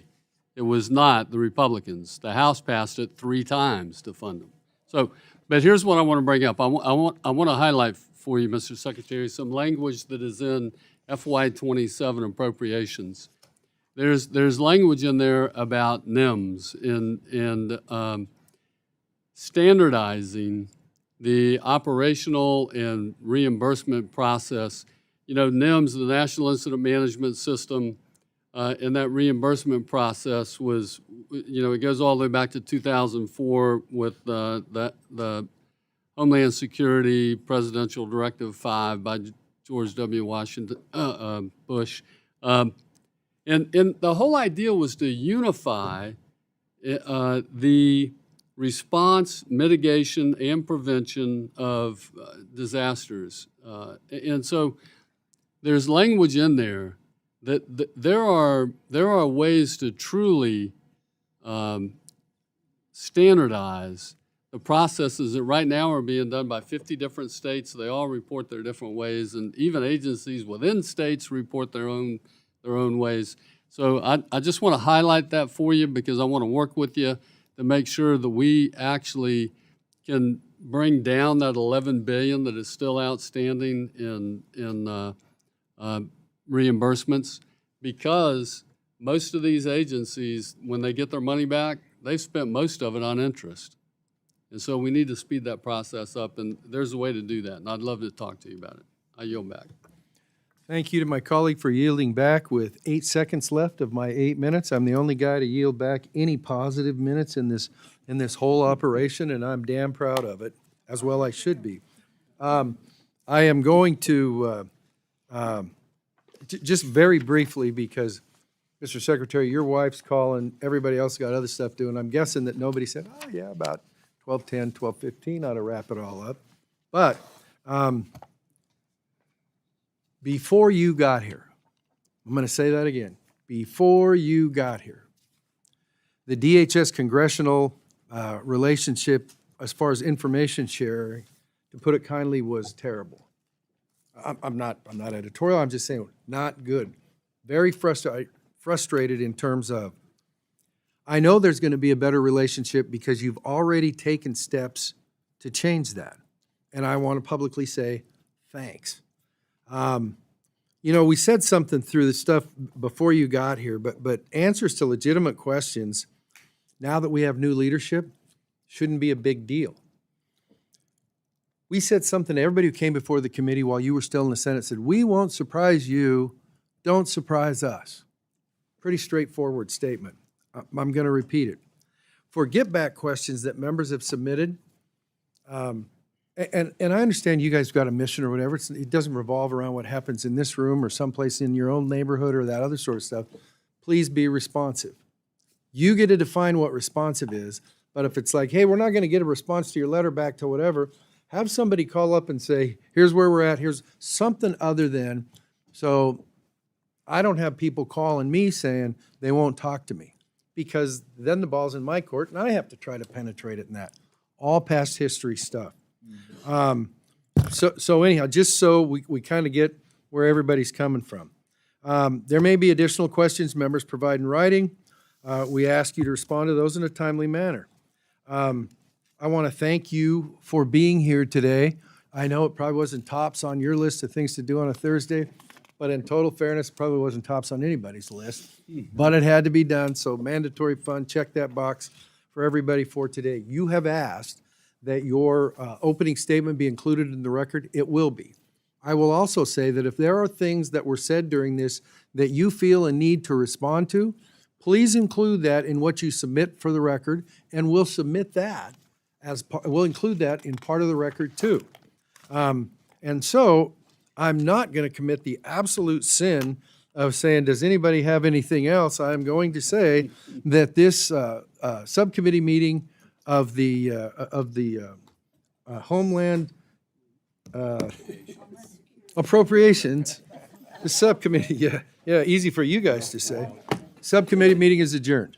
It was not the Republicans. The House passed it 3 times to fund them. So, but here's what I want to bring up. I want to highlight for you, Mr. Secretary, some language that is in FY27 appropriations. There's language in there about NIMS and standardizing the operational and reimbursement process. NIMS, the National Incident Management System, and that reimbursement process was, it goes all the way back to 2004 with the Homeland Security Presidential Directive 5 by George W. Washington Bush. And the whole idea was to unify the response, mitigation, and prevention of disasters. And so there's language in there that there are ways to truly standardize the processes that right now are being done by 50 different states. They all report their different ways, and even agencies within states report their own ways. So I just want to highlight that for you, because I want to work with you to make sure that we actually can bring down that $11 billion that is still outstanding in reimbursements, because most of these agencies, when they get their money back, they've spent most of it on interest. And so we need to speed that process up, and there's a way to do that, and I'd love to talk to you about it. I yield back. Thank you to my colleague for yielding back with 8 seconds left of my 8 minutes. I'm the only guy to yield back any positive minutes in this whole operation, and I'm damn proud of it, as well I should be. I am going to, just very briefly, because, Mr. Secretary, your wife's calling, everybody else got other stuff doing. I'm guessing that nobody said, oh, yeah, about 12:10, 12:15 ought to wrap it all up. But before you got here, I'm going to say that again. Before you got here, the DHS congressional relationship, as far as information sharing, to put it kindly, was terrible. I'm not editorial. I'm just saying not good. Very frustrated in terms of, I know there's going to be a better relationship because you've already taken steps to change that. And I want to publicly say thanks. You know, we said something through the stuff before you got here, but answers to legitimate questions, now that we have new leadership, shouldn't be a big deal. We said something to everybody who came before the committee while you were still in the Senate, said, we won't surprise you, don't surprise us. Pretty straightforward statement. I'm going to repeat it. For get-back questions that members have submitted, and I understand you guys got a mission or whatever. It doesn't revolve around what happens in this room or someplace in your own neighborhood or that other sort of stuff. Please be responsive. You get to define what responsive is, but if it's like, hey, we're not going to get a response to your letter back to whatever, have somebody call up and say, here's where we're at, here's something other than, so I don't have people calling me saying they won't talk to me, because then the ball's in my court and I have to try to penetrate it in that. All past history stuff. So anyhow, just so we kind of get where everybody's coming from. There may be additional questions members provide in writing. We ask you to respond to those in a timely manner. I want to thank you for being here today. I know it probably wasn't tops on your list of things to do on a Thursday, but in total fairness, it probably wasn't tops on anybody's list. But it had to be done, so mandatory fund, check that box for everybody for today. You have asked that your opening statement be included in the record. It will be. I will also say that if there are things that were said during this that you feel a need to respond to, please include that in what you submit for the record, and we'll submit that we'll include that in part of the record too. And so I'm not going to commit the absolute sin of saying, does anybody have anything else? I'm going to say that this subcommittee meeting of the Homeland Appropriations, the subcommittee, yeah, easy for you guys to say. Subcommittee meeting is adjourned.